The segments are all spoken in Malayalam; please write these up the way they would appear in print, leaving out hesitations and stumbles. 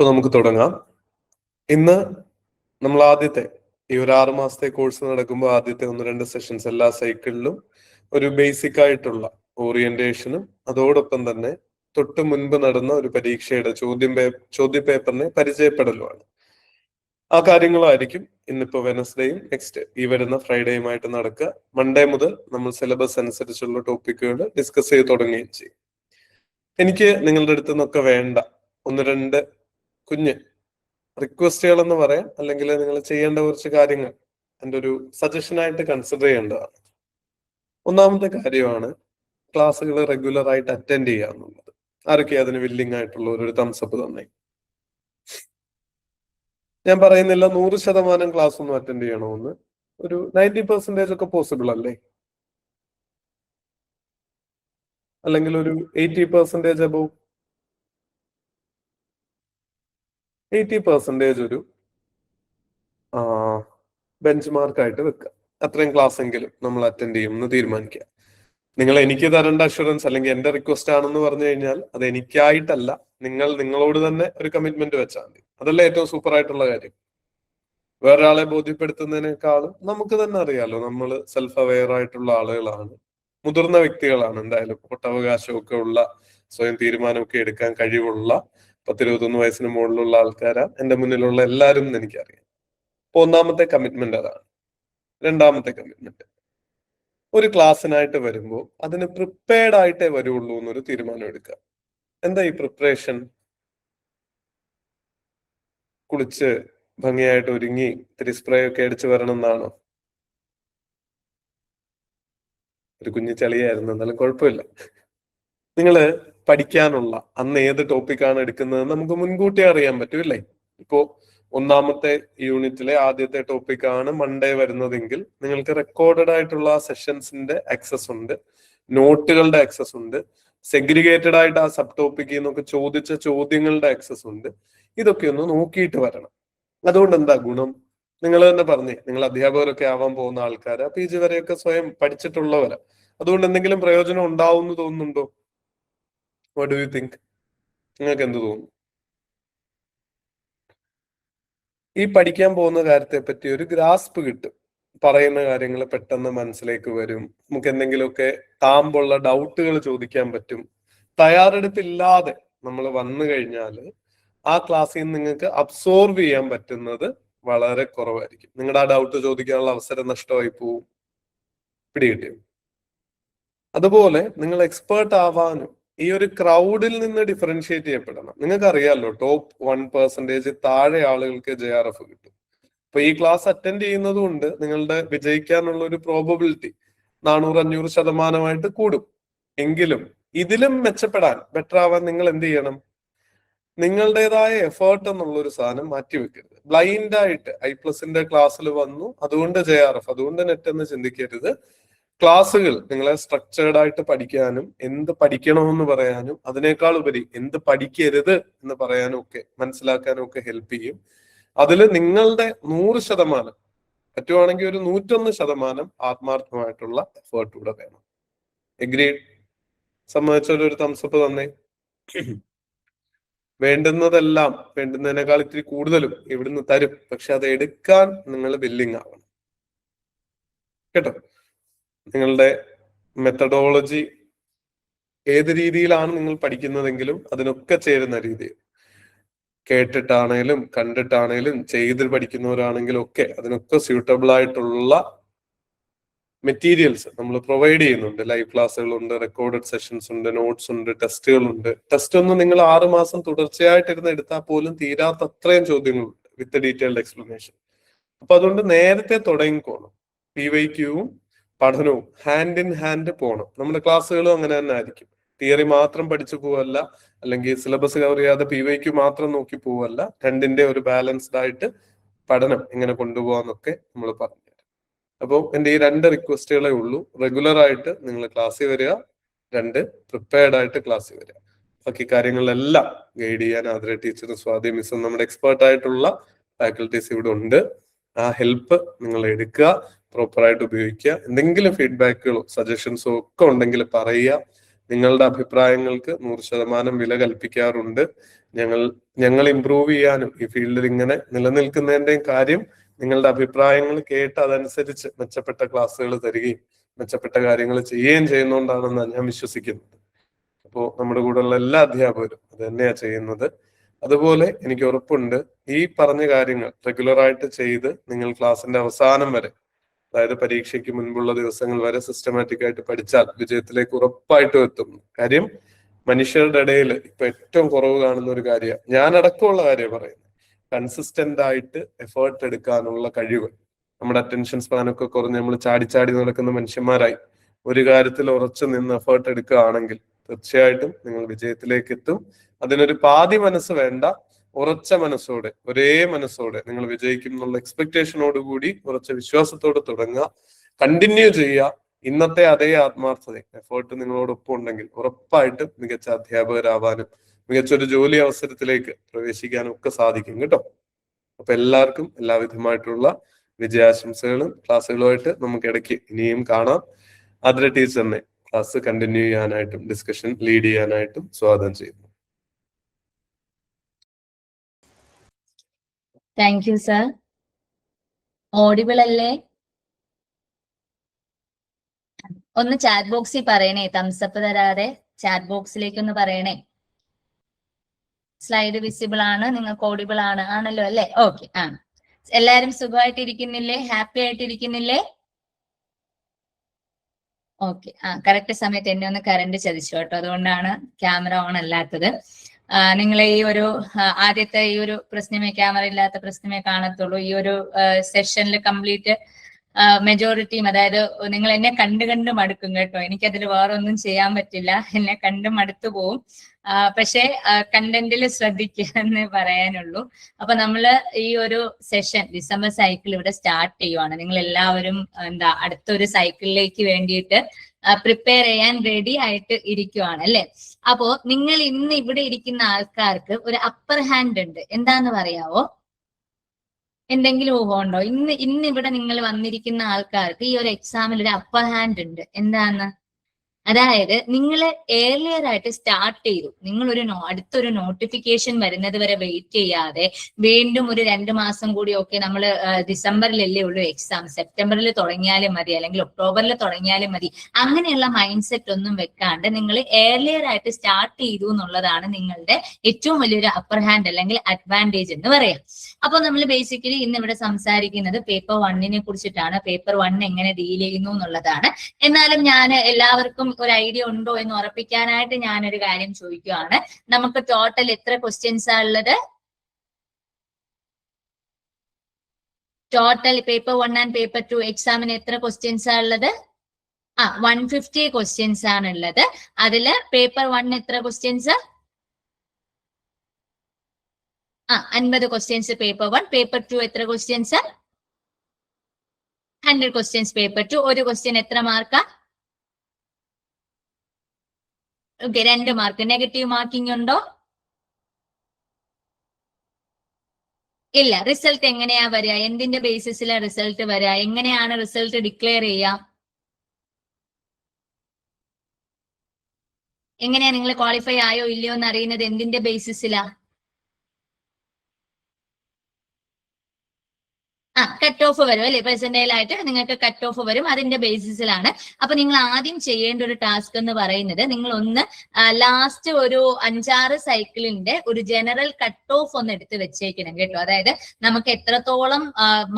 അപ്പൊ നമുക്ക് തുടങ്ങാം. ഇന്ന് നമ്മൾ ആദ്യത്തെ ഈ ഒരു 6 മാസത്തെ കോഴ്സ് നടക്കുമ്പോൾ ആദ്യത്തെ 1-2 സെഷൻസ് എല്ലാ സൈക്കിളിലും ഒരു ബേസിക് ആയിട്ടുള്ള ഓറിയന്റേഷനും അതോടൊപ്പം തന്നെ തൊട്ട് മുൻപ് നടന്ന ഒരു പരീക്ഷയുടെ ചോദ്യ പേപ്പറിനെ പരിചയപ്പെടലുമാണ്. ആ കാര്യങ്ങളായിരിക്കും ഇന്നിപ്പോ വെനസ്ഡേയും നെക്സ്റ്റ് ഈ വരുന്ന ഫ്രൈഡേയുമായിട്ട് നടക്കുക. മൺഡേ മുതൽ നമ്മൾ സിലബസ് അനുസരിച്ചുള്ള ടോപ്പിക്കുകൾ ഡിസ്കസ് ചെയ്ത് തുടങ്ങുകയും ചെയ്യും. എനിക്ക് നിങ്ങളുടെ അടുത്ത് നിന്നൊക്കെ വേണ്ട 1-2 കുഞ്ഞ് റിക്വസ്റ്റുകൾ എന്ന് പറയാം, അല്ലെങ്കിൽ നിങ്ങൾ ചെയ്യേണ്ട കുറച്ച് കാര്യങ്ങൾ എൻ്റെ ഒരു സജഷനായിട്ട് കൺസിഡർ ചെയ്യേണ്ടതാണ്. ഒന്നാമത്തെ കാര്യമാണ് ക്ലാസ്സുകൾ റെഗുലർ ആയിട്ട് അറ്റൻഡ് ചെയ്യുക എന്നുള്ളത്. ആരൊക്കെ അതിന് വില്ലിംഗ് ആയിട്ടുള്ള ഒരു തംസപ്പ് തന്നെ. ഞാൻ പറയുന്നില്ല 100% ക്ലാസ് ഒന്നും അറ്റൻഡ് ചെയ്യണമെന്ന്, ഒരു 90% ഒക്കെ പോസിബിൾ അല്ലേ, അല്ലെങ്കിൽ ഒരു 80% അബവ് 80% ഒരു ബെഞ്ച് മാർക്കായിട്ട് വെക്കുക. അത്രയും ക്ലാസ് എങ്കിലും നമ്മൾ അറ്റൻഡ് ചെയ്യുമെന്ന് തീരുമാനിക്കുക. നിങ്ങൾ എനിക്ക് തരേണ്ട അഷുറൻസ് അല്ലെങ്കിൽ എന്റെ റിക്വസ്റ്റ് ആണെന്ന് പറഞ്ഞു കഴിഞ്ഞാൽ അത് എനിക്കായിട്ടല്ല, നിങ്ങളോട് തന്നെ ഒരു കമ്മിറ്റ്മെന്റ് വെച്ചാൽ മതി. അതല്ലേ ഏറ്റവും സൂപ്പർ ആയിട്ടുള്ള കാര്യം. വേറൊരാളെ ബോധ്യപ്പെടുത്തുന്നതിനേക്കാളും നമുക്ക് തന്നെ അറിയാലോ, നമ്മൾ സെൽഫ് അവെയർ ആയിട്ടുള്ള ആളുകളാണ്, മുതിർന്ന വ്യക്തികളാണ്. എന്തായാലും വോട്ടവകാശമൊക്കെ ഉള്ള, സ്വയം തീരുമാനമൊക്കെ എടുക്കാൻ കഴിവുള്ള 10-21 വയസ്സിന് മുകളിലുള്ള ആൾക്കാരാ എന്റെ മുന്നിലുള്ള എല്ലാവരും എന്ന് എനിക്കറിയാം. അപ്പൊ ഒന്നാമത്തെ കമ്മിറ്റ്മെന്റ് അതാണ്. രണ്ടാമത്തെ കമ്മിറ്റ്മെന്റ്, ഒരു ക്ലാസ്സിനായിട്ട് വരുമ്പോൾ അതിന് പ്രിപ്പയർഡ് ആയിട്ടേ വരുള്ളൂ എന്നൊരു തീരുമാനം എടുക്കുക. എന്താ ഈ പ്രിപ്പറേഷൻ? കുളിച്ച് ഭംഗിയായിട്ട് ഒരുങ്ങി ഇത്തിരി സ്പ്രേ ഒക്കെ അടിച്ച് വരണം എന്നാണോ? ഒരു കുഞ്ഞു ചളിയായിരുന്നു, എന്നാലും കുഴപ്പമില്ല. നിങ്ങള് പഠിക്കാനുള്ള അന്ന് ഏത് ടോപ്പിക്കാണ് എടുക്കുന്നത് നമുക്ക് മുൻകൂട്ടി അറിയാൻ പറ്റും, ഇല്ലേ? ഇപ്പോ ഒന്നാമത്തെ യൂണിറ്റിലെ ആദ്യത്തെ ടോപ്പിക്കാണ് മൺഡേ വരുന്നതെങ്കിൽ നിങ്ങൾക്ക് റെക്കോർഡഡ് ആയിട്ടുള്ള സെഷൻസിന്റെ ആക്സസ് ഉണ്ട്, നോട്ടുകളുടെ ആക്സസ് ഉണ്ട്, സെഗ്രിഗേറ്റഡ് ആയിട്ട് ആ സബ് ടോപ്പിക്കിൽ നിന്നൊക്കെ ചോദിച്ച ചോദ്യങ്ങളുടെ ആക്സസ് ഉണ്ട്. ഇതൊക്കെ ഒന്ന് നോക്കിയിട്ട് വരണം. അതുകൊണ്ട് എന്താ ഗുണം? നിങ്ങൾ തന്നെ പറഞ്ഞേ, നിങ്ങൾ അധ്യാപകരൊക്കെ ആവാൻ പോകുന്ന ആൾക്കാരാ, PG വരെയൊക്കെ സ്വയം പഠിച്ചിട്ടുള്ളവരാ. അതുകൊണ്ട് എന്തെങ്കിലും പ്രയോജനം ഉണ്ടാവും എന്ന് തോന്നുന്നുണ്ടോ? What do you think? നിങ്ങൾക്ക് എന്ത് തോന്നുന്നു? ഈ പഠിക്കാൻ പോകുന്ന കാര്യത്തെ പറ്റി ഒരു ഗ്രാസ്പ് കിട്ടും, പറയുന്ന കാര്യങ്ങൾ പെട്ടെന്ന് മനസ്സിലേക്ക് വരും, നമുക്ക് എന്തെങ്കിലുമൊക്കെ താമ്പുള്ള ഡൗട്ടുകൾ ചോദിക്കാൻ പറ്റും. തയ്യാറെടുപ്പില്ലാതെ നമ്മൾ വന്നു കഴിഞ്ഞാൽ ആ ക്ലാസ്സിൽ നിന്ന് നിങ്ങൾക്ക് അബ്സോർവ് ചെയ്യാൻ പറ്റുന്നത് വളരെ കുറവായിരിക്കും. നിങ്ങളുടെ ആ ഡൗട്ട് ചോദിക്കാനുള്ള അവസരം നഷ്ടമായി പോവും. പിടികിട്ടിയോ? അതുപോലെ നിങ്ങൾ എക്സ്പേർട്ട് ആവാനും ഈ ഒരു ക്രൗഡിൽ നിന്ന് ഡിഫറൻഷിയേറ്റ് ചെയ്യപ്പെടണം. നിങ്ങൾക്ക് അറിയാമല്ലോ, ടോപ്പ് 1% താഴെ ആളുകൾക്ക് JRF കിട്ടും. അപ്പൊ ഈ ക്ലാസ് അറ്റൻഡ് ചെയ്യുന്നത് കൊണ്ട് നിങ്ങളുടെ വിജയിക്കാനുള്ള ഒരു പ്രോബബിലിറ്റി 400-500% കൂടും. എങ്കിലും ഇതിലും മെച്ചപ്പെടാൻ, ബെറ്റർ ആവാൻ നിങ്ങൾ എന്ത് ചെയ്യണം? നിങ്ങളുടേതായ എഫേർട്ട് എന്നുള്ള ഒരു സാധനം മാറ്റിവെക്കരുത്. ബ്ലൈൻഡ് ആയിട്ട് I+ന്റെ ക്ലാസ്സിൽ വന്നു അതുകൊണ്ട് JRF, അതുകൊണ്ട് നെറ്റ് എന്ന് ചിന്തിക്കരുത്. ക്ലാസ്സുകൾ നിങ്ങളെ സ്ട്രക്ചേർഡ് ആയിട്ട് പഠിക്കാനും എന്ത് പഠിക്കണമെന്ന് പറയാനും അതിനേക്കാൾ ഉപരി എന്ത് പഠിക്കരുത് എന്ന് പറയാനും ഒക്കെ മനസ്സിലാക്കാനും ഒക്കെ ഹെൽപ്പ് ചെയ്യും. അതിൽ നിങ്ങളുടെ 100%, പറ്റുവാണെങ്കിൽ ഒരു 101% ആത്മാർത്ഥമായിട്ടുള്ള എഫേർട്ട് കൂടെ വേണം. എഗ്രീഡ്? സമ്മതിച്ചൊരു തംസപ്പ് തന്നെ. വേണ്ടുന്നതെല്ലാം, വേണ്ടുന്നതിനേക്കാൾ ഇത്തിരി കൂടുതലും ഇവിടുന്ന് തരും, പക്ഷെ അത് എടുക്കാൻ നിങ്ങൾ വില്ലിങ് ആവണം. കേട്ടോ? നിങ്ങളുടെ മെത്തഡോളജി ഏത് രീതിയിലാണ് നിങ്ങൾ പഠിക്കുന്നതെങ്കിലും അതിനൊക്കെ ചേരുന്ന രീതിയിൽ, കേട്ടിട്ടാണേലും കണ്ടിട്ടാണേലും ചെയ്ത് പഠിക്കുന്നവരാണെങ്കിലും ഒക്കെ അതിനൊക്കെ സ്യൂട്ടബിൾ ആയിട്ടുള്ള മെറ്റീരിയൽസ് നമ്മൾ പ്രൊവൈഡ് ചെയ്യുന്നുണ്ട്. ലൈവ് ക്ലാസ്സുകളുണ്ട്, റെക്കോർഡഡ് സെഷൻസ് ഉണ്ട്, നോട്ട്സ് ഉണ്ട്, ടെസ്റ്റുകളുണ്ട്. ടെസ്റ്റ് ഒന്നും നിങ്ങൾ 6 മാസം തുടർച്ചയായിട്ടിരുന്ന് എടുത്താൽ പോലും തീരാത്ത അത്രയും ചോദ്യങ്ങളുണ്ട് വിത്ത് ഡീറ്റെയിൽഡ് എക്സ്പ്ലനേഷൻ. അപ്പൊ അതുകൊണ്ട് നേരത്തെ തുടങ്ങിക്കോണം. PYQവും പഠനവും ഹാൻഡ് ഇൻ ഹാൻഡ് പോകണം. നമ്മുടെ ക്ലാസ്സുകളും അങ്ങനെ തന്നെ ആയിരിക്കും. തിയറി മാത്രം പഠിച്ചു പോവല്ല, അല്ലെങ്കിൽ സിലബസ് കവർ ചെയ്യാതെ PYQ മാത്രം നോക്കി പോവല്ല. രണ്ടിന്റെ ഒരു ബാലൻസ്ഡ് ആയിട്ട് പഠനം എങ്ങനെ കൊണ്ടുപോകാന്നൊക്കെ നമ്മൾ പറഞ്ഞു. അപ്പോൾ എൻ്റെ ഈ 2 റിക്വസ്റ്റുകളേ ഉള്ളൂ. റെഗുലർ ആയിട്ട് നിങ്ങൾ ക്ലാസ്സിൽ വരിക, 2 പ്രിപ്പയർഡ് ആയിട്ട് ക്ലാസ്സിൽ വരിക. ബാക്കി കാര്യങ്ങളിലെല്ലാം ഗൈഡ് ചെയ്യാൻ ആതിര ടീച്ചറും സ്വാതി മിസ്സും നമ്മുടെ എക്സ്പേർട്ട് ആയിട്ടുള്ള ഫാക്കൽറ്റീസ് ഇവിടെ ഉണ്ട്. ആ ഹെൽപ്പ് നിങ്ങൾ എടുക്കുക, പ്രോപ്പറായിട്ട് ഉപയോഗിക്കുക. എന്തെങ്കിലും ഫീഡ്ബാക്കുകളോ സജഷൻസോ ഒക്കെ ഉണ്ടെങ്കിൽ പറയുക. നിങ്ങളുടെ അഭിപ്രായങ്ങൾക്ക് 100% വില കൽപ്പിക്കാറുണ്ട്. ഞങ്ങൾ ഇംപ്രൂവ് ചെയ്യാനും ഈ ഫീൽഡിൽ ഇങ്ങനെ നിലനിൽക്കുന്നതിന്റെയും കാര്യം നിങ്ങളുടെ അഭിപ്രായങ്ങൾ കേട്ട് അതനുസരിച്ച് മെച്ചപ്പെട്ട ക്ലാസ്സുകൾ തരികയും മെച്ചപ്പെട്ട കാര്യങ്ങൾ ചെയ്യുകയും ചെയ്യുന്നതുകൊണ്ടാണെന്നാണ് ഞാൻ വിശ്വസിക്കുന്നത്. അപ്പോൾ നമ്മുടെ കൂടെയുള്ള എല്ലാ അധ്യാപകരും അത് തന്നെയാ ചെയ്യുന്നത്. അതുപോലെ എനിക്ക് ഉറപ്പുണ്ട് ഈ പറഞ്ഞ കാര്യങ്ങൾ റെഗുലറായിട്ട് ചെയ്ത് നിങ്ങൾ ക്ലാസ്സിന്റെ അവസാനം വരെ, അതായത് പരീക്ഷയ്ക്ക് മുൻപുള്ള ദിവസങ്ങൾ വരെ സിസ്റ്റമാറ്റിക് ആയിട്ട് പഠിച്ചാൽ വിജയത്തിലേക്ക് ഉറപ്പായിട്ടും എത്തും. കാര്യം മനുഷ്യരുടെ ഇടയിൽ ഇപ്പൊ ഏറ്റവും കുറവ് കാണുന്ന ഒരു കാര്യമാണ്, ഞാനടക്കമുള്ള കാര്യം പറയുന്നത്, കൺസിസ്റ്റന്റ് ആയിട്ട് എഫേർട്ട് എടുക്കാനുള്ള കഴിവ്. നമ്മുടെ അറ്റൻഷൻ സ്പാനൊക്കെ കുറഞ്ഞ് നമ്മൾ ചാടി നടക്കുന്ന മനുഷ്യന്മാരായി ഒരു കാര്യത്തിൽ ഉറച്ചു നിന്ന് എഫേർട്ട് എടുക്കുകയാണെങ്കിൽ തീർച്ചയായിട്ടും നിങ്ങൾ വിജയത്തിലേക്ക് എത്തും. അതിനൊരു പാതി മനസ്സ് വേണ്ട, ഉറച്ച മനസ്സോടെ, ഒരേ മനസ്സോടെ നിങ്ങൾ വിജയിക്കും എന്നുള്ള എക്സ്പെക്ടേഷനോടുകൂടി ഉറച്ച വിശ്വാസത്തോടെ തുടങ്ങുക, കണ്ടിന്യൂ ചെയ്യുക. ഇന്നത്തെ അതേ ആത്മാർത്ഥത, എഫേർട്ട് നിങ്ങളോടൊപ്പം ഉണ്ടെങ്കിൽ ഉറപ്പായിട്ടും മികച്ച അധ്യാപകരാവാനും മികച്ചൊരു ജോലി അവസരത്തിലേക്ക് പ്രവേശിക്കാനും ഒക്കെ സാധിക്കും കേട്ടോ. അപ്പൊ എല്ലാവർക്കും എല്ലാവിധമായിട്ടുള്ള വിജയാശംസകളും. ക്ലാസ്സുകളുമായിട്ട് നമുക്ക് ഇടയ്ക്ക് ഇനിയും കാണാം. ആതിര ടീച്ചറിനെ ക്ലാസ് കണ്ടിന്യൂ ചെയ്യാനായിട്ടും ഡിസ്കഷൻ ലീഡ് ചെയ്യാനായിട്ടും സ്വാഗതം ചെയ്യുന്നു. Thank you sir. ഓഡിബിൾ അല്ലേ? ഒന്ന് ചാറ്റ് ബോക്സിൽ പറയണേ, തംസപ്പ് തരാതെ ചാറ്റ് ബോക്സിലേക്ക് ഒന്ന് പറയണേ. സ്ലൈഡ് വിസിബിൾ ആണ്, നിങ്ങൾക്ക് ഓഡിബിൾ ആണ്, ആണല്ലോ അല്ലേ? ഓക്കെ. എല്ലാരും സുഖമായിട്ട് ഇരിക്കുന്നില്ലേ? ഹാപ്പി ആയിട്ട് ഇരിക്കുന്നില്ലേ? ഓക്കെ. കറക്റ്റ് സമയത്ത് എന്നെ ഒന്ന് കറണ്ട് ചതിച്ചു കേട്ടോ, അതുകൊണ്ടാണ് ക്യാമറ ഓൺ അല്ലാത്തത്. നിങ്ങൾ ഈ ഒരു ആദ്യത്തെ ഈ ഒരു പ്രശ്നമേ, ക്യാമറ ഇല്ലാത്ത പ്രശ്നമേ കാണത്തുള്ളൂ. ഈ ഒരു സെഷനിൽ കംപ്ലീറ്റ് മെജോറിറ്റിയും, അതായത് നിങ്ങൾ എന്നെ കണ്ട് മടുക്കും കേട്ടോ. എനിക്കതിൽ വേറെ ഒന്നും ചെയ്യാൻ പറ്റില്ല, എന്നെ കണ്ട് മടുത്തു പോവും. പക്ഷെ കണ്ടന്റിൽ ശ്രദ്ധിക്കുക എന്നേ പറയാനുള്ളൂ. അപ്പൊ നമ്മള് ഈ ഒരു സെഷൻ ഡിസംബർ സൈക്കിൾ ഇവിടെ സ്റ്റാർട്ട് ചെയ്യുവാണ്. നിങ്ങൾ എല്ലാവരും അടുത്തൊരു സൈക്കിളിലേക്ക് വേണ്ടിയിട്ട് പ്രിപ്പയർ ചെയ്യാൻ റെഡി ആയിട്ട് ഇരിക്കുവാണ് അല്ലെ? അപ്പോ നിങ്ങൾ ഇന്ന് ഇവിടെ ഇരിക്കുന്ന ആൾക്കാർക്ക് ഒരു അപ്പർ ഹാൻഡ് ഉണ്ട്. എന്താന്ന് പറയാവോ? എന്തെങ്കിലും ഊഹമുണ്ടോ? ഇന്ന് ഇവിടെ നിങ്ങൾ വന്നിരിക്കുന്ന ആൾക്കാർക്ക് ഈ ഒരു എക്സാമിൽ ഒരു അപ്പർ ഹാൻഡ് ഉണ്ട്. എന്താന്ന്? അതായത് നിങ്ങൾ ഏർലിയർ ആയിട്ട് സ്റ്റാർട്ട് ചെയ്തു. നിങ്ങൾ അടുത്തൊരു നോട്ടിഫിക്കേഷൻ വരുന്നത് വരെ വെയിറ്റ് ചെയ്യാതെ വീണ്ടും ഒരു 2 മാസം കൂടി, ഒക്കെ നമ്മൾ ഡിസംബറിലല്ലേ ഉള്ളൂ എക്സാം, സെപ്റ്റംബറിൽ തുടങ്ങിയാലും മതി, അല്ലെങ്കിൽ ഒക്ടോബറിൽ തുടങ്ങിയാലും മതി, അങ്ങനെയുള്ള മൈൻഡ് സെറ്റ് ഒന്നും വെക്കാണ്ട് നിങ്ങൾ ഏർലിയർ ആയിട്ട് സ്റ്റാർട്ട് ചെയ്തു എന്നുള്ളതാണ് നിങ്ങളുടെ ഏറ്റവും വലിയൊരു അപ്പർ ഹാൻഡ് അല്ലെങ്കിൽ അഡ്വാൻറ്റേജ് എന്ന് പറയാം. അപ്പൊ നമ്മൾ ബേസിക്കലി ഇന്ന് ഇവിടെ സംസാരിക്കുന്നത് പേപ്പർ 1 കുറിച്ചിട്ടാണ്. പേപ്പർ 1 എങ്ങനെ ഡീൽ ചെയ്യുന്നു എന്നുള്ളതാണ്. എന്നാലും ഞാൻ എല്ലാവർക്കും ഒരു ഐഡിയ ഉണ്ടോ എന്ന് ഉറപ്പിക്കാനായിട്ട് ഞാനൊരു കാര്യം ചോദിക്കുകയാണ്. നമുക്ക് ടോട്ടൽ എത്ര ക്വസ്റ്റ്യൻസ് ആ ഉള്ളത്? ടോട്ടൽ പേപ്പർ 1 ആൻഡ് പേപ്പർ 2 എക്സാമിന് എത്ര ക്വസ്റ്റ്യൻസ് ആ ഉള്ളത്? 150 ക്വസ്റ്റ്യൻസ് ആണ് ഉള്ളത്. അതില് പേപ്പർ 1 എത്ര ക്വസ്റ്റ്യൻസ്? 50 questions paper 1. പേപ്പർ 2 എത്ര ക്വസ്റ്റ്യൻസ്? 100 questions paper 2. ഒരു ക്വസ്റ്റ്യൻ എത്ര മാർക്കാ? Okay, 2 mark. നെഗറ്റീവ് മാർക്കിംഗ് ഉണ്ടോ? ഇല്ല. റിസൾട്ട് എങ്ങനെയാ വരിക? എന്തിന്റെ ബേസിസിലാണ് റിസൾട്ട് വരിക? എങ്ങനെയാണ് റിസൾട്ട് ഡിക്ലെയർ ചെയ്യുക? എങ്ങനെയാ നിങ്ങൾ ക്വാളിഫൈ ആയോ ഇല്ലയോ എന്ന് അറിയുന്നത്? എന്തിന്റെ ബേസിസിലാ? കട്ട് ഓഫ് വരും അല്ലെ? പെർസെന്റേജ് ആയിട്ട് നിങ്ങൾക്ക് കട്ട് ഓഫ് വരും. അതിന്റെ ബേസിസിലാണ്. അപ്പൊ നിങ്ങൾ ആദ്യം ചെയ്യേണ്ട ഒരു ടാസ്ക് എന്ന് പറയുന്നത്, നിങ്ങൾ ഒന്ന് ലാസ്റ്റ് ഒരു 5-6 സൈക്കിളിന്റെ ഒരു ജനറൽ കട്ട് ഓഫ് ഒന്ന് എടുത്ത് വെച്ചേക്കണം കേട്ടോ. അതായത് നമുക്ക് എത്രത്തോളം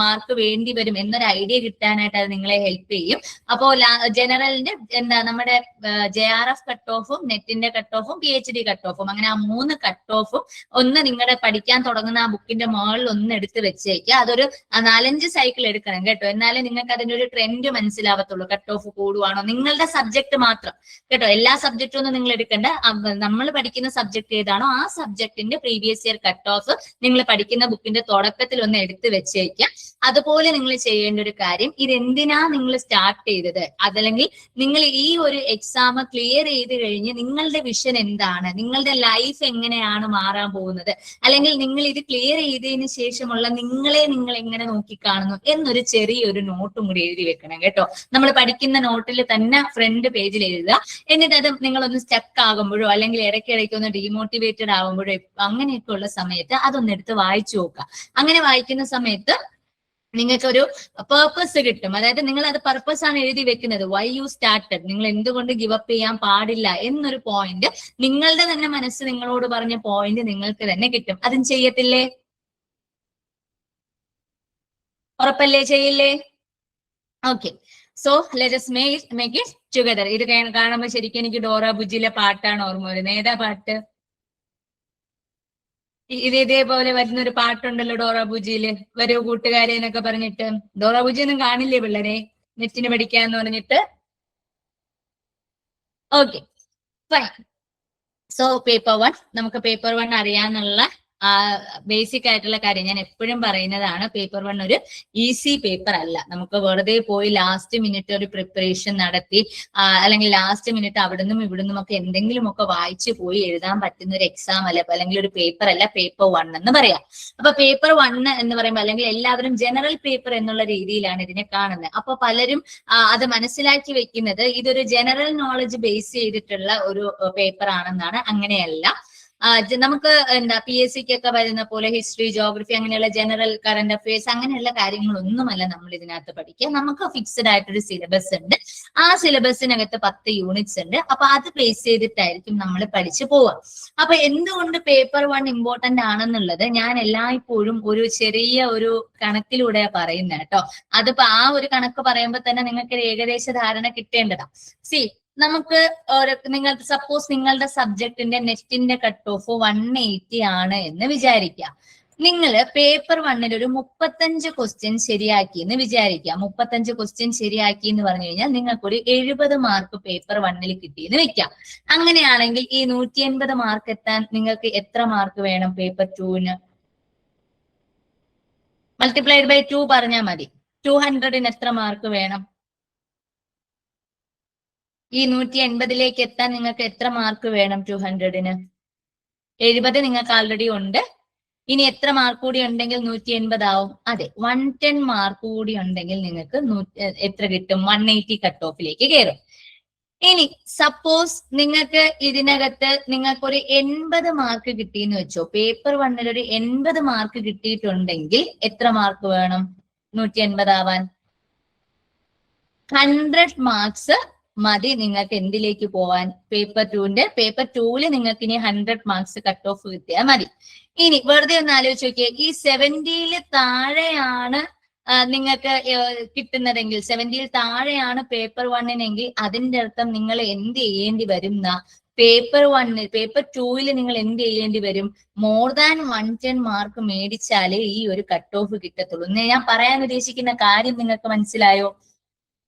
മാർക്ക് വേണ്ടി വരും എന്നൊരു ഐഡിയ കിട്ടാനായിട്ട് അത് നിങ്ങളെ ഹെൽപ്പ് ചെയ്യും. അപ്പോ ജനറലിന്റെ നമ്മുടെ JRF കട്ട് ഓഫും നെറ്റിന്റെ കട്ട് ഓഫും PhD കട്ട് ഓഫും, അങ്ങനെ ആ 3 കട്ട് ഓഫും ഒന്ന് നിങ്ങളുടെ പഠിക്കാൻ തുടങ്ങുന്ന ആ ബുക്കിന്റെ മുകളിൽ ഒന്ന് എടുത്ത് വെച്ചേക്കുക. അതൊരു 4-5 സൈക്കിൾ എടുക്കണം കേട്ടോ. എന്നാലേ നിങ്ങൾക്ക് അതിന്റെ ഒരു ട്രെൻഡ് മനസ്സിലാവത്തുള്ളൂ. കട്ട് ഓഫ് കൂടുവാണോ നിങ്ങളുടെ സബ്ജക്ട് മാത്രം കേട്ടോ. എല്ലാ സബ്ജക്റ്റും ഒന്നും നിങ്ങൾ എടുക്കണ്ട. നമ്മൾ പഠിക്കുന്ന സബ്ജക്ട് ഏതാണോ ആ സബ്ജക്റ്റിന്റെ പ്രീവിയസ് ഇയർ കട്ട് ഓഫ് നിങ്ങൾ പഠിക്കുന്ന ബുക്കിന്റെ തുടക്കത്തിൽ ഒന്ന് എടുത്ത് വെച്ചേക്കാം. അതുപോലെ നിങ്ങൾ ചെയ്യേണ്ട ഒരു കാര്യം, ഇതെന്തിനാ നിങ്ങൾ സ്റ്റാർട്ട് ചെയ്തത്, അതല്ലെങ്കിൽ നിങ്ങൾ ഈ ഒരു എക്സാം ക്ലിയർ ചെയ്ത് കഴിഞ്ഞ് നിങ്ങളുടെ വിഷൻ എന്താണ്, നിങ്ങളുടെ ലൈഫ് എങ്ങനെയാണ് മാറാൻ പോകുന്നത്, അല്ലെങ്കിൽ നിങ്ങൾ ഇത് ക്ലിയർ ചെയ്തതിന് ശേഷമുള്ള നിങ്ങളെ നിങ്ങൾ എങ്ങനെ നോക്കി നോക്കിക്കാണുന്നു എന്നൊരു ചെറിയൊരു നോട്ടും കൂടി എഴുതി വെക്കണം കേട്ടോ. നമ്മൾ പഠിക്കുന്ന നോട്ടിൽ തന്നെ ഫ്രണ്ട് പേജിൽ എഴുതുക. എന്നിട്ട് അത് നിങ്ങളൊന്ന് സ്റ്റക്ക് ആകുമ്പോഴോ അല്ലെങ്കിൽ ഇടയ്ക്കിടയ്ക്ക് ഒന്ന് ഡീമോട്ടിവേറ്റഡ് ആകുമ്പോഴോ അങ്ങനെയൊക്കെ ഉള്ള സമയത്ത് അതൊന്ന് എടുത്ത് വായിച്ചു നോക്കുക. അങ്ങനെ വായിക്കുന്ന സമയത്ത് നിങ്ങൾക്ക് ഒരു പേർപ്പസ് കിട്ടും. അതായത് നിങ്ങൾ അത് പർപ്പസ് ആണ് എഴുതി വെക്കുന്നത്. വൈ യു സ്റ്റാർട്ടഡ്, നിങ്ങൾ എന്തുകൊണ്ട് ഗിവ് അപ്പ് ചെയ്യാൻ പാടില്ല എന്നൊരു പോയിന്റ്, നിങ്ങളുടെ തന്നെ മനസ്സ് നിങ്ങളോട് പറഞ്ഞ പോയിന്റ് നിങ്ങൾക്ക് തന്നെ കിട്ടും. അതും ചെയ്യത്തില്ലേ? ഉറപ്പല്ലേ? ചെയ്യില്ലേ? Okay, so let us make it together. ഇത് കാണുമ്പോൾ ശരിക്കും എനിക്ക് ഡോറ ബുജിയിലെ പാട്ടാണ് ഓർമ്മ വരുന്നത്. ഏതാ പാട്ട്? ഇതേപോലെ വരുന്നൊരു പാട്ടുണ്ടല്ലോ ഡോറ ബുജിയില്, വരൂ കൂട്ടുകാരെ എന്നൊക്കെ പറഞ്ഞിട്ട്. ഡോറ ബുജി ഒന്നും കാണില്ലേ പിള്ളേരെ? നെറ്റിന് പഠിക്കാന്ന് പറഞ്ഞിട്ട്. Okay, fine. സോ പേപ്പർ 1, നമുക്ക് പേപ്പർ 1 അറിയാന്നുള്ള ബേസിക് ആയിട്ടുള്ള കാര്യം ഞാൻ എപ്പോഴും പറയുന്നതാണ്. പേപ്പർ 1 ഒരു ഈസി പേപ്പർ അല്ല. നമുക്ക് വെറുതെ പോയി ലാസ്റ്റ് മിനിറ്റ് ഒരു പ്രിപ്പറേഷൻ നടത്തി അല്ലെങ്കിൽ ലാസ്റ്റ് മിനിറ്റ് അവിടുന്നും ഇവിടുന്നും ഒക്കെ എന്തെങ്കിലുമൊക്കെ വായിച്ചു പോയി എഴുതാൻ പറ്റുന്ന ഒരു എക്സാം അല്ല, അല്ലെങ്കിൽ ഒരു പേപ്പർ അല്ല പേപ്പർ 1 എന്ന് പറയാം. അപ്പൊ പേപ്പർ 1 എന്ന് പറയുമ്പോൾ, അല്ലെങ്കിൽ എല്ലാവരും ജനറൽ പേപ്പർ എന്നുള്ള രീതിയിലാണ് ഇതിനെ കാണുന്നത്. അപ്പൊ പലരും അത് മനസ്സിലാക്കി വെക്കുന്നത് ഇതൊരു ജനറൽ നോളജ് ബേസ് ചെയ്തിട്ടുള്ള ഒരു പേപ്പർ ആണെന്നാണ്. അങ്ങനെയല്ല. നമുക്ക് എന്താ PSC ഒക്കെ വരുന്ന പോലെ ഹിസ്റ്ററി, ജോഗ്രഫി, അങ്ങനെയുള്ള ജനറൽ കറന്റ് അഫയേഴ്സ് അങ്ങനെയുള്ള കാര്യങ്ങളൊന്നുമല്ല നമ്മൾ ഇതിനകത്ത് പഠിക്കുക. നമുക്ക് ഫിക്സ്ഡ് ആയിട്ടൊരു സിലബസ് ഉണ്ട്. ആ സിലബസിനകത്ത് 10 യൂണിറ്റ്സ് ഉണ്ട്. അപ്പൊ അത് ബേസ് ചെയ്തിട്ടായിരിക്കും നമ്മൾ പഠിച്ചു പോവുക. അപ്പൊ എന്തുകൊണ്ട് പേപ്പർ 1 ഇമ്പോർട്ടന്റ് ആണെന്നുള്ളത് ഞാൻ എല്ലായ്പ്പോഴും ഒരു ചെറിയ ഒരു കണക്കിലൂടെ പറയുന്നത് കേട്ടോ. അതിപ്പോ ആ ഒരു കണക്ക് പറയുമ്പോൾ തന്നെ നിങ്ങൾക്ക് ഏകദേശ ധാരണ കിട്ടേണ്ടതാ. നമുക്ക് നിങ്ങൾ സപ്പോസ് നിങ്ങളുടെ സബ്ജക്റ്റിന്റെ നെറ്റിന്റെ കട്ട് ഓഫ് 180 ആണ് എന്ന് വിചാരിക്കുക. നിങ്ങൾ പേപ്പർ 1 ഒരു 35 ക്വസ്റ്റ്യൻ ശരിയാക്കി എന്ന് വിചാരിക്കുക. 35 ക്വസ്റ്റ്യൻ ശരിയാക്കി എന്ന് പറഞ്ഞു കഴിഞ്ഞാൽ നിങ്ങൾക്കൊരു 70 മാർക്ക് പേപ്പർ 1 കിട്ടിയെന്ന് വെക്കാം. അങ്ങനെയാണെങ്കിൽ ഈ 180 മാർക്ക് എത്താൻ നിങ്ങൾക്ക് എത്ര മാർക്ക് വേണം പേപ്പർ 2-ന്? മൾട്ടിപ്ലൈഡ് ബൈ 2 പറഞ്ഞാൽ മതി. 200-ന് എത്ര മാർക്ക് വേണം? ഈ 180-ലേക്ക് എത്താൻ നിങ്ങൾക്ക് എത്ര മാർക്ക് വേണം? 200-ന് 70 നിങ്ങൾക്ക് ആൾറെഡി ഉണ്ട്. ഇനി എത്ര മാർക്ക് കൂടി ഉണ്ടെങ്കിൽ 180 ആവും? അതെ, 110 മാർക്ക് കൂടി ഉണ്ടെങ്കിൽ നിങ്ങൾക്ക് എത്ര കിട്ടും? 180 കട്ട് ഓഫിലേക്ക് കയറും. ഇനി സപ്പോസ് നിങ്ങൾക്ക് ഇതിനകത്ത് നിങ്ങൾക്കൊരു 80 മാർക്ക് കിട്ടിയെന്ന് വെച്ചോ. പേപ്പർ 1 ഒരു 80 മാർക്ക് കിട്ടിയിട്ടുണ്ടെങ്കിൽ എത്ര മാർക്ക് വേണം 180 ആവാൻ? 100 മാർക്സ് മതി നിങ്ങൾക്ക് എന്തിലേക്ക് പോവാൻ? പേപ്പർ 2-ന്റെ. പേപ്പർ 2-ല് നിങ്ങൾക്ക് ഇനി 100 മാർക്സ് കട്ട് ഓഫ് കിട്ടിയാൽ മതി. ഇനി വെറുതെ ഒന്ന് ആലോചിച്ച് നോക്കിയേ, ഈ 70-ൽ താഴെയാണ് നിങ്ങൾക്ക് കിട്ടുന്നതെങ്കിൽ, 70-ൽ താഴെയാണ് പേപ്പർ 1-നെങ്കിൽ അതിന്റെ അർത്ഥം നിങ്ങൾ എന്ത് ചെയ്യേണ്ടി വരും? പേപ്പർ 2-ൽ നിങ്ങൾ എന്ത് ചെയ്യേണ്ടി വരും? മോർ ദാൻ 110 മാർക്ക് മേടിച്ചാലേ ഈ ഒരു കട്ട് ഓഫ് കിട്ടത്തുള്ളൂ. ഞാൻ പറയാൻ ഉദ്ദേശിക്കുന്ന കാര്യം നിങ്ങൾക്ക് മനസ്സിലായോ?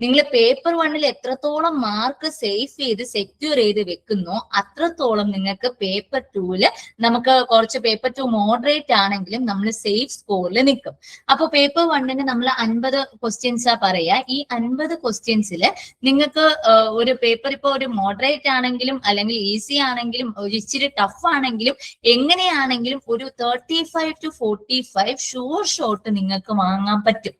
നിങ്ങൾ പേപ്പർ 1-ൽ എത്രത്തോളം മാർക്ക് സേഫ് ചെയ്ത് സെക്യൂർ ചെയ്ത് വെക്കുന്നോ അത്രത്തോളം നിങ്ങൾക്ക് പേപ്പർ 2-ല് നമുക്ക് കുറച്ച് പേപ്പർ 2 മോഡറേറ്റ് ആണെങ്കിലും നമ്മൾ സേഫ് സ്കോറിൽ നിൽക്കും. അപ്പൊ പേപ്പർ 1-ന് നമ്മൾ 50 ക്വസ്റ്റ്യൻസാ പറയാ. ഈ 50 ക്വസ്റ്റ്യൻസിൽ നിങ്ങൾക്ക് ഒരു പേപ്പർ ഇപ്പൊ ഒരു മോഡറേറ്റ് ആണെങ്കിലും അല്ലെങ്കിൽ ഈസി ആണെങ്കിലും ഒരു ഇച്ചിരി ടഫ് ആണെങ്കിലും എങ്ങനെയാണെങ്കിലും ഒരു 35 to 45 ഷുവർ ഷോട്ട് നിങ്ങൾക്ക് വാങ്ങാൻ പറ്റും.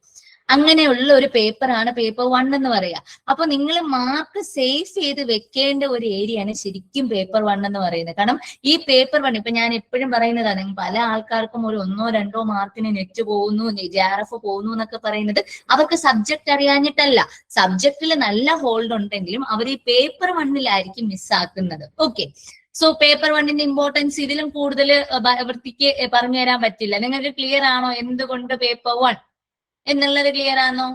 അങ്ങനെയുള്ള ഒരു പേപ്പറാണ് പേപ്പർ 1 എന്ന് പറയാ. അപ്പൊ നിങ്ങൾ മാർക്ക് സേഫ് ചെയ്ത് വെക്കേണ്ട ഒരു ഏരിയയാണ് ശരിക്കും പേപ്പർ 1 എന്ന് പറയുന്നത്. കാരണം ഈ പേപ്പർ 1 ഇപ്പൊ ഞാൻ എപ്പോഴും പറയുന്നതാണ്, പല ആൾക്കാർക്കും ഒരു 1-2 മാർക്കിന് നെറ്റ് പോകുന്നു, JRF പോകുന്നു എന്നൊക്കെ പറയുന്നത് അവർക്ക് സബ്ജക്ട് അറിയാഞ്ഞിട്ടല്ല. സബ്ജക്റ്റിൽ നല്ല ഹോൾഡ് ഉണ്ടെങ്കിലും അവർ ഈ പേപ്പർ 1-ലായിരിക്കും മിസ്സാക്കുന്നത്. ഓക്കെ, സോ പേപ്പർ 1-ന്റെ ഇമ്പോർട്ടൻസ് ഇതിലും കൂടുതൽ വൃത്തിക്ക് പറഞ്ഞു തരാൻ പറ്റില്ല. നിങ്ങൾക്ക് ക്ലിയർ ആണോ എന്തുകൊണ്ട് പേപ്പർ 1 എന്നുള്ളത്? ക്ലിയർ ആണോ?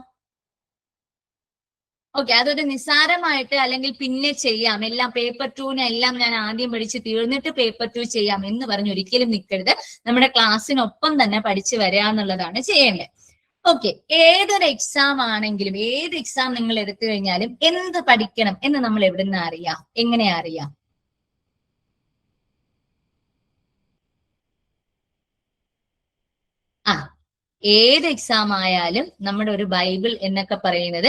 ഓക്കെ, അതൊരു നിസ്സാരമായിട്ട് അല്ലെങ്കിൽ പിന്നെ ചെയ്യാം, എല്ലാം പേപ്പർ 2-ന് എല്ലാം ഞാൻ ആദ്യം പഠിച്ച് തീർന്നിട്ട് പേപ്പർ 2 ചെയ്യാം എന്ന് പറഞ്ഞ് ഒരിക്കലും നിൽക്കരുത്. നമ്മുടെ ക്ലാസ്സിനൊപ്പം തന്നെ പഠിച്ചു വരാന്നുള്ളതാണ് ചെയ്യേണ്ടത്. ഓക്കെ, ഏതൊരു എക്സാം ആണെങ്കിലും ഏത് എക്സാം നിങ്ങൾ എടുത്തു കഴിഞ്ഞാലും എന്ത് പഠിക്കണം എന്ന് നമ്മൾ എവിടുന്ന് അറിയാം? എങ്ങനെയാ അറിയാം? ഏത് എക്സാം ആയാലും നമ്മുടെ ഒരു ബൈബിൾ എന്നൊക്കെ പറയുന്നത്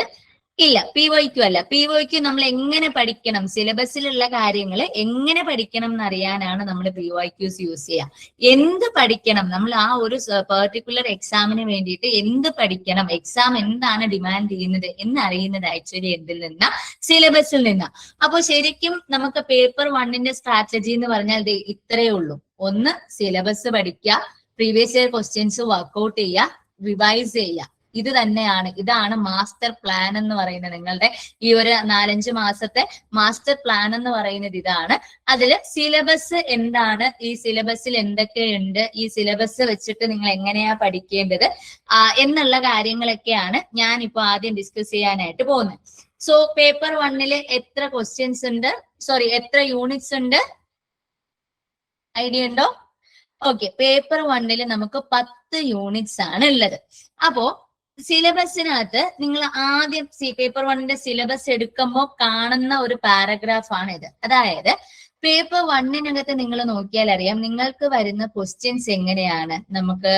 ഇല്ല, PYQ അല്ല. PYQ നമ്മൾ എങ്ങനെ പഠിക്കണം, സിലബസിലുള്ള കാര്യങ്ങൾ എങ്ങനെ പഠിക്കണം എന്നറിയാനാണ് നമ്മൾ PYQs യൂസ് ചെയ്യുക. എന്ത് പഠിക്കണം, നമ്മൾ ആ ഒരു പെർട്ടിക്കുലർ എക്സാമിന് വേണ്ടിയിട്ട് എന്ത് പഠിക്കണം, എക്സാം എന്താണ് ഡിമാൻഡ് ചെയ്യുന്നത് എന്നറിയുന്നത് ആക്ച്വലി എന്തിൽ നിന്നാ, സിലബസിൽ നിന്നാ. അപ്പൊ ശരിക്കും നമുക്ക് പേപ്പർ 1ന്റെ സ്ട്രാറ്റജി എന്ന് പറഞ്ഞാൽ ഇത്രയേ ഉള്ളൂ. ഒന്ന്, സിലബസ് പഠിക്കുക, പ്രീവിയസ് ഇയർ ക്വസ്റ്റ്യൻസ് വർക്ക്ഔട്ട് ചെയ്യുക, റിവൈസ് ചെയ്യുക. ഇത് തന്നെയാണ്, ഇതാണ് മാസ്റ്റർ പ്ലാൻ എന്ന് പറയുന്നത്. നിങ്ങളുടെ ഈ ഒരു 4-5 മാസത്തെ മാസ്റ്റർ പ്ലാൻ എന്ന് പറയുന്നത് ഇതാണ്. അതിൽ സിലബസ് എന്താണ്, ഈ സിലബസിൽ എന്തൊക്കെയുണ്ട്, ഈ സിലബസ് വെച്ചിട്ട് നിങ്ങൾ എങ്ങനെയാ പഠിക്കേണ്ടത് എന്നുള്ള കാര്യങ്ങളൊക്കെയാണ് ഞാൻ ഇപ്പൊ ആദ്യം ഡിസ്കസ് ചെയ്യാനായിട്ട് പോകുന്നത്. സോ പേപ്പർ 1ല് എത്ര ക്വസ്റ്റ്യൻസ് ഉണ്ട്, സോറി എത്ര യൂണിറ്റ്സ് ഉണ്ട്, ഐഡിയ ഉണ്ടോ? ഓക്കെ, പേപ്പർ 1ല് നമുക്ക് 10 യൂണിറ്റ്സ് ആണ് ഉള്ളത്. അപ്പോ സിലബസിനകത്ത് നിങ്ങൾ ആദ്യം പേപ്പർ 1ന്റെ സിലബസ് എടുക്കുമ്പോൾ കാണുന്ന ഒരു പാരഗ്രാഫ് ആണ് ഇത്. അതായത് പേപ്പർ 1നകത്ത് നിങ്ങൾ നോക്കിയാൽ അറിയാം നിങ്ങൾക്ക് വരുന്ന ക്വസ്റ്റ്യൻസ് എങ്ങനെയാണ്. നമുക്ക്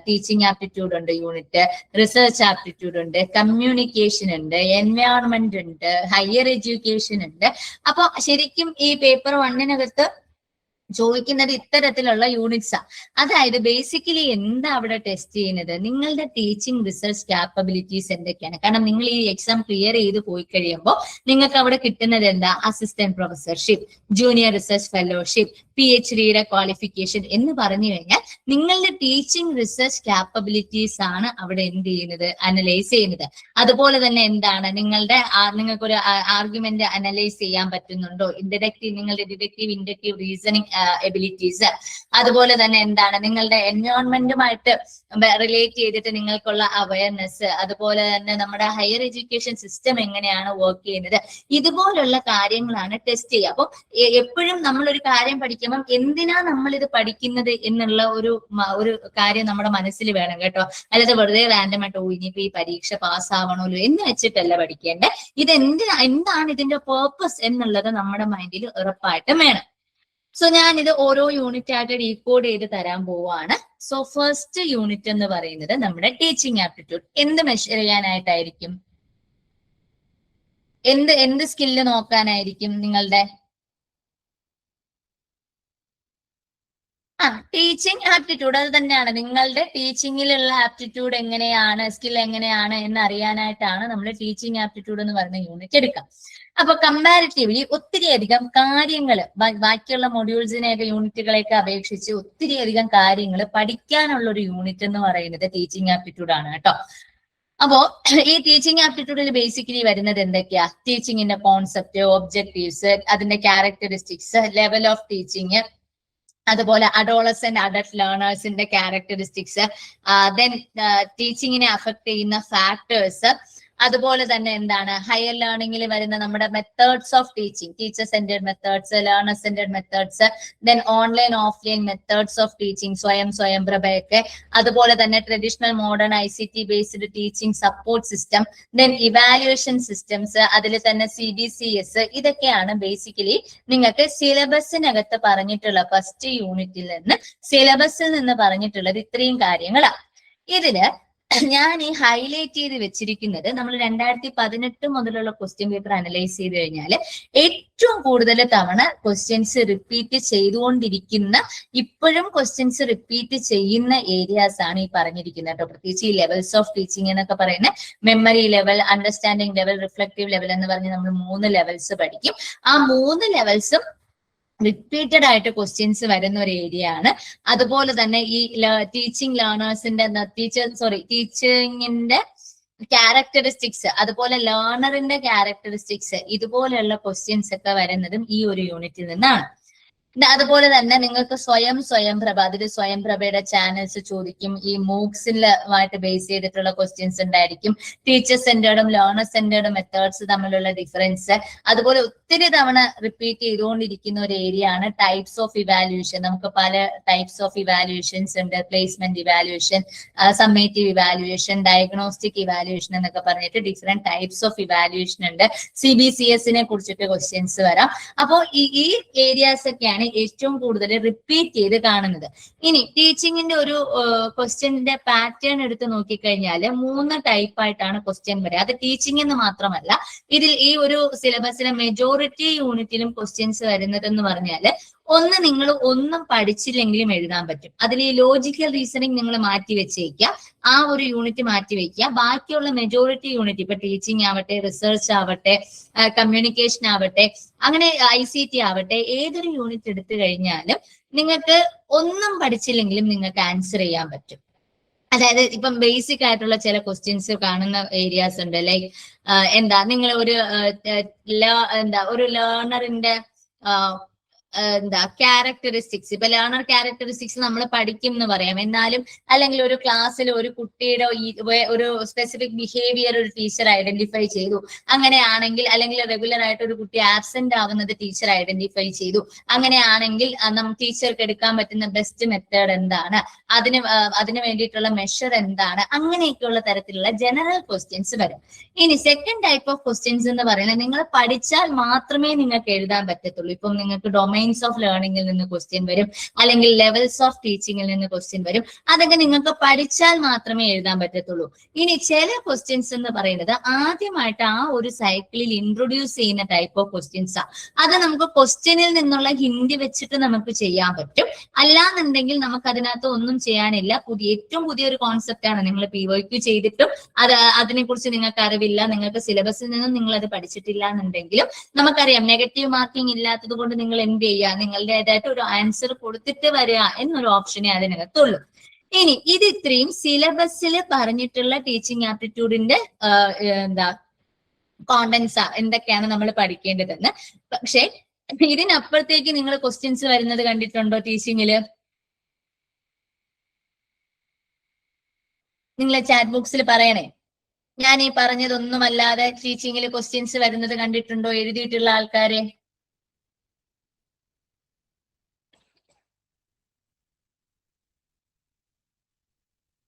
ടീച്ചിങ് ആപ്റ്റിറ്റ്യൂഡ് ഉണ്ട് യൂണിറ്റ്, റിസർച്ച് ആപ്റ്റിറ്റ്യൂഡ് ഉണ്ട്, കമ്മ്യൂണിക്കേഷൻ ഉണ്ട്, എൻവയോൺമെന്റ് ഉണ്ട്, ഹയർ എഡ്യൂക്കേഷൻ ഉണ്ട്. അപ്പൊ ശരിക്കും ഈ പേപ്പർ 1നകത്ത് ചോദിക്കുന്നത് ഇത്തരത്തിലുള്ള യൂണിറ്റ്സാ. അതായത് ബേസിക്കലി എന്താ അവിടെ ടെസ്റ്റ് ചെയ്യുന്നത്, നിങ്ങളുടെ ടീച്ചിങ് റിസർച്ച് ക്യാപ്പബിലിറ്റീസ് എന്തൊക്കെയാണ്. കാരണം നിങ്ങൾ ഈ എക്സാം ക്ലിയർ ചെയ്ത് പോയി കഴിയുമ്പോൾ നിങ്ങൾക്ക് അവിടെ കിട്ടുന്നത് എന്താ, assistant professorship, junior research fellowship, PhDയുടെ ക്വാളിഫിക്കേഷൻ എന്ന് പറഞ്ഞു കഴിഞ്ഞാൽ നിങ്ങളുടെ ടീച്ചിങ് റിസർച്ച് ക്യാപ്പബിലിറ്റീസ് ആണ് അവിടെ എന്ത് ചെയ്യുന്നത്, അനലൈസ് ചെയ്യുന്നത്. അതുപോലെ തന്നെ എന്താണ് നിങ്ങൾക്കൊരു ആർഗ്യുമെന്റ് അനലൈസ് ചെയ്യാൻ പറ്റുന്നുണ്ടോ, നിങ്ങളുടെ ഡിഡക്റ്റീവ് ഇൻഡക്റ്റീവ് റീസണിങ് എബിലിറ്റീസ്. അതുപോലെ തന്നെ എന്താണ് നിങ്ങളുടെ എൻവയോൺമെന്റുമായിട്ട് റിലേറ്റ് ചെയ്തിട്ട് നിങ്ങൾക്കുള്ള അവയർനെസ്. അതുപോലെ തന്നെ നമ്മുടെ ഹയർ എഡ്യൂക്കേഷൻ സിസ്റ്റം എങ്ങനെയാണ് വർക്ക് ചെയ്യുന്നത്. ഇതുപോലുള്ള കാര്യങ്ങളാണ് ടെസ്റ്റ് ചെയ്യുക. അപ്പൊ എപ്പോഴും നമ്മളൊരു കാര്യം പഠിക്കുമ്പോൾ എന്തിനാ നമ്മൾ ഇത് പഠിക്കുന്നത് എന്നുള്ള ഒരു കാര്യം നമ്മുടെ മനസ്സിൽ വേണം കേട്ടോ. അല്ലാതെ വെറുതെ റാൻഡമായിട്ട് ഇനിയിപ്പോ ഈ പരീക്ഷ പാസ്സാവണമല്ലോ എന്ന് വെച്ചിട്ടല്ല പഠിക്കേണ്ടത്. എന്താണ് ഇതിന്റെ പേർപ്പസ് എന്നുള്ളത് നമ്മുടെ മൈൻഡിൽ ഉറപ്പായിട്ടും വേണം. സോ ഞാൻ ഇത് ഓരോ യൂണിറ്റ് ആയിട്ട് ഡീകോഡ് ചെയ്ത് തരാൻ പോവാണ്. സോ ഫസ്റ്റ് യൂണിറ്റ് എന്ന് പറയുന്നത് നമ്മുടെ ടീച്ചിങ് ആപ്റ്റിറ്റ്യൂഡ്. എന്ത് മെഷർ ചെയ്യാനായിട്ടായിരിക്കും, എന്ത് സ്കില്ല് നോക്കാനായിരിക്കും നിങ്ങളുടെ ടീച്ചിങ് ആപ്റ്റിറ്റ്യൂഡ്. അത് തന്നെയാണ് നിങ്ങളുടെ ടീച്ചിങ്ങിലുള്ള ആപ്റ്റിറ്റ്യൂഡ് എങ്ങനെയാണ്, സ്കിൽ എങ്ങനെയാണ് എന്ന് അറിയാനായിട്ടാണ് നമ്മൾ ടീച്ചിങ് ആപ്റ്റിറ്റ്യൂഡ് എന്ന് പറയുന്ന യൂണിറ്റ് എടുക്കുക. അപ്പൊ കമ്പാരിറ്റീവ്ലി ഒത്തിരിയധികം കാര്യങ്ങൾ ബാക്കിയുള്ള മൊഡ്യൂൾസിനെയൊക്കെ യൂണിറ്റുകളെയൊക്കെ അപേക്ഷിച്ച് ഒത്തിരിയധികം കാര്യങ്ങൾ പഠിക്കാനുള്ള ഒരു യൂണിറ്റ് എന്ന് പറയുന്നത് ടീച്ചിങ് ആപ്റ്റിറ്റ്യൂഡ് ആണ് കേട്ടോ. അപ്പോ ഈ ടീച്ചിങ് ആപ്റ്റിറ്റ്യൂഡിൽ ബേസിക്കലി വരുന്നത് എന്തൊക്കെയാ, ടീച്ചിങ്ങിന്റെ കോൺസെപ്റ്റ്, ഒബ്ജക്റ്റീവ്സ്, അതിന്റെ ക്യാരക്ടറിസ്റ്റിക്സ്, ലെവൽ ഓഫ് ടീച്ചിങ്, അതുപോലെ അഡോളസെന്റ് അഡൽട്ട് ലേണേഴ്സിന്റെ ക്യാരക്ടറിസ്റ്റിക്സ്, ദെൻ ടീച്ചിങ്ങിനെ അഫക്ട് ചെയ്യുന്ന ഫാക്ടേഴ്സ്, അതുപോലെ തന്നെ എന്താണ് ഹയർ ലേണിംഗിൽ വരുന്ന നമ്മുടെ methods of teaching, teacher centred methods, learner centred methods, then online offline methods of teaching, Swayam പ്രഭയൊക്കെ, അതുപോലെ തന്നെ traditional modern ICT based teaching support system, then evaluation systems, അതിൽ തന്നെ CBCS. ഇതൊക്കെയാണ് ബേസിക്കലി നിങ്ങൾക്ക് സിലബസിനകത്ത് പറഞ്ഞിട്ടുള്ള ഫസ്റ്റ് യൂണിറ്റിൽ നിന്ന് സിലബസിൽ നിന്ന് പറഞ്ഞിട്ടുള്ളത് ഇത്രയും കാര്യങ്ങളാണ്. ഇതില് ഞാൻ ഈ ഹൈലൈറ്റ് ചെയ്ത് വെച്ചിരിക്കുന്നത് നമ്മൾ 2018 മുതലുള്ള ക്വസ്റ്റ്യൻ പേപ്പർ അനലൈസ് ചെയ്ത് കഴിഞ്ഞാൽ ഏറ്റവും കൂടുതൽ തവണ ക്വസ്റ്റ്യൻസ് റിപ്പീറ്റ് ചെയ്തുകൊണ്ടിരിക്കുന്ന, ഇപ്പോഴും ക്വസ്റ്റ്യൻസ് റിപ്പീറ്റ് ചെയ്യുന്ന ഏരിയാസ് ആണ് ഈ പറഞ്ഞിരിക്കുന്നത് കേട്ടോ. പ്രത്യേകിച്ച് ഈ ലെവൽസ് ഓഫ് ടീച്ചിങ് എന്നൊക്കെ പറയുന്ന memory level, understanding level, reflective level എന്ന് പറഞ്ഞ് നമ്മൾ 3 ലെവൽസ് പഠിക്കും. ആ 3 ലെവൽസും റിപ്പീറ്റഡ് ആയിട്ട് ക്വസ്റ്റ്യൻസ് വരുന്ന ഒരു ഏരിയ ആണ്. അതുപോലെ തന്നെ ഈ ടീച്ചിങ് ലേണേഴ്സിന്റെ ടീച്ചിങ്ങിന്റെ ക്യാരക്ടറിസ്റ്റിക്സ്, അതുപോലെ ലേണറിന്റെ ക്യാരക്ടറിസ്റ്റിക്സ്, ഇതുപോലെയുള്ള ക്വസ്റ്റ്യൻസ് ഒക്കെ വരുന്നതും ഈ ഒരു യൂണിറ്റിൽ നിന്നാണ്. അതുപോലെ തന്നെ നിങ്ങൾക്ക് സ്വയംപ്രഭ, അതിൽ സ്വയംപ്രഭയുടെ ചാനൽസ് ചോദിക്കും. ഈ മൂക്സിലുമായിട്ട് ബേസ് ചെയ്തിട്ടുള്ള ക്വസ്റ്റ്യൻസ് ഉണ്ടായിരിക്കും. ടീച്ചർ സെന്റേർഡും ലേണർ സെന്റേർഡും മെത്തേഡ്സ് തമ്മിലുള്ള ഡിഫറൻസ്, അതുപോലെ ഒത്തിരി തവണ റിപ്പീറ്റ് ചെയ്തുകൊണ്ടിരിക്കുന്ന ഒരു ഏരിയ ആണ് ടൈപ്സ് ഓഫ് ഇവാലുവേഷൻ. നമുക്ക് പല ടൈപ്സ് ഓഫ് ഇവാലുവേഷൻസ് ഉണ്ട്. Placement evaluation, summative evaluation, diagnostic evaluation എന്നൊക്കെ പറഞ്ഞിട്ട് ഡിഫറെന്റ് ടൈപ്സ് ഓഫ് ഇവാലുവേഷൻ ഉണ്ട്. CBCS കുറിച്ചിട്ട് ക്വസ്റ്റ്യൻസ് വരാം. അപ്പോൾ ഈ ഏരിയാസ് ഒക്കെയാണ് തന്നെയാണ് ഏറ്റവും കൂടുതൽ റിപ്പീറ്റ് ചെയ്ത് കാണുന്നത്. ഇനി ടീച്ചിങ്ങിന്റെ ഒരു ക്വസ്റ്റ്യന്റെ പാറ്റേൺ എടുത്ത് നോക്കിക്കഴിഞ്ഞാൽ 3 ടൈപ്പായിട്ടാണ് ക്വസ്റ്റ്യൻ വരിക. അത് ടീച്ചിങ് എന്ന് മാത്രമല്ല, ഇതിൽ ഈ ഒരു സിലബസിലെ മെജോറിറ്റി യൂണിറ്റിലും ക്വസ്റ്റ്യൻസ് വരുന്നതെന്ന് പറഞ്ഞാല്, ഒന്ന് നിങ്ങൾ ഒന്നും പഠിച്ചില്ലെങ്കിലും എഴുതാൻ പറ്റും. അതിൽ ഈ ലോജിക്കൽ റീസണിങ് നിങ്ങൾ മാറ്റി വെച്ചേക്കുക, ആ ഒരു യൂണിറ്റ് മാറ്റി വെക്കുക. ബാക്കിയുള്ള മെജോറിറ്റി യൂണിറ്റ്, ഇപ്പൊ ടീച്ചിങ് ആവട്ടെ, റിസർച്ച് ആവട്ടെ, കമ്മ്യൂണിക്കേഷൻ ആവട്ടെ, അങ്ങനെ ICT ആവട്ടെ, ഏതൊരു യൂണിറ്റ് എടുത്തു കഴിഞ്ഞാലും നിങ്ങൾക്ക് ഒന്നും പഠിച്ചില്ലെങ്കിലും നിങ്ങൾക്ക് ആൻസർ ചെയ്യാൻ പറ്റും. അതായത് ഇപ്പം ബേസിക് ആയിട്ടുള്ള ചില ക്വസ്റ്റ്യൻസ് കാണുന്ന ഏരിയാസ് ഉണ്ട്. ലൈക്ക് നിങ്ങൾ ഒരു ലേണറിന്റെ ക്യാരക്ടറിസ്റ്റിക്സ്, ഇപ്പൊ ലേണർ ക്യാരക്ടറിസ്റ്റിക്സ് നമ്മൾ പഠിക്കും എന്ന് പറയാം. എന്നാലും അല്ലെങ്കിൽ ഒരു ക്ലാസ്സിൽ ഒരു കുട്ടിയുടെ ഒരു സ്പെസിഫിക് ബിഹേവിയർ ഒരു ടീച്ചർ ഐഡന്റിഫൈ ചെയ്തു, അങ്ങനെയാണെങ്കിൽ, അല്ലെങ്കിൽ റെഗുലർ ആയിട്ട് ഒരു കുട്ടി ആബ്സെന്റ് ആവുന്നത് ടീച്ചർ ഐഡന്റിഫൈ ചെയ്തു, അങ്ങനെയാണെങ്കിൽ ടീച്ചർക്ക് എടുക്കാൻ പറ്റുന്ന ബെസ്റ്റ് മെത്തേഡ് എന്താണ്, അതിന് വേണ്ടിയിട്ടുള്ള മെഷർ എന്താണ്, അങ്ങനെയൊക്കെയുള്ള തരത്തിലുള്ള ജനറൽ ക്വസ്റ്റ്യൻസ് വരും. ഇനി സെക്കൻഡ് ടൈപ്പ് ഓഫ് ക്വസ്റ്റ്യൻസ് എന്ന് പറയുന്നത് നിങ്ങൾ പഠിച്ചാൽ മാത്രമേ നിങ്ങൾക്ക് എഴുതാൻ പറ്റത്തുള്ളൂ. ഇപ്പം നിങ്ങൾക്ക് ഡൊമൈൻസ് ഓഫ് ലേണിംഗിൽ നിന്ന് ക്വസ്റ്റ്യൻ വരും, അല്ലെങ്കിൽ ലെവൽസ് ഓഫ് ടീച്ചിങ്ങിൽ നിന്ന് ക്വസ്റ്റ്യൻ വരും. അതൊക്കെ നിങ്ങൾക്ക് പഠിച്ചാൽ മാത്രമേ എഴുതാൻ പറ്റത്തുള്ളൂ. ഇനി ചില ക്വസ്റ്റ്യൻസ് എന്ന് പറയുന്നത് ആദ്യമായിട്ട് ആ ഒരു സൈക്കിളിൽ ഇൻട്രൊഡ്യൂസ് ചെയ്യുന്ന ടൈപ്പ് ഓഫ് ക്വസ്റ്റ്യൻസ് ആണ്. അത് നമുക്ക് ക്വസ്റ്റ്യനിൽ നിന്നുള്ള ഹിന്റ് വെച്ചിട്ട് നമുക്ക് ചെയ്യാൻ പറ്റും. അല്ലാന്നുണ്ടെങ്കിൽ നമുക്ക് അതിനകത്ത് ഒന്നും ചെയ്യാനില്ല. ഏറ്റവും പുതിയൊരു കോൺസെപ്റ്റ് ആണ്. നിങ്ങൾ PYQ ചെയ്തിട്ടും അതിനെക്കുറിച്ച് നിങ്ങൾക്ക് അറിവില്ല, നിങ്ങൾക്ക് സിലബസിൽ നിന്നും നിങ്ങൾ അത് പഠിച്ചിട്ടില്ല എന്നുണ്ടെങ്കിലും നമുക്കറിയാം നെഗറ്റീവ് മാർക്കിംഗ് ഇല്ലാത്തത് കൊണ്ട് നിങ്ങൾ എന്ത് ചെയ്യുക, നിങ്ങളുടേതായിട്ട് ഒരു ആൻസർ കൊടുത്തിട്ട് വരിക എന്നൊരു ഓപ്ഷനേ അതിനകത്തുള്ളൂ. ഇനി ഇത് ഇത്രയും സിലബസിൽ പറഞ്ഞിട്ടുള്ള ടീച്ചിങ് ആപ്റ്റിറ്റ്യൂഡിന്റെ കോണ്ടന്റ്സ് എന്തൊക്കെയാണ് നമ്മൾ പഠിക്കേണ്ടതെന്ന്. പക്ഷെ ഇതിനപ്പുറത്തേക്ക് നിങ്ങൾ ക്വസ്റ്റ്യൻസ് വരുന്നത് കണ്ടിട്ടുണ്ടോ ടീച്ചിങ്ങില്? നിങ്ങൾ ചാറ്റ് ബോക്സിൽ പറയണേ. ഞാൻ ഈ പറഞ്ഞതൊന്നുമല്ലാതെ ടീച്ചിങ്ങിൽ ക്വസ്റ്റ്യൻസ് വരുന്നത് കണ്ടിട്ടുണ്ടോ എഴുതിയിട്ടുള്ള ആൾക്കാരെ?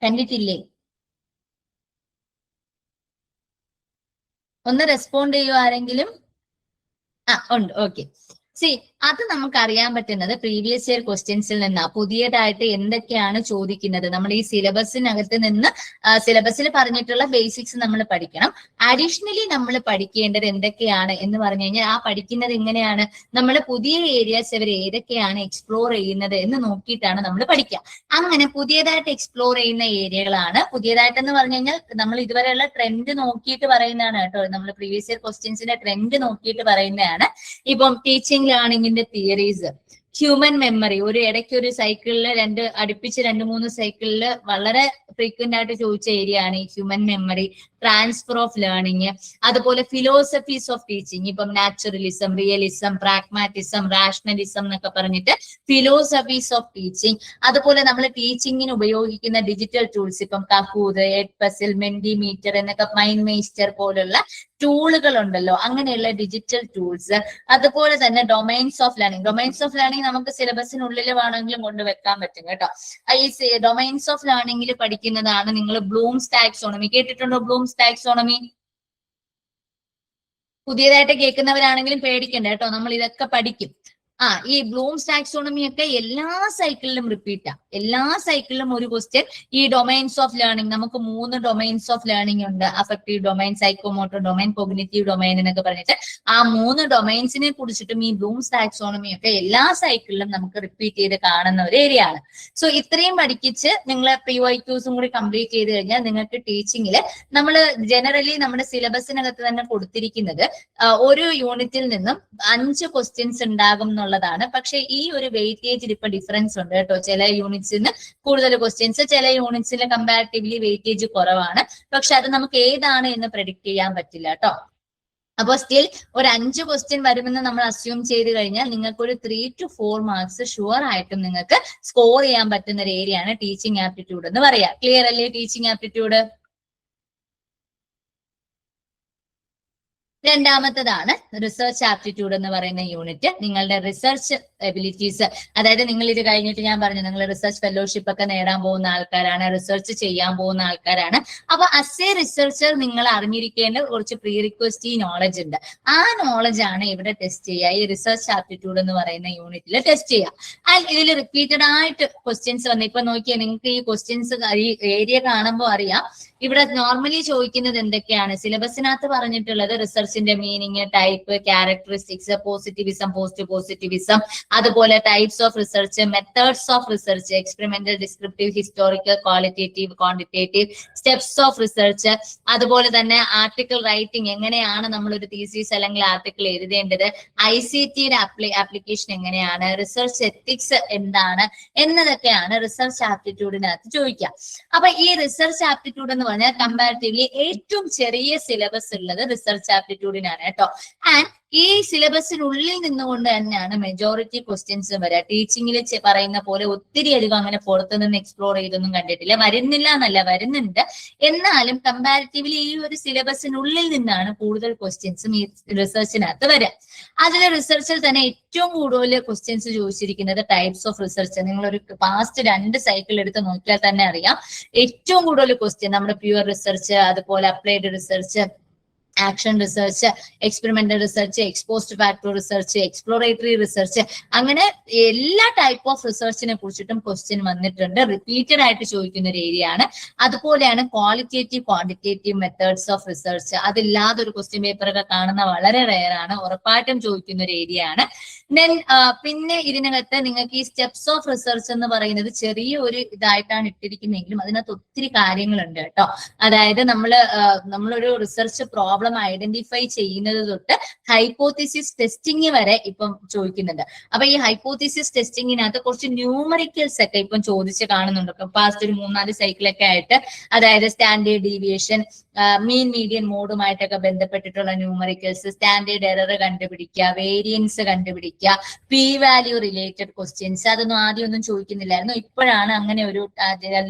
കണ്ടിട്ടില്ലേ? ഒന്ന് റെസ്പോണ്ട് ചെയ്യൂ ആരെങ്കിലും. ഉണ്ട്. ഓക്കെ. അത് നമുക്ക് അറിയാൻ പറ്റുന്നത് പ്രീവിയസ് ഇയർ ക്വസ്റ്റ്യൻസിൽ നിന്നാ. പുതിയതായിട്ട് എന്തൊക്കെയാണ് ചോദിക്കുന്നത്, നമ്മൾ ഈ സിലബസിനകത്ത് നിന്ന് സിലബസിൽ പറഞ്ഞിട്ടുള്ള ബേസിക്സ് നമ്മൾ പഠിക്കണം. അഡീഷണലി നമ്മൾ പഠിക്കേണ്ടത് എന്തൊക്കെയാണ് എന്ന് പറഞ്ഞു കഴിഞ്ഞാൽ, ആ പഠിക്കുന്നത് എങ്ങനെയാണ്, നമ്മൾ പുതിയ ഏരിയാസ് ഇവർ ഏതൊക്കെയാണ് എക്സ്പ്ലോർ ചെയ്യുന്നത് എന്ന് നോക്കിയിട്ടാണ് നമ്മൾ പഠിക്കുക. അങ്ങനെ പുതിയതായിട്ട് എക്സ്പ്ലോർ ചെയ്യുന്ന ഏരിയകളാണ്. പുതിയതായിട്ടെന്ന് പറഞ്ഞു കഴിഞ്ഞാൽ നമ്മൾ ഇതുവരെയുള്ള ട്രെൻഡ് നോക്കിയിട്ട് പറയുന്നതാണ് കേട്ടോ. നമ്മൾ പ്രീവിയസ് ഇയർ ക്വസ്റ്റ്യൻസിന്റെ ട്രെൻഡ് നോക്കിയിട്ട് പറയുന്നതാണ്. ഇപ്പം ടീച്ചിങ് ലേണിംഗിന്റെ തിയറീസ്, ഹ്യൂമൻ മെമ്മറി, ഒരു ഇടയ്ക്ക് ഒരു സൈക്കിളിൽ അടുപ്പിച്ച് 2-3 സൈക്കിളിൽ വളരെ ഫ്രീക്വന്റ് ആയിട്ട് ചോദിച്ച ഏരിയ ആണ് ഈ human memory, transfer of learning. അതുപോലെ ഫിലോസഫീസ് ഓഫ് ടീച്ചിങ്, ഇപ്പം നാച്ചുറലിസം, റിയലിസം, പ്രാഗ്മാറ്റിസം, റാഷണലിസം എന്നൊക്കെ പറഞ്ഞിട്ട് ഫിലോസഫീസ് ഓഫ് ടീച്ചിങ്. അതുപോലെ നമ്മൾ ടീച്ചിങ്ങിന് ഉപയോഗിക്കുന്ന ഡിജിറ്റൽ ടൂൾസ്, ഇപ്പം കഹൂത്, എഡ്പസിൽ, മെന്റിമീറ്റർ എന്നൊക്കെ, മൈൻഡ് മേസ്റ്റർ പോലുള്ള ടൂളുകൾ ഉണ്ടല്ലോ, അങ്ങനെയുള്ള ഡിജിറ്റൽ ടൂൾസ്. അതുപോലെ തന്നെ ഡൊമൈൻസ് ഓഫ് ലേണിംഗ് നമുക്ക് സിലബസിനുള്ളിൽ വേണമെങ്കിലും കൊണ്ടുവെക്കാൻ പറ്റും കേട്ടോ. ഈ ഡൊമൈൻസ് ഓഫ് ലേണിംഗിൽ പഠിക്കുന്നതാണ് നിങ്ങൾ ബ്ലൂംസ് ടാക്സോണമി. കേട്ടിട്ടുണ്ടോ ബ്ലൂംസ് ടാക്സോണമി? പുതിയതായിട്ട് കേൾക്കുന്നവരാണെങ്കിലും പേടിക്കണ്ട കേട്ടോ, നമ്മൾ ഇതൊക്കെ പഠിക്കും. ഈ ബ്ലൂംസ് ടാക്സോണമി ഒക്കെ എല്ലാ സൈക്കിളിലും റിപ്പീറ്റാ. എല്ലാ സൈക്കിളിലും ഒരു ക്വസ്റ്റ്യൻ. ഈ ഡൊമൈൻസ് ഓഫ് ലേണിംഗ്, നമുക്ക് 3 ഡൊമൈൻസ് ഓഫ് ലേണിംഗ് ഉണ്ട്. Affective domain, psychomotor domain, cognitive domain എന്നൊക്കെ പറഞ്ഞിട്ട് ആ 3 ഡൊമൈൻസിനെ കുറിച്ചിട്ടും ഈ ബ്ലൂംസ് ടാക്സോണമി ഒക്കെ എല്ലാ സൈക്കിളിലും നമുക്ക് റിപ്പീറ്റ് ചെയ്ത് കാണുന്ന ഒരു ഏരിയ ആണ്. സോ ഇത്രയും പഠിപ്പിച്ച് നിങ്ങൾ PYQസും കൂടി കംപ്ലീറ്റ് ചെയ്ത് കഴിഞ്ഞാൽ നിങ്ങൾക്ക് ടീച്ചിങ്ങിൽ നമ്മൾ ജനറലി നമ്മുടെ സിലബസിനകത്ത് തന്നെ കൊടുത്തിരിക്കുന്നത് ഒരു യൂണിറ്റിൽ നിന്നും 5 ക്വസ്റ്റ്യൻസ് ഉണ്ടാകും എന്നുള്ളതാണ്. പക്ഷെ ഈ ഒരു വെയിറ്റേജിൽ ഇപ്പൊ ഡിഫറൻസ് ഉണ്ട് കേട്ടോ. ചില യൂണിറ്റ്സിന് കൂടുതൽ ക്വസ്റ്റ്യൻസ്, ചില യൂണിറ്റ്സിന് കമ്പാരിറ്റീവ്ലി വെയിറ്റേജ് കുറവാണ്. പക്ഷെ അത് നമുക്ക് ഏതാണ് എന്ന് പ്രെഡിക്റ്റ് ചെയ്യാൻ പറ്റില്ല കേട്ടോ. അപ്പോൾ സ്റ്റിൽ ഒരു 5 ക്വസ്റ്റ്യൻ വരുമെന്ന് നമ്മൾ അസ്യൂം ചെയ്ത് കഴിഞ്ഞാൽ നിങ്ങൾക്ക് ഒരു 3 to 4 മാർക്സ് ഷുവർ ആയിട്ടും നിങ്ങൾക്ക് സ്കോർ ചെയ്യാൻ പറ്റുന്ന ഒരു ഏരിയ ആണ് ടീച്ചിങ് ആപ്റ്റിറ്റ്യൂഡ് എന്ന് പറയാം. ക്ലിയർ അല്ലേ ടീച്ചിങ് ആപ്റ്റിറ്റ്യൂഡ്? രണ്ടാമത്തതാണ് റിസർച്ച് ആപ്റ്റിറ്റ്യൂഡ് എന്ന് പറയുന്ന യൂണിറ്റ്. നിങ്ങളുടെ റിസർച്ച് എബിലിറ്റീസ്, അതായത് നിങ്ങൾ ഇത് കഴിഞ്ഞിട്ട് ഞാൻ പറഞ്ഞു നിങ്ങൾ റിസർച്ച് ഫെലോഷിപ്പ് ഒക്കെ നേടാൻ പോകുന്ന ആൾക്കാരാണ്, റിസർച്ച് ചെയ്യാൻ പോകുന്ന ആൾക്കാരാണ്. അപ്പൊ അസ് എ റിസർച്ചർ നിങ്ങൾ അറിഞ്ഞിരിക്കേണ്ട കുറച്ച് പ്രീ റിക്വസ്റ്റ് നോളജ് ഉണ്ട്. ആ നോളജ് ആണ് ഇവിടെ ടെസ്റ്റ് ചെയ്യുക, ഈ റിസർച്ച് ആപ്റ്റിറ്റ്യൂഡ് എന്ന് പറയുന്ന യൂണിറ്റിൽ ടെസ്റ്റ് ചെയ്യുക. ഇതിൽ റിപ്പീറ്റഡ് ആയിട്ട് ക്വസ്റ്റ്യൻസ് വന്നു. ഇപ്പൊ നോക്കിയാൽ നിങ്ങൾക്ക് ഈ ക്വസ്റ്റ്യൻസ് ഈ ഏരിയ കാണുമ്പോൾ അറിയാം. ഇവിടെ നോർമലി ചോദിക്കുന്നത് എന്തൊക്കെയാണ്, സിലബസിനകത്ത് പറഞ്ഞിട്ടുള്ളത് റിസർച്ചിന്റെ meaning, type, characteristics, positivism, post positivism, അതുപോലെ types of research, methods of research, experimental, descriptive, historical, qualitative, quantitative, steps of research, അതുപോലെ തന്നെ ആർട്ടിക്കിൾ റൈറ്റിംഗ്, എങ്ങനെയാണ് നമ്മൾ ഒരു തീസിസ് അല്ലെങ്കിൽ ആർട്ടിക്കിൾ എഴുതേണ്ടത്, ICTയുടെ ആപ്ലിക്കേഷൻ എങ്ങനെയാണ്, റിസർച്ച് എത്തിക്സ് എന്താണ് എന്നതൊക്കെയാണ് റിസർച്ച് ആപ്റ്റിറ്റ്യൂഡിനകത്ത് ചോദിക്കുക. അപ്പൊ ഈ റിസർച്ച് ആപ്റ്റിറ്റ്യൂഡ് എന്ന് പറഞ്ഞാൽ കമ്പാരിറ്റീവ്ലി ഏറ്റവും ചെറിയ സിലബസ് ഉള്ളത് റിസർച്ച് ആപ്റ്റിറ്റ്യൂഡിനാണ് കേട്ടോ. ആൻഡ് ഈ സിലബസിനുള്ളിൽ നിന്നുകൊണ്ട് തന്നെയാണ് മെജോറിറ്റി ക്വസ്റ്റ്യൻസ് വരിക. ടീച്ചിങ്ങിൽ പറയുന്ന പോലെ ഒത്തിരി അധികം അങ്ങനെ പുറത്തു നിന്ന് എക്സ്പ്ലോർ ചെയ്തൊന്നും കണ്ടിട്ടില്ല. വരുന്നില്ല എന്നല്ല, വരുന്നുണ്ട്. എന്നാലും കമ്പാരിറ്റീവ്ലി ഈ ഒരു സിലബസിനുള്ളിൽ നിന്നാണ് കൂടുതൽ ക്വസ്റ്റ്യൻസും ഈ റിസർച്ചിനകത്ത് വരിക. അതിലെ റിസർച്ചിൽ തന്നെ ഏറ്റവും കൂടുതൽ ക്വസ്റ്റ്യൻസ് ചോദിച്ചിരിക്കുന്നത് ടൈപ്സ് ഓഫ് റിസർച്ച്. നിങ്ങളൊരു പാസ്റ്റ് 2 സൈക്കിൾ എടുത്ത് നോക്കിയാൽ തന്നെ അറിയാം. ഏറ്റവും കൂടുതൽ ക്വസ്റ്റ്യൻ നമ്മുടെ പ്യുവർ റിസർച്ച്, അതുപോലെ applied research, action research, experimental research, ex post factor research, exploratory research, അങ്ങനെ എല്ലാ ടൈപ്പ് ഓഫ് റിസർച്ചിനെ കുറിച്ചിട്ടും ക്വസ്റ്റ്യൻ വന്നിട്ടുണ്ട്. റിപ്പീറ്റഡ് ആയിട്ട് ചോദിക്കുന്ന ഒരു ഏരിയ ആണ്. അതുപോലെയാണ് qualitative, quantitative methods of research. അതില്ലാതെ ഒരു ക്വസ്റ്റ്യൻ പേപ്പർ ഒക്കെ കാണുന്ന വളരെ റെയർ ആണ്, ഉറപ്പായിട്ടും ചോദിക്കുന്ന ഒരു ഏരിയ ആണ്. ദെൻ പിന്നെ ഇതിനകത്ത് നിങ്ങൾക്ക് ഈ സ്റ്റെപ്സ് ഓഫ് റിസർച്ച് എന്ന് പറയുന്നത് ചെറിയ ഒരു ഇതായിട്ടാണ് ഇട്ടിരിക്കുന്നതെങ്കിലും അതിനകത്ത് ഒത്തിരി കാര്യങ്ങളുണ്ട് കേട്ടോ. അതായത് നമ്മളൊരു റിസർച്ച് പ്രോബ്ലം ഐഡന്റിഫൈ ചെയ്യുന്നത് തൊട്ട് ഹൈപ്പോത്തിസിസ് ടെസ്റ്റിംഗ് വരെ ഇപ്പം ചോദിക്കുന്നുണ്ട്. അപ്പൊ ഈ ഹൈപ്പോത്തിസിസ് ടെസ്റ്റിങ്ങിനകത്ത് കുറച്ച് ന്യൂമറിക്കൽസ് ഒക്കെ ഇപ്പം ചോദിച്ച് കാണുന്നുണ്ട്. പാസ്റ്റ് ഒരു 3-4 സൈക്കിളൊക്കെ ആയിട്ട്, അതായത് സ്റ്റാൻഡേർഡ് ഡീവിയേഷൻ, മീൻ മീഡിയൻ മോഡുമായിട്ടൊക്കെ ബന്ധപ്പെട്ടിട്ടുള്ള ന്യൂമറിക്കൽസ്, സ്റ്റാൻഡേർഡ് എറർ കണ്ടുപിടിക്കുക, വേരിയൻസ് കണ്ടുപിടിക്കുക, പി വാല്യൂ റിലേറ്റഡ് ക്വസ്റ്റ്യൻസ്. അതൊന്നും ആദ്യമൊന്നും ചോദിക്കുന്നില്ലായിരുന്നു, ഇപ്പോഴാണ് അങ്ങനെ ഒരു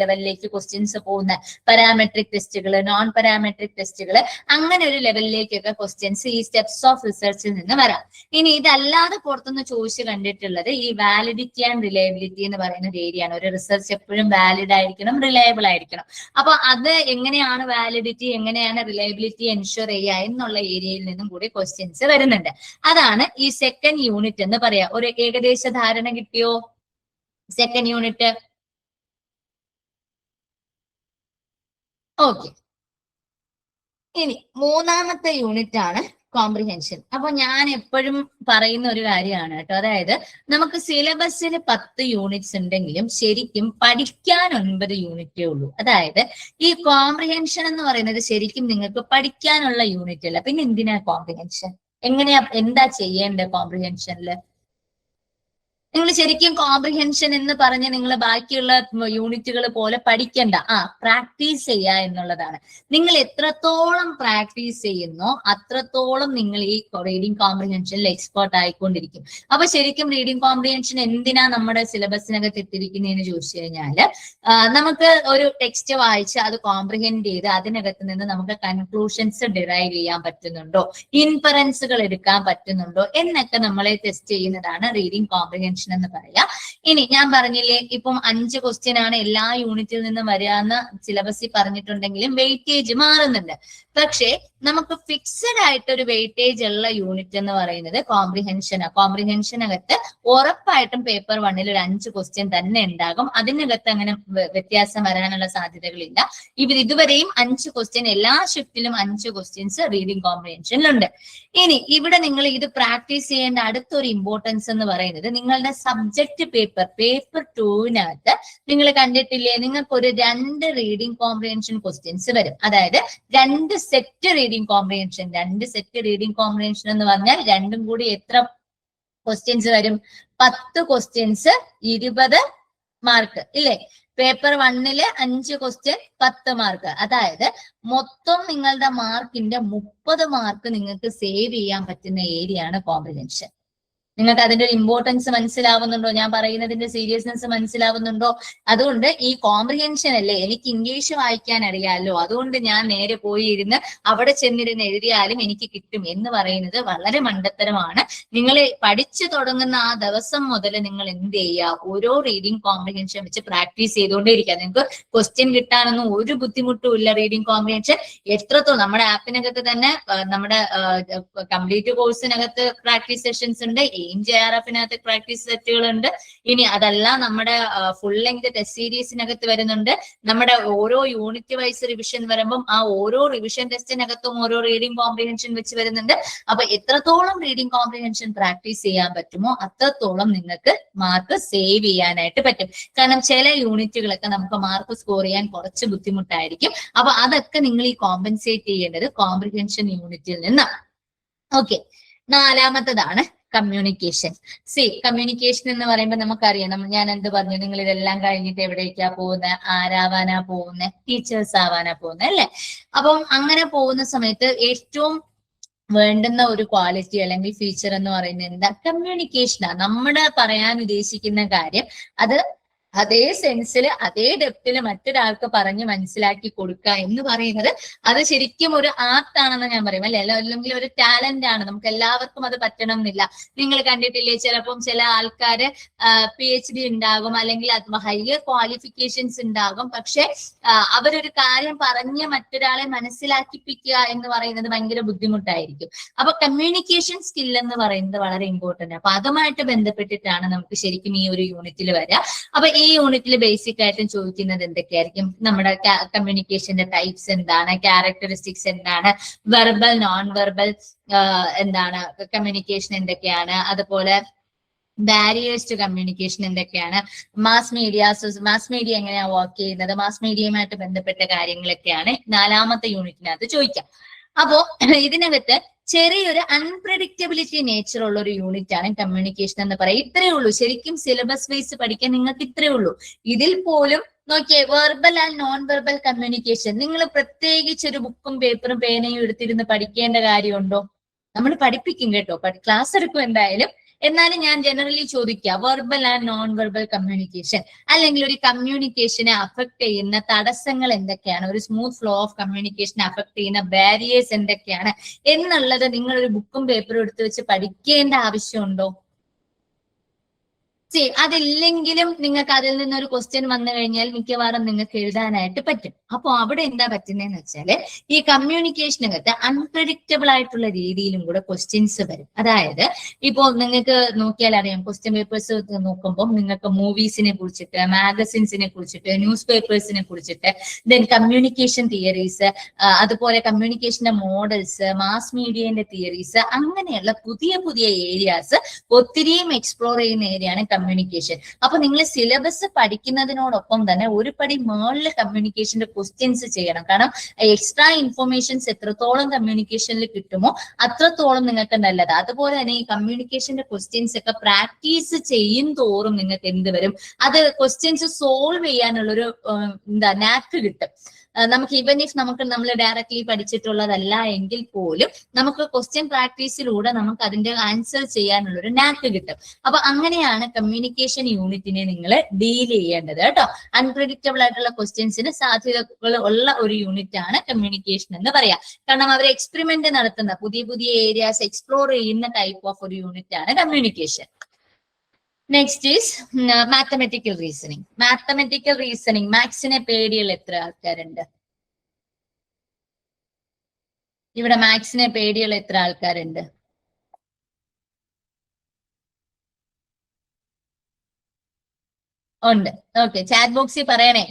ലെവലിലേക്ക് ക്വസ്റ്റ്യൻസ് പോകുന്നത്. പാരാമെട്രിക് ടെസ്റ്റുകൾ, നോൺ പാരാമെട്രിക് ടെസ്റ്റുകൾ, അങ്ങനെ ഒരു ലെവലിലേക്കൊക്കെ ക്വസ്റ്റ്യൻസ് ഈ സ്റ്റെപ്സ് ഓഫ് റിസർച്ചിൽ നിന്ന് വരാം. ഇനി ഇതല്ലാതെ പുറത്തുനിന്ന് ചോദിച്ചു കണ്ടിട്ടുള്ളത് ഈ വാലിഡിറ്റി ആൻഡ് റിലയബിലിറ്റി എന്ന് പറയുന്ന ഒരു ഏരിയ ആണ്. ഒരു റിസർച്ച് എപ്പോഴും വാലിഡ് ആയിരിക്കണം, റിലയബിൾ ആയിരിക്കണം. അപ്പൊ അത് എങ്ങനെയാണ് വാലിഡിറ്റി, എങ്ങനെയാണ് റിലയബിലിറ്റി എൻഷുർ ചെയ്യുക എന്നുള്ള ഏരിയയിൽ നിന്നും കൂടി ക്വസ്റ്റ്യൻസ് വരുന്നുണ്ട്. അതാണ് ഈ സെക്കൻഡ് യൂണിറ്റ് എന്ന് പറയാം. ഒരു ഏകദേശ ധാരണ കിട്ടിയോ സെക്കൻഡ് യൂണിറ്റ്? ഓക്കെ. ഇനി മൂന്നാമത്തെ യൂണിറ്റ് ആണ് കോംപ്രിഹെൻഷൻ. അപ്പൊ ഞാൻ എപ്പോഴും പറയുന്ന ഒരു കാര്യമാണ് കേട്ടോ. അതായത് നമുക്ക് സിലബസിന് 10 യൂണിറ്റ്സ് ഉണ്ടെങ്കിലും ശരിക്കും പഠിക്കാൻ 9 യൂണിറ്റേ ഉള്ളൂ. അതായത് ഈ കോംപ്രിഹെൻഷൻ എന്ന് പറയുന്നത് ശരിക്കും നിങ്ങൾക്ക് പഠിക്കാനുള്ള യൂണിറ്റ് അല്ല. പിന്നെ എന്തിനാ കോംപ്രിഹെൻഷൻ? എന്താ ചെയ്യേണ്ടത് കോംപ്രിഹെൻഷനില്? നിങ്ങൾ ശരിക്കും കോംപ്രിഹെൻഷൻ എന്ന് പറഞ്ഞ് നിങ്ങൾ ബാക്കിയുള്ള യൂണിറ്റുകൾ പോലെ പഠിക്കണ്ട. പ്രാക്ടീസ് ചെയ്യുക എന്നുള്ളതാണ്. നിങ്ങൾ എത്രത്തോളം പ്രാക്ടീസ് ചെയ്യുന്നോ അത്രത്തോളം നിങ്ങൾ ഈ റീഡിംഗ് കോംപ്രിഹെൻഷനിൽ എക്സ്പേർട്ട് ആയിക്കൊണ്ടിരിക്കും. അപ്പൊ ശരിക്കും റീഡിംഗ് കോംപ്രിഹെൻഷൻ എന്തിനാ നമ്മുടെ സിലബസിനകത്ത് എത്തിയിരിക്കുന്നതെന്ന് ചോദിച്ചു കഴിഞ്ഞാല്, നമുക്ക് ഒരു ടെക്സ്റ്റ് വായിച്ച് അത് കോംപ്രിഹെൻഡ് ചെയ്ത് അതിനകത്ത് നിന്ന് നമുക്ക് കൺക്ലൂഷൻസ് ഡിറൈവ് ചെയ്യാൻ പറ്റുന്നുണ്ടോ, ഇൻഫറൻസുകൾ എടുക്കാൻ പറ്റുന്നുണ്ടോ എന്നൊക്കെ നമ്മളെ ടെസ്റ്റ് ചെയ്യുന്നതാണ് റീഡിംഗ് കോംപ്രിഹെൻഷൻ എന്ന് പറയാം. ഇനി ഞാൻ പറഞ്ഞില്ലേ, ഇപ്പം 5 ക്വസ്റ്റ്യൻ ആണ് എല്ലാ യൂണിറ്റിൽ നിന്നും വരാന്ന് സിലബസിൽ പറഞ്ഞിട്ടുണ്ടെങ്കിലും വെയിറ്റേജ് മാറുന്നുണ്ട്. പക്ഷേ നമുക്ക് ഫിക്സഡ് ആയിട്ട് ഒരു വെയിറ്റേജ് ഉള്ള യൂണിറ്റ് എന്ന് പറയുന്നത് കോംപ്രിഹെൻഷനാണ്. കോംപ്രിഹെൻഷനകത്ത് ഉറപ്പായിട്ടും പേപ്പർ 1ൽ ഒരു 5 ക്വസ്റ്റ്യൻ തന്നെ ഉണ്ടാകും. അതിനകത്ത് അങ്ങനെ വ്യത്യാസം വരാനുള്ള സാധ്യതകളില്ല. ഇതുവരെയും 5 ക്വസ്റ്റ്യൻ, എല്ലാ ഷിഫ്റ്റിലും 5 ക്വസ്റ്റ്യൻസ് റീഡിംഗ് കോംപ്രിഹെൻഷനിലുണ്ട്. ഇനി ഇവിടെ നിങ്ങൾ ഇത് പ്രാക്ടീസ് ചെയ്യേണ്ട അടുത്തൊരു ഇമ്പോർട്ടൻസ് എന്ന് പറയുന്നത് നിങ്ങളുടെ സബ്ജക്ട് പേപ്പർ 2-നകത്ത് നിങ്ങൾ കണ്ടിട്ടില്ലേ, നിങ്ങൾക്ക് ഒരു 2 റീഡിംഗ് കോംപ്രിഹെൻഷൻ ക്വസ്റ്റ്യൻസ് വരും. അതായത് 2 set reading comprehension. 2 set reading comprehension എന്ന് പറഞ്ഞാൽ രണ്ടും കൂടി എത്ര ക്വസ്റ്റ്യൻസ് വരും? 10 ക്വസ്റ്റ്യൻസ് 20 മാർക്ക് ഇല്ലേ? പേപ്പർ 1ല് 5 ക്വസ്റ്റ്യൻ 10 മാർക്ക്. അതായത് മൊത്തം നിങ്ങളുടെ മാർക്കിന്റെ 30 മാർക്ക് നിങ്ങൾക്ക് സേവ് ചെയ്യാൻ പറ്റുന്ന ഏരിയ ആണ് കോംപ്രിഹെൻഷൻ. നിങ്ങൾക്ക് അതിന്റെ ഒരു ഇമ്പോർട്ടൻസ് മനസ്സിലാവുന്നുണ്ടോ? ഞാൻ പറയുന്നതിന്റെ സീരിയസ്നെസ് മനസ്സിലാവുന്നുണ്ടോ? അതുകൊണ്ട് ഈ കോംപ്രിഹെൻഷൻ അല്ലേ, എനിക്ക് ഇംഗ്ലീഷ് വായിക്കാൻ അറിയാമല്ലോ, അതുകൊണ്ട് ഞാൻ നേരെ പോയി ഇരുന്ന് അവിടെ ചെന്നിരുന്ന് എഴുതിയാലും എനിക്ക് കിട്ടും എന്ന് പറയുന്നത് വളരെ മണ്ടത്തരമാണ്. നിങ്ങൾ പഠിച്ചു തുടങ്ങുന്ന ആ ദിവസം മുതൽ നിങ്ങൾ എന്ത് ചെയ്യുക, ഓരോ റീഡിംഗ് കോംപ്രിഹെൻഷൻ വെച്ച് പ്രാക്ടീസ് ചെയ്തുകൊണ്ടേയിരിക്കുക. നിങ്ങൾക്ക് ക്വസ്റ്റ്യൻ കിട്ടാനൊന്നും ഒരു ബുദ്ധിമുട്ടും ഇല്ല. റീഡിംഗ് കോംപ്രിഹെൻഷൻ എത്രത്തോളം നമ്മുടെ ആപ്പിനകത്ത് തന്നെ നമ്മുടെ കംപ്ലീറ്റ് കോഴ്സിനകത്ത് പ്രാക്ടീസ് സെഷൻസ് ഉണ്ട്, JRF-നകത്ത് പ്രാക്ടീസ് സെറ്റുകളുണ്ട്. ഇനി അതല്ല നമ്മുടെ ഫുൾ ലെങ്ത് ടെസ്റ്റ് സീരീസിനകത്ത് വരുന്നുണ്ട്. നമ്മുടെ ഓരോ യൂണിറ്റ് വൈസ് റിവിഷൻ വരുമ്പം ആ ഓരോ റിവിഷൻ ടെസ്റ്റിനകത്തും ഓരോ റീഡിംഗ് കോംപ്രിഹെൻഷൻ വെച്ച് വരുന്നുണ്ട്. അപ്പൊ എത്രത്തോളം റീഡിംഗ് കോംപ്രിഹെൻഷൻ പ്രാക്ടീസ് ചെയ്യാൻ പറ്റുമോ അത്രത്തോളം നിങ്ങൾക്ക് മാർക്ക് സേവ് ചെയ്യാനായിട്ട് പറ്റും. കാരണം ചില യൂണിറ്റുകളൊക്കെ നമുക്ക് മാർക്ക് സ്കോർ ചെയ്യാൻ കുറച്ച് ബുദ്ധിമുട്ടായിരിക്കും. അപ്പൊ അതൊക്കെ നിങ്ങൾ ഈ കോമ്പൻസേറ്റ് ചെയ്യേണ്ടത് കോംപ്രിഹെൻഷൻ യൂണിറ്റിൽ നിന്നാണ്. Okay, നാലാമത്തതാണ് communication. കമ്മ്യൂണിക്കേഷൻ എന്ന് പറയുമ്പോൾ നമുക്കറിയാം, ഞാൻ എന്ത് പറഞ്ഞു, നിങ്ങൾ ഇതെല്ലാം കഴിഞ്ഞിട്ട് എവിടേക്കാ പോകുന്നത്, ആരാവാനാ പോകുന്നത്, ടീച്ചേഴ്സ് ആവാനാ പോകുന്നത് അല്ലെ. അപ്പം അങ്ങനെ പോകുന്ന സമയത്ത് ഏറ്റവും വേണ്ടുന്ന ഒരു ക്വാളിറ്റി അല്ലെങ്കിൽ ഫീച്ചർ എന്ന് പറയുന്നത് എന്താ? കമ്മ്യൂണിക്കേഷനാണ്. നമ്മുടെ പറയാൻ ഉദ്ദേശിക്കുന്ന കാര്യം അത് അതേ സെൻസിൽ അതേ ഡെപ്തിൽ മറ്റൊരാൾക്ക് പറഞ്ഞ് മനസ്സിലാക്കി കൊടുക്കുക എന്ന് പറയുന്നത് അത് ശരിക്കും ഒരു ആർട്ടാണെന്ന് ഞാൻ പറയും അല്ലെ, അല്ലെങ്കിൽ ഒരു ടാലന്റ് ആണ്. നമുക്ക് എല്ലാവർക്കും അത് പറ്റണം എന്നില്ല. നിങ്ങൾ കണ്ടിട്ടില്ലേ, ചിലപ്പം ചില ആൾക്കാര് PhD ഉണ്ടാകും, അല്ലെങ്കിൽ ഹയർ ക്വാളിഫിക്കേഷൻസ് ഉണ്ടാകും, പക്ഷെ അവരൊരു കാര്യം പറഞ്ഞ് മറ്റൊരാളെ മനസ്സിലാക്കിപ്പിക്കുക എന്ന് പറയുന്നത് ഭയങ്കര ബുദ്ധിമുട്ടായിരിക്കും. അപ്പൊ കമ്മ്യൂണിക്കേഷൻ സ്കിൽ എന്ന് പറയുന്നത് വളരെ ഇമ്പോർട്ടന്റ്. അപ്പൊ അതുമായിട്ട് ബന്ധപ്പെട്ടിട്ടാണ് നമുക്ക് ശരിക്കും ഈ ഒരു യൂണിറ്റിൽ വരിക. അപ്പൊ ഈ യൂണിറ്റിൽ ബേസിക് ആയിട്ടും ചോദിക്കുന്നത് എന്തൊക്കെയായിരിക്കും? നമ്മുടെ കമ്മ്യൂണിക്കേഷന്റെ ടൈപ്സ് എന്താണ്, ക്യാരക്ടറിസ്റ്റിക്സ് എന്താണ്, വെർബൽ നോൺ വെർബൽ എന്താണ്, കമ്മ്യൂണിക്കേഷൻ എന്തൊക്കെയാണ്, അതുപോലെ ബാരിയേഴ്സ് ടു കമ്മ്യൂണിക്കേഷൻ എന്തൊക്കെയാണ്, മാസ് മീഡിയ എങ്ങനെയാ വർക്ക് ചെയ്യുന്നത്, മാസ് മീഡിയയുമായിട്ട് ബന്ധപ്പെട്ട കാര്യങ്ങളൊക്കെയാണ് നാലാമത്തെ യൂണിറ്റിനകത്ത് ചോദിക്കാം. അപ്പോ ഇതിനകത്ത് ചെറിയൊരു അൺപ്രഡിക്റ്റബിലിറ്റി നേച്ചർ ഉള്ള ഒരു യൂണിറ്റ് ആണ് കമ്മ്യൂണിക്കേഷൻ എന്ന് പറയാം. ഇത്രയേ ഉള്ളൂ. ശരിക്കും സിലബസ് വൈസ് പഠിക്കാൻ നിങ്ങൾക്ക് ഇത്രയേ ഉള്ളൂ. ഇതിൽ പോലും നോക്കിയേ, verbal and non verbal communication നിങ്ങൾ പ്രത്യേകിച്ച് ഒരു ബുക്കും പേപ്പറും പേനയും എടുത്തിരുന്ന് പഠിക്കേണ്ട കാര്യമുണ്ടോ? നമ്മൾ പഠിപ്പിക്കും കേട്ടോ, ക്ലാസ് എടുക്കും എന്തായാലും. എന്നാലും ഞാൻ ജനറലി ചോദിക്കുക, verbal and non verbal communication അല്ലെങ്കിൽ ഒരു കമ്മ്യൂണിക്കേഷനെ അഫക്ട് ചെയ്യുന്ന തടസ്സങ്ങൾ എന്തൊക്കെയാണ്, ഒരു സ്മൂത്ത് ഫ്ലോ ഓഫ് കമ്മ്യൂണിക്കേഷനെ അഫക്ട് ചെയ്യുന്ന ബാരിയേഴ്സ് എന്തൊക്കെയാണ് എന്നുള്ളത് നിങ്ങൾ ഒരു ബുക്കും പേപ്പറും എടുത്തു വെച്ച് പഠിക്കേണ്ട ആവശ്യമുണ്ടോ? അതില്ലെങ്കിലും നിങ്ങൾക്ക് അതിൽ നിന്നൊരു ക്വസ്റ്റ്യൻ വന്നു കഴിഞ്ഞാൽ മിക്കവാറും നിങ്ങൾക്ക് എഴുതാനായിട്ട് പറ്റും. അപ്പൊ അവിടെ എന്താ പറ്റുന്നതെന്ന് വെച്ചാല് ഈ കമ്മ്യൂണിക്കേഷനകത്ത് അൺപ്രഡിക്റ്റബിൾ ആയിട്ടുള്ള രീതിയിലും കൂടെ ക്വസ്റ്റ്യൻസ് വരും. അതായത് ഇപ്പോൾ നിങ്ങൾക്ക് നോക്കിയാൽ അറിയാം, ക്വസ്റ്റ്യൻ പേപ്പേഴ്സ് നോക്കുമ്പോൾ നിങ്ങൾക്ക് മൂവീസിനെ കുറിച്ചിട്ട്, മാഗസിൻസിനെ കുറിച്ചിട്ട്, ന്യൂസ് പേപ്പേഴ്സിനെ കുറിച്ചിട്ട്, ദെൻ കമ്മ്യൂണിക്കേഷൻ തിയറീസ്, അതുപോലെ കമ്മ്യൂണിക്കേഷന്റെ മോഡൽസ്, മാസ് മീഡിയന്റെ തിയറീസ്, അങ്ങനെയുള്ള പുതിയ പുതിയ ഏരിയാസ് ഒത്തിരിയും എക്സ്പ്ലോർ ചെയ്യുന്ന ഏരിയയാണ് കമ്മ്യൂണിക്കേഷൻ. അപ്പൊ നിങ്ങൾ സിലബസ് പഠിക്കുന്നതിനോടൊപ്പം തന്നെ ഒരു പടി മുകളിൽ കമ്മ്യൂണിക്കേഷന്റെ ക്വസ്റ്റ്യൻസ് ചെയ്യണം. കാരണം എക്സ്ട്രാ ഇൻഫർമേഷൻസ് എത്രത്തോളം കമ്മ്യൂണിക്കേഷനിൽ കിട്ടുമോ അത്രത്തോളം നിങ്ങൾക്ക് നല്ലത്. അതുപോലെ തന്നെ ഈ കമ്മ്യൂണിക്കേഷന്റെ ക്വസ്റ്റ്യൻസ് ഒക്കെ പ്രാക്ടീസ് ചെയ്യും തോറും നിങ്ങൾക്ക് എന്ത് വരും, അത് ക്വസ്റ്റ്യൻസ് സോൾവ് ചെയ്യാനുള്ളൊരു നാക്ക് കിട്ടും. നമുക്ക് ഈവൻ ഇഫ് നമ്മൾ ഡയറക്ട്ലി പഠിച്ചിട്ടുള്ളതല്ല എങ്കിൽ പോലും നമുക്ക് ക്വസ്റ്റ്യൻ പ്രാക്ടീസിലൂടെ നമുക്ക് അതിന്റെ ആൻസർ ചെയ്യാനുള്ളൊരു നാക്ക് കിട്ടും. അപ്പൊ അങ്ങനെയാണ് കമ്മ്യൂണിക്കേഷൻ യൂണിറ്റിനെ നിങ്ങൾ ഡീൽ ചെയ്യേണ്ടത് കേട്ടോ. അൺപ്രഡിക്റ്റബിൾ ആയിട്ടുള്ള ക്വസ്റ്റ്യൻസിന് സാധ്യതകൾ ഉള്ള ഒരു യൂണിറ്റ് ആണ് കമ്മ്യൂണിക്കേഷൻ എന്ന് പറയാം. കാരണം അവർ എക്സ്പെരിമെന്റ് നടത്തുന്ന പുതിയ പുതിയ ഏരിയാസ് എക്സ്പ്ലോർ ചെയ്യുന്ന ടൈപ്പ് ഓഫ് ഒരു യൂണിറ്റ് ആണ് communication. Next is mathematical reasoning. Mathematical reasoning മാത്സിനെ പേടിയുള്ള എത്ര ആൾക്കാരുണ്ട് ഇവിടെ? മാത്സിനെ പേടിയുള്ള എത്ര ആൾക്കാരുണ്ട്? ഉണ്ട്. ഓക്കെ, ചാറ്റ് ബോക്സിൽ പറയണേ.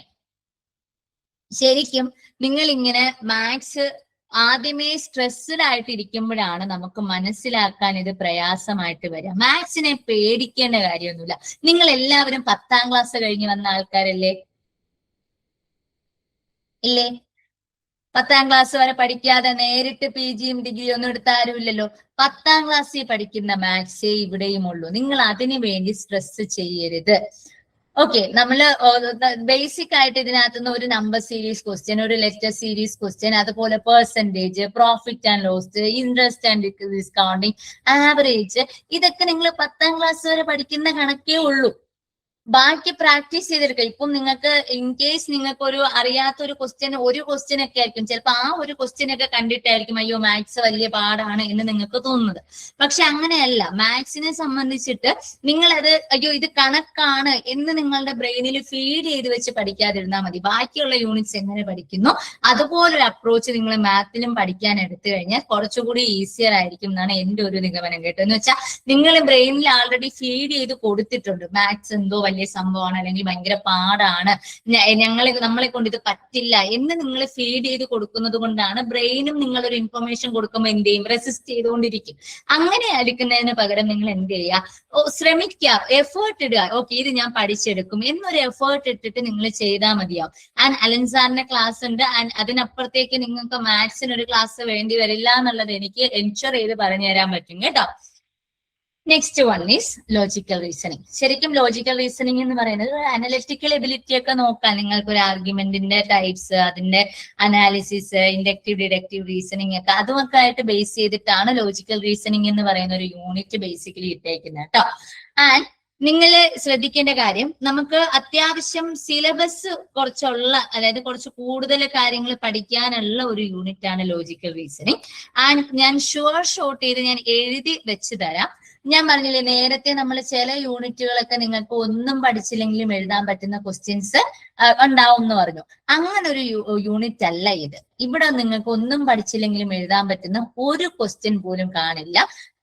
ശരിക്കും നിങ്ങൾ ഇങ്ങനെ മാത്സ് ആദ്യമേ സ്ട്രെസ്ഡ് ആയിട്ട് ഇരിക്കുമ്പോഴാണ് നമുക്ക് മനസ്സിലാക്കാൻ ഇത് പ്രയാസമായിട്ട് വരിക. മാത്സിനെ പേടിക്കേണ്ട കാര്യമൊന്നുമില്ല. നിങ്ങൾ എല്ലാവരും 10ാം ക്ലാസ് കഴിഞ്ഞ് വന്ന ആൾക്കാരല്ലേ? ഇല്ലേ? 10ാം ക്ലാസ് വരെ പഠിക്കാതെ നേരിട്ട് PGയും ഡിഗ്രിയും ഒന്നും എടുത്ത ആരുമില്ലല്ലോ. 10ാം ക്ലാസ്സിൽ പഠിക്കുന്ന മാത്സേ ഇവിടെയും ഉള്ളൂ. നിങ്ങൾ അതിനു വേണ്ടി സ്ട്രെസ് ചെയ്യരുത്. ഓക്കെ, നമ്മള് ബേസിക് ആയിട്ട് ഇതിനകത്തുനിന്ന് ഒരു നമ്പർ സീരീസ് ക്വസ്റ്റ്യൻ, ഒരു ലെറ്റർ സീരീസ് ക്വസ്റ്റ്യൻ, അതുപോലെ percentage, profit and loss, interest and discounting, average, ഇതൊക്കെ നിങ്ങൾ 10ാം ക്ലാസ് വരെ പഠിക്കുന്ന കണക്കേ ഉള്ളൂ. ബാക്കി പ്രാക്ടീസ് ചെയ്തെടുക്കുക. ഇപ്പം നിങ്ങൾക്ക് ഇൻ കേസ് നിങ്ങൾക്ക് ഒരു അറിയാത്ത ഒരു ക്വസ്റ്റ്യൻ ഒക്കെ ആയിരിക്കും, ചിലപ്പോൾ ആ ഒരു ക്വസ്റ്റ്യൻ ഒക്കെ കണ്ടിട്ടായിരിക്കും അയ്യോ മാത്സ് വലിയ പാടാണ് എന്ന് നിങ്ങൾക്ക് തോന്നുന്നത്. പക്ഷെ അങ്ങനെയല്ല. മാത്സിനെ സംബന്ധിച്ചിട്ട് നിങ്ങളത് അയ്യോ ഇത് കണക്കാണ് എന്ന് നിങ്ങളുടെ ബ്രെയിനിൽ ഫീഡ് ചെയ്ത് വെച്ച് പഠിക്കാതിരുന്നാൽ മതി. ബാക്കിയുള്ള യൂണിറ്റ്സ് എങ്ങനെ പഠിക്കുന്നു അതുപോലൊരു അപ്രോച്ച് നിങ്ങൾ മാത്തിലും പഠിക്കാൻ എടുത്തു കഴിഞ്ഞാൽ കുറച്ചുകൂടി ഈസിയർ ആയിരിക്കും എന്നാണ് എന്റെ ഒരു നിഗമനം കേട്ടോ. എന്ന് വെച്ചാൽ നിങ്ങൾ ബ്രെയിനിൽ ആൾറെഡി ഫീഡ് ചെയ്ത് കൊടുത്തിട്ടുണ്ട് മാത്സ് എന്തോ വലിയ സംഭവമാണ്, അല്ലെങ്കിൽ ഭയങ്കര പാടാണ്, നമ്മളെ കൊണ്ട് ഇത് പറ്റില്ല എന്ന് നിങ്ങൾ ഫീഡ് ചെയ്ത് കൊടുക്കുന്നത് കൊണ്ടാണ് ബ്രെയിനും നിങ്ങളൊരു ഇൻഫർമേഷൻ കൊടുക്കുമ്പോൾ എന്ത് ചെയ്യും, റെസിസ്റ്റ് ചെയ്തുകൊണ്ടിരിക്കും. അങ്ങനെ ആയിരിക്കുന്നതിന് പകരം നിങ്ങൾ എന്ത് ചെയ്യുക, ശ്രമിക്കുക, എഫേർട്ട് ഇടുക. ഓക്കെ, ഇത് ഞാൻ പഠിച്ചെടുക്കും എന്നൊരു എഫേർട്ട് ഇട്ടിട്ട് നിങ്ങൾ ചെയ്താൽ മതിയാവും. ആൻഡ് അലൻ സാറിന്റെ ക്ലാസ് ഉണ്ട്, ആൻഡ് അതിനപ്പുറത്തേക്ക് നിങ്ങൾക്ക് മാത്സിനൊരു ക്ലാസ് വേണ്ടി വരില്ല എന്നുള്ളത് എനിക്ക് എൻഷുർ ചെയ്ത് പറഞ്ഞു തരാൻ പറ്റും കേട്ടോ. Next one is logical reasoning. ശരിക്കും ലോജിക്കൽ റീസണിങ് എന്ന് പറയുന്നത് അനലിറ്റിക്കൽ എബിലിറ്റി ഒക്കെ നോക്കാൻ നിങ്ങൾക്ക് ഒരു ആർഗ്യുമെന്റിന്റെ ടൈപ്സ്, അതിന്റെ അനാലിസിസ്, ഇൻഡക്റ്റീവ് ഡിഡക്റ്റീവ് റീസണിങ് ഒക്കെ അതുമൊക്കെ ആയിട്ട് ബേസ് ചെയ്തിട്ടാണ് ലോജിക്കൽ റീസണിങ് എന്ന് പറയുന്ന ഒരു യൂണിറ്റ് ബേസിക്കലി ഇട്ടേക്കുന്നത് കേട്ടോ. ആൻഡ് നിങ്ങൾ ശ്രദ്ധിക്കേണ്ട കാര്യം, നമുക്ക് അത്യാവശ്യം സിലബസ് കുറച്ചുള്ള, അതായത് കുറച്ച് കൂടുതൽ കാര്യങ്ങൾ പഠിക്കാനുള്ള ഒരു യൂണിറ്റ് ആണ് ലോജിക്കൽ റീസണിങ്. ആൻഡ് ഞാൻ ഷുവർ ഷോർട്ട് ചെയ്ത് ഞാൻ എഴുതി വെച്ച് തരാം. ഞാൻ പറഞ്ഞില്ലേ നേരത്തെ നമ്മൾ ചില യൂണിറ്റുകളൊക്കെ നിങ്ങൾക്ക് ഒന്നും പഠിച്ചില്ലെങ്കിലും എഴുതാൻ പറ്റുന്ന ക്വസ്റ്റ്യൻസ് ഉണ്ടാവും എന്ന് പറഞ്ഞു. അങ്ങനെ ഒരു യൂണിറ്റ് അല്ല ഇത്. ഇവിടെ നിങ്ങൾക്ക് ഒന്നും പഠിച്ചില്ലെങ്കിലും എഴുതാൻ പറ്റുന്ന ഒരു ക്വസ്റ്റ്യൻ പോലും കാണില്ല.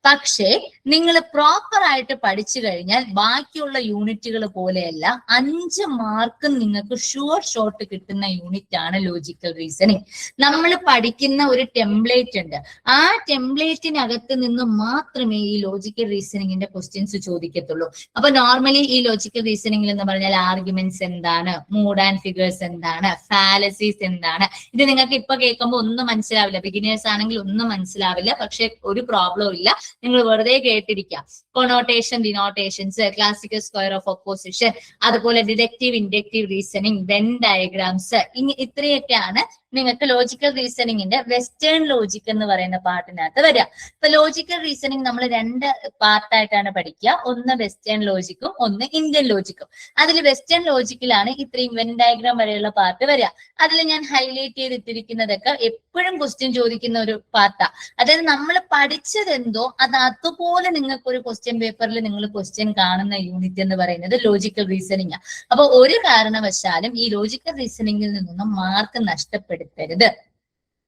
പക്ഷേ നിങ്ങൾ പ്രോപ്പർ ആയിട്ട് പഠിച്ചു കഴിഞ്ഞാൽ ബാക്കിയുള്ള യൂണിറ്റുകൾ പോലെയല്ല 5 മാർക്കും നിങ്ങൾക്ക് ഷുവർ ഷോട്ട് കിട്ടുന്ന യൂണിറ്റ് ആണ് ലോജിക്കൽ റീസണിങ്. നമ്മൾ പഠിക്കുന്ന ഒരു ടെംപ്ലേറ്റ് ഉണ്ട്, ആ ടെംപ്ലേറ്റിനകത്ത് നിന്ന് മാത്രമേ ഈ ലോജിക്കൽ റീസണിങ്ങിന്റെ ക്വസ്റ്റ്യൻസ് ചോദിക്കത്തുള്ളൂ. അപ്പൊ നോർമലി ഈ ലോജിക്കൽ റീസണിംഗിൽ എന്ന് പറഞ്ഞാൽ ആർഗ്യുമെന്റ്സ് എന്താണ്, മൂഡ് ആൻഡ് ഫിഗേഴ്സ് എന്താണ്, ഫാലസീസ് എന്താണ്, ഇത് നിങ്ങൾക്ക് ഇപ്പൊ കേൾക്കുമ്പോൾ ഒന്നും മനസ്സിലാവില്ല. ബിഗിനേഴ്സ് ആണെങ്കിൽ ഒന്നും മനസ്സിലാവില്ല. പക്ഷെ ഒരു പ്രോബ്ലം ഇല്ല, നിങ്ങൾ വെറുതെ കേട്ടിരിക്കാം. Connotation, denotations, classical square of opposition, അതുപോലെ deductive inductive reasoning, Venn diagrams, ഇത്രയൊക്കെയാണ് നിങ്ങൾക്ക് ലോജിക്കൽ റീസണിങ്ങിന്റെ വെസ്റ്റേൺ ലോജിക് എന്ന് പറയുന്ന പാർട്ടിനകത്ത് വരിക. ഇപ്പൊ ലോജിക്കൽ റീസണിങ് നമ്മൾ 2 പാർട്ടായിട്ടാണ് പഠിക്കുക. ഒന്ന് വെസ്റ്റേൺ ലോജിക്കും ഒന്ന് ഇന്ത്യൻ ലോജിക്കും. അതിൽ വെസ്റ്റേൺ ലോജിക്കിലാണ് ഇത്രയും വെൻ ഡയഗ്രാം വരെയുള്ള പാർട്ട് വരിക. അതിൽ ഞാൻ ഹൈലൈറ്റ് ചെയ്തിട്ടിരിക്കുന്നതൊക്കെ എപ്പോഴും ക്വസ്റ്റ്യൻ ചോദിക്കുന്ന ഒരു പാർട്ടാ. അതായത് നമ്മൾ പഠിച്ചത് എന്തോ അത് അതുപോലെ നിങ്ങൾക്ക് ഒരു ക്വസ്റ്റ്യൻ പേപ്പറിൽ നിങ്ങൾ ക്വസ്റ്റ്യൻ കാണുന്ന യൂണിറ്റ് എന്ന് പറയുന്നത് ലോജിക്കൽ റീസണിങ് ആണ്. അപ്പൊ ഒരു കാരണവശാലും ഈ ലോജിക്കൽ റീസണിങ്ങിൽ നിന്നും മാർക്ക് നഷ്ടപ്പെടുത്തരുത്.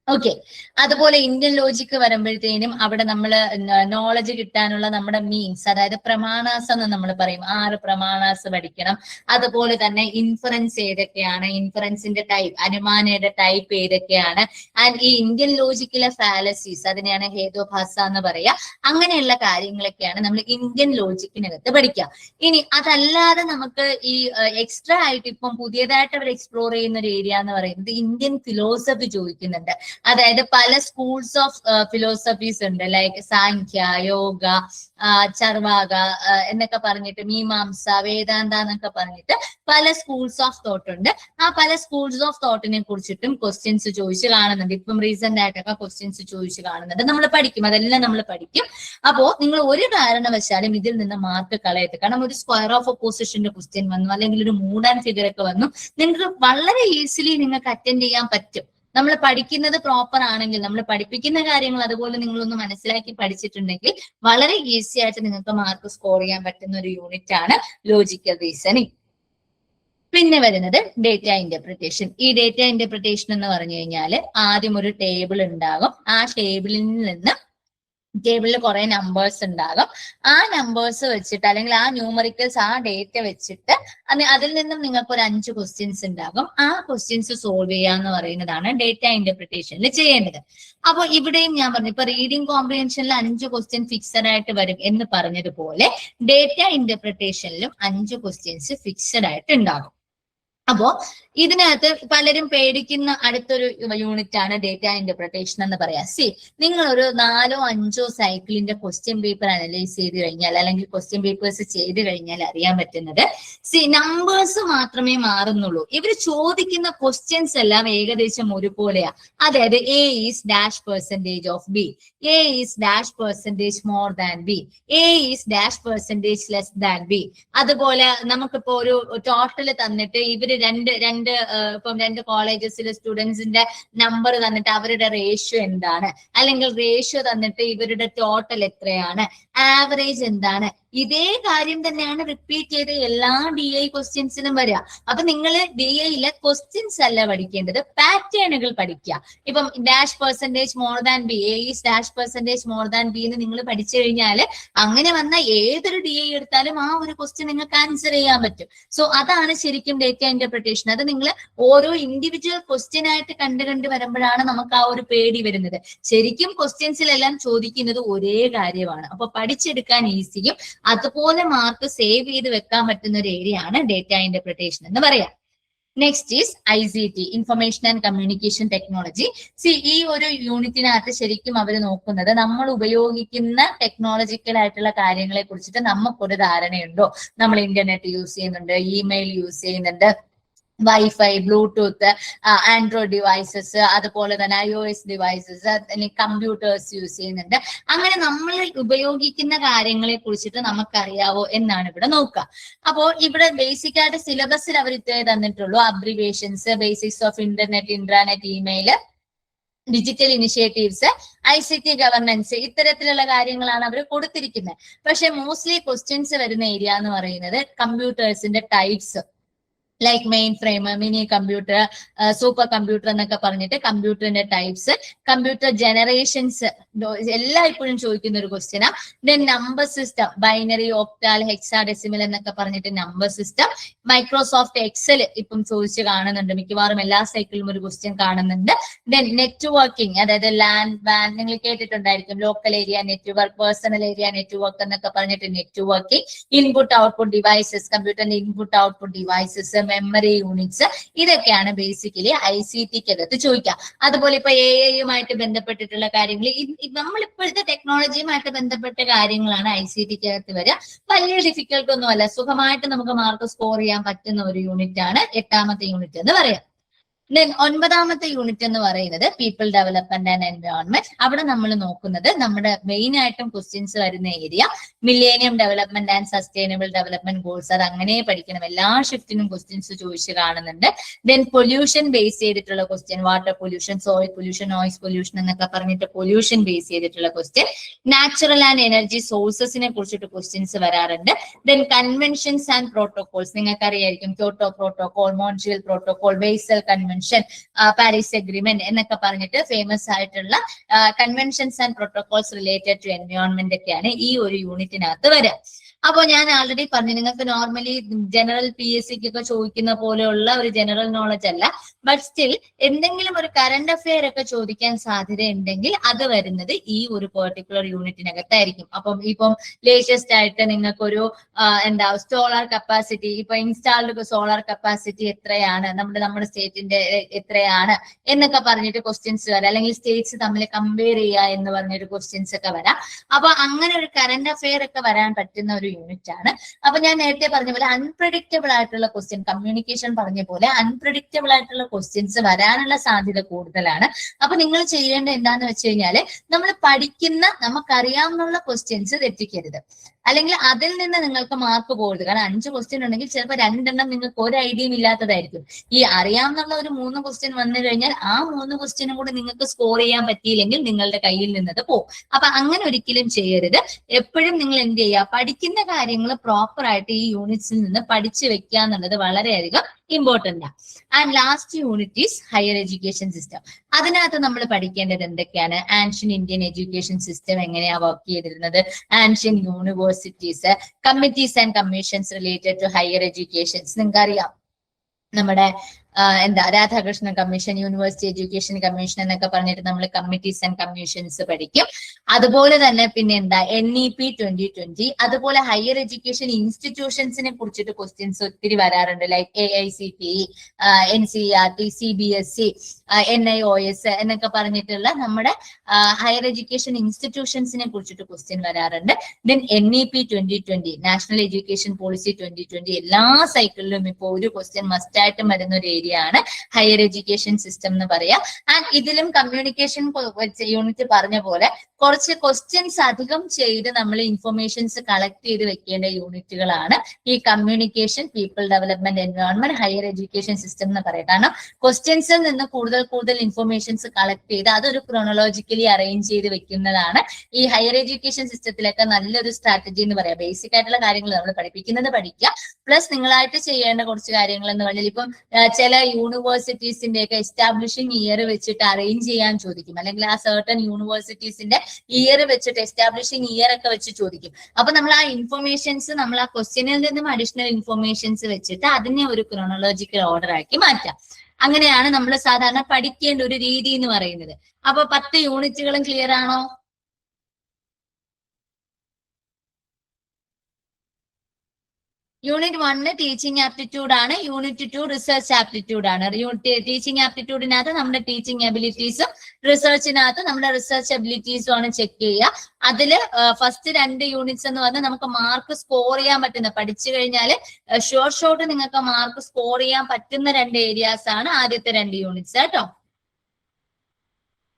ഓക്കെ, അതുപോലെ ഇന്ത്യൻ ലോജിക്ക് വരുമ്പോഴത്തേനും അവിടെ നമ്മൾ നോളജ് കിട്ടാനുള്ള നമ്മുടെ മീൻസ്, അതായത് പ്രമാണാസ് എന്ന് നമ്മൾ പറയും, 6 പ്രമാണാസ് പഠിക്കണം. അതുപോലെ തന്നെ ഇൻഫറൻസ് ഏതൊക്കെയാണ്, ഇൻഫറൻസിന്റെ ടൈപ്പ്, അനുമാനയുടെ ടൈപ്പ് ഏതൊക്കെയാണ്, ആൻഡ് ഈ ഇന്ത്യൻ ലോജിക്കിലെ ഫാലസീസ്, അതിനെയാണ് ഹേതുഭാസ എന്ന് പറയുക. അങ്ങനെയുള്ള കാര്യങ്ങളൊക്കെയാണ് നമ്മൾ ഇന്ത്യൻ ലോജിക്കിനകത്ത് പഠിക്കുക. ഇനി അതല്ലാതെ നമുക്ക് ഈ എക്സ്ട്രാ ആയിട്ട് ഇപ്പം പുതിയതായിട്ട് അവർ എക്സ്പ്ലോർ ചെയ്യുന്ന ഒരു ഏരിയ എന്ന് പറയുന്നത് ഇന്ത്യൻ ഫിലോസഫി ചോദിക്കുന്നുണ്ട്. അതായത് പല സ്കൂൾസ് ഓഫ് ഫിലോസഫീസ് ഉണ്ട്, ലൈക്ക് സാഖ്യ, യോഗ, ചർവാക എന്നൊക്കെ പറഞ്ഞിട്ട്, മീമാംസ, വേദാന്ത എന്നൊക്കെ പറഞ്ഞിട്ട് പല സ്കൂൾസ് ഓഫ് തോട്ട് ഉണ്ട്. ആ പല സ്കൂൾസ് ഓഫ് തോട്ടിനെ കുറിച്ചിട്ടും ക്വസ്റ്റ്യൻസ് ചോദിച്ച് കാണുന്നുണ്ട്. ഇപ്പം റീസെന്റ് ആയിട്ടൊക്കെ ക്വസ്റ്റ്യൻസ് ചോദിച്ച് കാണുന്നുണ്ട്. നമ്മൾ പഠിക്കും, അതെല്ലാം നമ്മൾ പഠിക്കും. അപ്പോ നിങ്ങൾ ഒരു കാരണവശാലും ഇതിൽ നിന്ന് മാർക്ക് കളയരുത്. കാരണം ഒരു സ്ക്വയർ ഓഫ് ഒപ്പോസിഷന്റെ ക്വസ്റ്റ്യൻ വന്നു, അല്ലെങ്കിൽ ഒരു മൂഡ് ആൻഡ് ഫിഗർ ഒക്കെ വന്നു, നിങ്ങൾക്ക് വളരെ ഈസിലി നിങ്ങൾക്ക് അറ്റൻഡ് ചെയ്യാൻ പറ്റും. നമ്മൾ പഠിക്കുന്നത് പ്രോപ്പർ ആണെങ്കിൽ, നമ്മൾ പഠിപ്പിക്കുന്ന കാര്യങ്ങൾ അതുപോലെ നിങ്ങളൊന്ന് മനസ്സിലാക്കി പഠിച്ചിട്ടുണ്ടെങ്കിൽ വളരെ ഈസി ആയിട്ട് നിങ്ങൾക്ക് മാർക്ക് സ്കോർ ചെയ്യാൻ പറ്റുന്ന ഒരു യൂണിറ്റ് ആണ് ലോജിക്കൽ റീസണിങ്. പിന്നെ വരുന്നത് ഡേറ്റ ഇന്റർപ്രിറ്റേഷൻ. ഈ ഡേറ്റ ഇന്റർപ്രിറ്റേഷൻ എന്ന് പറഞ്ഞു കഴിഞ്ഞാൽ ആദ്യം ഒരു ടേബിൾ ഉണ്ടാകും. ആ ടേബിളിൽ കുറെ നമ്പേഴ്സ് ഉണ്ടാകും. ആ നമ്പേഴ്സ് വെച്ചിട്ട്, അല്ലെങ്കിൽ ആ ന്യൂമറിക്കൽസ്, ആ ഡേറ്റ വെച്ചിട്ട് അതിൽ നിന്നും നിങ്ങൾക്ക് ഒരു 5 ക്വസ്റ്റ്യൻസ് ഉണ്ടാകും. ആ ക്വസ്റ്റ്യൻസ് സോൾവ് ചെയ്യാന്ന് പറയുന്നതാണ് ഡേറ്റ ഇന്റർപ്രിറ്റേഷനിൽ ചെയ്യേണ്ടത്. അപ്പൊ ഇവിടെയും ഞാൻ പറഞ്ഞു, ഇപ്പൊ റീഡിംഗ് കോംപ്രിഹെൻഷനിൽ 5 ക്വസ്റ്റ്യൻ ഫിക്സഡ് ആയിട്ട് വരും എന്ന് പറഞ്ഞതുപോലെ ഡേറ്റ ഇന്റർപ്രിറ്റേഷനിലും 5 ക്വസ്റ്റ്യൻസ് ഫിക്സഡ് ആയിട്ട് ഉണ്ടാകും. അപ്പോ ഇതിനകത്ത് പലരും പേടിക്കുന്ന അടുത്തൊരു യൂണിറ്റ് ആണ് ഡേറ്റ ഇന്റർപ്രിട്ടേഷൻ എന്ന് പറയാം. നിങ്ങൾ ഒരു 4 or 5 സൈക്കിളിന്റെ ക്വസ്റ്റ്യൻ പേപ്പർ അനലൈസ് ചെയ്ത് കഴിഞ്ഞാൽ അല്ലെങ്കിൽ ക്വസ്റ്റ്യൻ പേപ്പേഴ്സ് ചെയ്ത് കഴിഞ്ഞാൽ അറിയാൻ പറ്റുന്നത് നമ്പേഴ്സ് മാത്രമേ മാറുന്നുള്ളൂ. ഇവർ ചോദിക്കുന്ന ക്വസ്റ്റ്യൻസ് എല്ലാം ഏകദേശം ഒരുപോലെയാ. അതായത് A is dash percentage of B, A is dash percentage more than B, A is dash percentage less than B. അതുപോലെ നമുക്കിപ്പോ ഒരു ടോട്ടൽ തന്നിട്ട് ഇവര് ഇപ്പം 2 കോളേജസിലെ സ്റ്റുഡൻസിന്റെ നമ്പർ തന്നിട്ട് അവരുടെ റേഷ്യോ എന്താണ്, അല്ലെങ്കിൽ റേഷ്യോ തന്നിട്ട് ഇവരുടെ ടോട്ടൽ എത്രയാണ്, ആവറേജ് എന്താണ്, ഇതേ കാര്യം തന്നെയാണ് റിപ്പീറ്റ് ചെയ്ത് എല്ലാ DI ക്വസ്റ്റ്യൻസിനും വരിക. അപ്പൊ നിങ്ങൾ DIയിലെ ക്വസ്റ്റ്യൻസ് അല്ല പഠിക്കേണ്ടത്, പാറ്റേണുകൾ പഠിക്കുക. ഇപ്പം dash percentage more than B, A is dash percentage more than B എന്ന് നിങ്ങൾ പഠിച്ചു കഴിഞ്ഞാൽ അങ്ങനെ വന്ന ഏതൊരു DI എടുത്താലും ആ ഒരു ക്വസ്റ്റ്യൻ നിങ്ങൾക്ക് ആൻസർ ചെയ്യാൻ പറ്റും. സോ അതാണ് ശരിക്കും ഡേറ്റ ഇന്റർപ്രിട്ടേഷൻ. അത് നിങ്ങൾ ഓരോ ഇൻഡിവിജ്വൽ ക്വസ്റ്റ്യൻ ആയിട്ട് കണ്ടു വരുമ്പോഴാണ് നമുക്ക് ആ ഒരു പേടി വരുന്നത്. ശരിക്കും ക്വസ്റ്റ്യൻസിലെല്ലാം ചോദിക്കുന്നത് ഒരേ കാര്യമാണ്. അപ്പൊ പഠിച്ചെടുക്കാൻ ഈസിയും അതുപോലെ മാർക്ക് സേവ് ചെയ്ത് വെക്കാൻ പറ്റുന്ന ഒരു ഏരിയ ആണ് ഡേറ്റ ഇന്റർപ്രിട്ടേഷൻ എന്ന് പറയാം. Next is ICT, information and communication technology. ഈ ഒരു യൂണിറ്റിനകത്ത് ശരിക്കും അവർ നോക്കുന്നത് നമ്മൾ ഉപയോഗിക്കുന്ന ടെക്നോളജിക്കൽ ആയിട്ടുള്ള കാര്യങ്ങളെ കുറിച്ചിട്ട് നമുക്കൊരു ധാരണയുണ്ടോ. നമ്മൾ ഇന്റർനെറ്റ് യൂസ് ചെയ്യുന്നുണ്ട്, ഇമെയിൽ യൂസ് ചെയ്യുന്നുണ്ട്, വൈഫൈ, ബ്ലൂടൂത്ത്, ആൻഡ്രോയിഡ് ഡിവൈസസ്, അതുപോലെ തന്നെ iOS ഡിവൈസസ്, അല്ലെങ്കിൽ കമ്പ്യൂട്ടേഴ്സ് യൂസ് ചെയ്യുന്നുണ്ട്. അങ്ങനെ നമ്മൾ ഉപയോഗിക്കുന്ന കാര്യങ്ങളെ കുറിച്ചിട്ട് നമുക്കറിയാവോ എന്നാണ് ഇവിടെ നോക്കുക. അപ്പോ ഇവിടെ ബേസിക് ആയിട്ട് സിലബസിൽ അവർ ഇത്രേ തന്നിട്ടുള്ളൂ. Abbreviations, basics of internet, intranet, email, digital initiatives, ICT governance, ഇത്തരത്തിലുള്ള കാര്യങ്ങളാണ് അവർ കൊടുത്തിരിക്കുന്നത്. പക്ഷെ മോസ്റ്റ്ലി ക്വസ്റ്റ്യൻസ് വരുന്ന ഏരിയ എന്ന് പറയുന്നത് കമ്പ്യൂട്ടേഴ്സിന്റെ types, like mainframe, minicomputer, supercomputer എന്നൊക്കെ പറഞ്ഞിട്ട് കമ്പ്യൂട്ടറിന്റെ ടൈപ്സ്, കമ്പ്യൂട്ടർ ജനറേഷൻസ് എല്ലാം ഇപ്പോഴും ചോദിക്കുന്ന ഒരു ക്വസ്റ്റ്യനാ. Then number system, binary, octal, hexadecimal എന്നൊക്കെ പറഞ്ഞിട്ട് നമ്പർ സിസ്റ്റം. മൈക്രോസോഫ്റ്റ് എക്സൽ ഇപ്പം ചോദിച്ച് കാണുന്നുണ്ട്, മിക്കവാറും എല്ലാ സൈക്കിളും ഒരു ക്വസ്റ്റ്യൻ കാണുന്നുണ്ട്. ദെൻ നെറ്റ്വർക്കിംഗ്, അതായത് LAN, WAN നിങ്ങൾ കേട്ടിട്ടുണ്ടായിരിക്കും, local area network, personal area network എന്നൊക്കെ പറഞ്ഞിട്ട് നെറ്റ്വർക്കിംഗ്. ഇൻപുട്ട് ഔട്ട്പുട്ട് ഡിവൈസസ്, കമ്പ്യൂട്ടറിന്റെ input output devices, memory units, ഇതൊക്കെയാണ് ബേസിക്കലി ICTക്കകത്ത് ചോദിക്കുക. അതുപോലെ ഇപ്പൊ AI-യുമായിട്ട് ബന്ധപ്പെട്ടിട്ടുള്ള കാര്യങ്ങൾ, നമ്മൾ ഇപ്പോഴത്തെ ടെക്നോളജിയുമായിട്ട് ബന്ധപ്പെട്ട കാര്യങ്ങളാണ് ICTക്കകത്ത് വരിക. വലിയ ഡിഫിക്കൽട്ട് ഒന്നുമല്ല, സുഖമായിട്ട് നമുക്ക് മാർക്ക് സ്കോർ ചെയ്യാൻ പറ്റുന്ന ഒരു യൂണിറ്റ് ആണ് 8ാമത്തെ യൂണിറ്റ് എന്ന് പറയാം. ദെൻ 9ാമത്തെ യൂണിറ്റ് എന്ന് പറയുന്നത് പീപ്പിൾ ഡെവലപ്മെന്റ് ആൻഡ് എൻവയോൺമെന്റ്. അവിടെ നമ്മൾ നോക്കുന്നത് നമ്മുടെ മെയിൻ ആയിട്ടും ക്വസ്റ്റ്യൻസ് വരുന്ന area millennium development and sustainable development goals. അത് അങ്ങനെ പഠിക്കണം, എല്ലാ ഷിഫ്റ്റിനും ക്വസ്റ്റ്യൻസ് ചോദിച്ച് കാണുന്നുണ്ട്. ദെൻ പൊല്യൂഷൻ ബേസ് ചെയ്തിട്ടുള്ള question, water pollution, soil pollution, noise pollution എന്നൊക്കെ പറഞ്ഞിട്ട് പൊല്യൂഷൻ ബേസ് ചെയ്തിട്ടുള്ള ക്വസ്റ്റ്യൻ. നാച്ചുറൽ ആൻഡ് എനർജി സോഴ്സസിനെ കുറിച്ചിട്ട് ക്വസ്റ്റ്യൻസ് വരാറുണ്ട്. ദെൻ കൺവെൻഷൻസ് ആൻഡ് പ്രോട്ടോകോൾസ്, നിങ്ങൾക്ക് അറിയായിരിക്കും, Kyoto protocol, Montreal protocol, Basel convention, Paris agreement എന്നൊക്കെ പറഞ്ഞിട്ട് ഫേമസ് ആയിട്ടുള്ള conventions and protocols related to environment ഒക്കെയാണ് ഈ ഒരു യൂണിറ്റിനകത്ത് വരിക. അപ്പൊ ഞാൻ ആൾറെഡി പറഞ്ഞു, നിങ്ങൾക്ക് നോർമലി ജനറൽ PSCക്കൊക്കെ ചോദിക്കുന്ന പോലെയുള്ള ഒരു ജനറൽ നോളജ് അല്ല, ബട്ട് സ്റ്റിൽ എന്തെങ്കിലും ഒരു കറണ്ട് അഫെയർ ഒക്കെ ചോദിക്കാൻ സാധ്യതയുണ്ടെങ്കിൽ അത് വരുന്നത് ഈ ഒരു പെർട്ടിക്കുലർ യൂണിറ്റിനകത്തായിരിക്കും. ഇപ്പം ലേറ്റസ്റ്റ് ആയിട്ട് നിങ്ങൾക്കൊരു സോളാർ കപ്പാസിറ്റി, ഇപ്പൊ ഇൻസ്റ്റാൾഡ് സോളാർ കപ്പാസിറ്റി എത്രയാണ്, നമ്മുടെ സ്റ്റേറ്റിന്റെ എത്രയാണ് എന്നൊക്കെ പറഞ്ഞിട്ട് ക്വസ്റ്റ്യൻസ് വരാം, അല്ലെങ്കിൽ സ്റ്റേറ്റ്സ് തമ്മിൽ കമ്പയർ ചെയ്യുക എന്ന് പറഞ്ഞൊരു ക്വസ്റ്റ്യൻസ് ഒക്കെ വരാം. അപ്പൊ അങ്ങനെ ഒരു കറണ്ട് അഫെയർ ഒക്കെ വരാൻ പറ്റുന്ന ഒരു യൂണിറ്റ് ആണ്. അപ്പൊ ഞാൻ നേരത്തെ പറഞ്ഞ പോലെ അൺപ്രഡിക്റ്റബിൾ ആയിട്ടുള്ള ക്വസ്റ്റ്യൻ, കമ്മ്യൂണിക്കേഷൻ പറഞ്ഞ പോലെ അൺപ്രഡിക്റ്റബിൾ ആയിട്ടുള്ള ക്വസ്റ്റ്യൻസ് വരാനുള്ള സാധ്യത കൂടുതലാണ്. അപ്പൊ നിങ്ങൾ ചെയ്യേണ്ട എന്താന്ന് വെച്ച് കഴിഞ്ഞാല്, നമ്മൾ പഠിക്കുന്ന നമുക്കറിയാവുന്ന ക്വസ്റ്റ്യൻസ് തെറ്റിക്കരുത്, അല്ലെങ്കിൽ അതിൽ നിന്ന് നിങ്ങൾക്ക് മാർക്ക് പോകരുത്. കാരണം 5 ക്വസ്റ്റ്യൻ ഉണ്ടെങ്കിൽ ചിലപ്പോൾ 2 നിങ്ങൾക്ക് ഒരു ഐഡിയയും ഇല്ലാത്തതായിരിക്കും. ഈ അറിയാവുന്ന ഒരു 3 ക്വസ്റ്റ്യൻ വന്നു കഴിഞ്ഞാൽ ആ 3 ക്വസ്റ്റ്യനും കൂടി നിങ്ങൾക്ക് സ്കോർ ചെയ്യാൻ പറ്റിയില്ലെങ്കിൽ നിങ്ങളുടെ കയ്യിൽ നിന്നത് പോകും. അപ്പൊ അങ്ങനെ ഒരിക്കലും ചെയ്യരുത്. എപ്പോഴും നിങ്ങൾ എന്ത് ചെയ്യുക, പഠിക്കുന്ന കാര്യങ്ങൾ പ്രോപ്പർ ആയിട്ട് ഈ യൂണിറ്റ്സിൽ നിന്ന് പഠിച്ചു വെക്കുക എന്നുള്ളത് വളരെയധികം ഇമ്പോർട്ടന്റ് ആണ്. And last unit is higher education system. അതിനകത്ത് നമ്മൾ പഠിക്കേണ്ടത് എന്തൊക്കെയാണ്, ആൻഷ്യൻ ഇന്ത്യൻ എഡ്യൂക്കേഷൻ സിസ്റ്റം എങ്ങനെയാ വർക്ക് ചെയ്തിരുന്നത്, ancient universities, committees and commissions related to higher educations. നിങ്ങൾക്കറിയാം, നമ്മുടെ എന്താ Radhakrishna commission, university education commission എന്നൊക്കെ പറഞ്ഞിട്ട് നമ്മൾ കമ്മിറ്റീസ് ആൻഡ് കമ്മീഷൻസ് പഠിക്കും. അതുപോലെ തന്നെ പിന്നെ എന്താ NEP 2020, അതുപോലെ ഹയർ എഡ്യൂക്കേഷൻ ഇൻസ്റ്റിറ്റ്യൂഷൻസിനെ കുറിച്ചിട്ട് ക്വസ്റ്റ്യൻസ് ഒത്തിരി വരാറുണ്ട്. Like AICTE, NCERT, CBSE, NIOS എന്നൊക്കെ പറഞ്ഞിട്ടുള്ള നമ്മുടെ ഹയർ എഡ്യൂക്കേഷൻ ഇൻസ്റ്റിറ്റ്യൂഷൻസിനെ കുറിച്ചിട്ട് ക്വസ്റ്റ്യൻ വരാറുണ്ട്. Then NEP 2020, national education policy 2020, എല്ലാ സൈക്കിളിലും ഇപ്പോൾ ഒരു ക്വസ്റ്റ്യൻ മസ്റ്റ് ആയിട്ടും വരുന്ന ഒരു ഏരിയ ആണ് ഹയർ എഡ്യൂക്കേഷൻ സിസ്റ്റം എന്ന് പറയാം. ആൻഡ് ഇതിലും കമ്മ്യൂണിക്കേഷൻ യൂണിറ്റ് പറഞ്ഞ പോലെ കുറച്ച് ക്വസ്റ്റ്യൻസ് അധികം ചെയ്ത് നമ്മൾ ഇൻഫർമേഷൻസ് കളക്ട് ചെയ്ത് വെക്കേണ്ട യൂണിറ്റുകളാണ് ഈ communication, people development, environment, higher education system എന്ന് പറയാം. കാരണം ക്വസ്റ്റ്യൻസിൽ നിന്ന് കൂടുതൽ ഇൻഫർമേഷൻസ് കളക്ട് ചെയ്ത് അതൊരു ക്രോണോളജിക്കലി അറേഞ്ച് ചെയ്ത് വെക്കുന്നതാണ് ഈ ഹയർ എഡ്യൂക്കേഷൻ സിസ്റ്റത്തിലൊക്കെ നല്ലൊരു സ്ട്രാറ്റജി എന്ന് പറയാം. ബേസിക് ആയിട്ടുള്ള കാര്യങ്ങൾ നമ്മൾ പഠിപ്പിക്കുന്നത് പഠിക്കുക, പ്ലസ് നിങ്ങളായിട്ട് ചെയ്യേണ്ട കുറച്ച് കാര്യങ്ങൾ എന്ന് പറഞ്ഞാൽ ഇപ്പം ചില യൂണിവേഴ്സിറ്റീസിന്റെ ഒക്കെ എസ്റ്റാബ്ലിഷിംഗ് ഇയർ വെച്ചിട്ട് അറേഞ്ച് ചെയ്യാൻ ചോദിക്കും, അല്ലെങ്കിൽ ആ സർട്ടൺ യൂണിവേഴ്സിറ്റീസിന്റെ ഇയർ വെച്ചിട്ട് എസ്റ്റാബ്ലിഷിംഗ് ഇയർ ഒക്കെ വെച്ച് ചോദിക്കും. അപ്പൊ നമ്മൾ ആ ഇൻഫർമേഷൻസ് നമ്മൾ ആ ക്വസ്റ്റ്യനിൽ നിന്നും അഡീഷണൽ ഇൻഫർമേഷൻസ് വെച്ചിട്ട് അതിനെ ഒരു ക്രോണോളജിക്കൽ ഓർഡർ ആക്കി മാറ്റാം. അങ്ങനെയാണ് നമ്മൾ സാധാരണ പഠിക്കേണ്ട ഒരു രീതി എന്ന് പറയുന്നത്. അപ്പൊ 10 യൂണിറ്റുകളും ക്ലിയർ ആണോ? യൂണിറ്റ് 1 ടീച്ചിങ് ആപ്റ്റിറ്റ്യൂഡ് ആണ്, യൂണിറ്റ് 2 റിസർച്ച് ആപ്റ്റിറ്റ്യൂഡ് ആണ്. ടീച്ചിങ് ആപ്റ്റിറ്റ്യൂഡിനകത്ത് നമ്മുടെ ടീച്ചിങ് എബിലിറ്റീസും റിസർച്ചിനകത്ത് നമ്മുടെ റിസർച്ച് എബിലിറ്റീസും ആണ് ചെക്ക് ചെയ്യുക. അതിൽ ഫസ്റ്റ് 2 യൂണിറ്റ്സ് എന്ന് പറഞ്ഞാൽ നമുക്ക് മാർക്ക് സ്കോർ ചെയ്യാൻ പറ്റുന്ന, പഠിച്ചു കഴിഞ്ഞാൽ ഷോർട്ട് നിങ്ങൾക്ക് മാർക്ക് സ്കോർ ചെയ്യാൻ പറ്റുന്ന 2 ഏരിയാസ് ആണ് ആദ്യത്തെ 2 യൂണിറ്റ്സ് കേട്ടോ.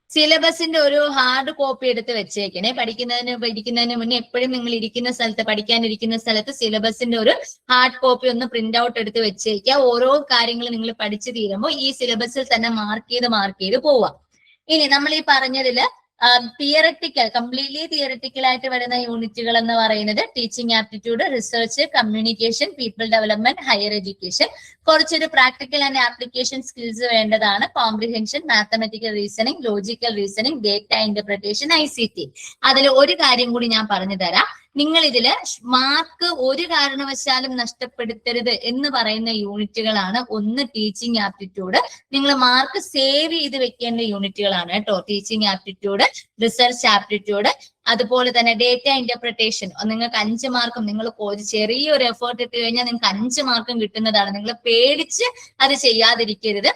സിലബസിന്റെ ഒരു ഹാർഡ് കോപ്പി എടുത്ത് വെച്ചേക്കണേ. പഠിക്കുന്നതിന് മുന്നേ എപ്പോഴും നിങ്ങൾ ഇരിക്കുന്ന സ്ഥലത്ത്, പഠിക്കാനിരിക്കുന്ന സ്ഥലത്ത് സിലബസിന്റെ ഒരു ഹാർഡ് കോപ്പി ഒന്ന് പ്രിന്റ് ഔട്ട് എടുത്ത് വെച്ചേക്കുക. ഓരോ കാര്യങ്ങൾ നിങ്ങൾ പഠിച്ചു തീരുമ്പോൾ ഈ സിലബസിൽ തന്നെ മാർക്ക് ചെയ്ത് പോവാം. ഇനി നമ്മൾ ഈ പറഞ്ഞതില് തിയറട്ടിക്കൽ, കംപ്ലീറ്റ്ലി തിയറട്ടിക്കൽ ആയിട്ട് വരുന്ന യൂണിറ്റുകൾ എന്ന് പറയുന്നത് teaching aptitude, research, communication, people development, higher education. കുറച്ചൊരു പ്രാക്ടിക്കൽ ആൻഡ് ആപ്ലിക്കേഷൻ സ്കിൽസ് വേണ്ടതാണ്. Comprehension, mathematical reasoning, logical reasoning, data interpretation, ICT. അതിൽ ഒരു കാര്യം കൂടി ഞാൻ പറഞ്ഞു തരാം. നിങ്ങൾ ഇതില് മാർക്ക് ഒരു കാരണവശാലും നഷ്ടപ്പെടുത്തരുത് എന്ന് പറയുന്ന യൂണിറ്റുകളാണ്. ഒന്ന് ടീച്ചിങ് ആപ്റ്റിറ്റ്യൂഡ്, നിങ്ങൾ മാർക്ക് സേവ് ചെയ്ത് വെക്കേണ്ട യൂണിറ്റുകളാണ് കേട്ടോ. ടീച്ചിങ് ആപ്റ്റിറ്റ്യൂഡ്, റിസർച്ച് ആപ്റ്റിറ്റ്യൂഡ്, അതുപോലെ തന്നെ ഡേറ്റ ഇന്റർപ്രിട്ടേഷൻ. നിങ്ങൾക്ക് 5 മാർക്കും, നിങ്ങൾ ചെറിയൊരു എഫേർട്ട് ഇട്ട് കഴിഞ്ഞാൽ നിങ്ങൾക്ക് 5 മാർക്കും കിട്ടുന്നതാണ്. നിങ്ങൾ പേടിച്ച് അത് ചെയ്യാതിരിക്കരുത്.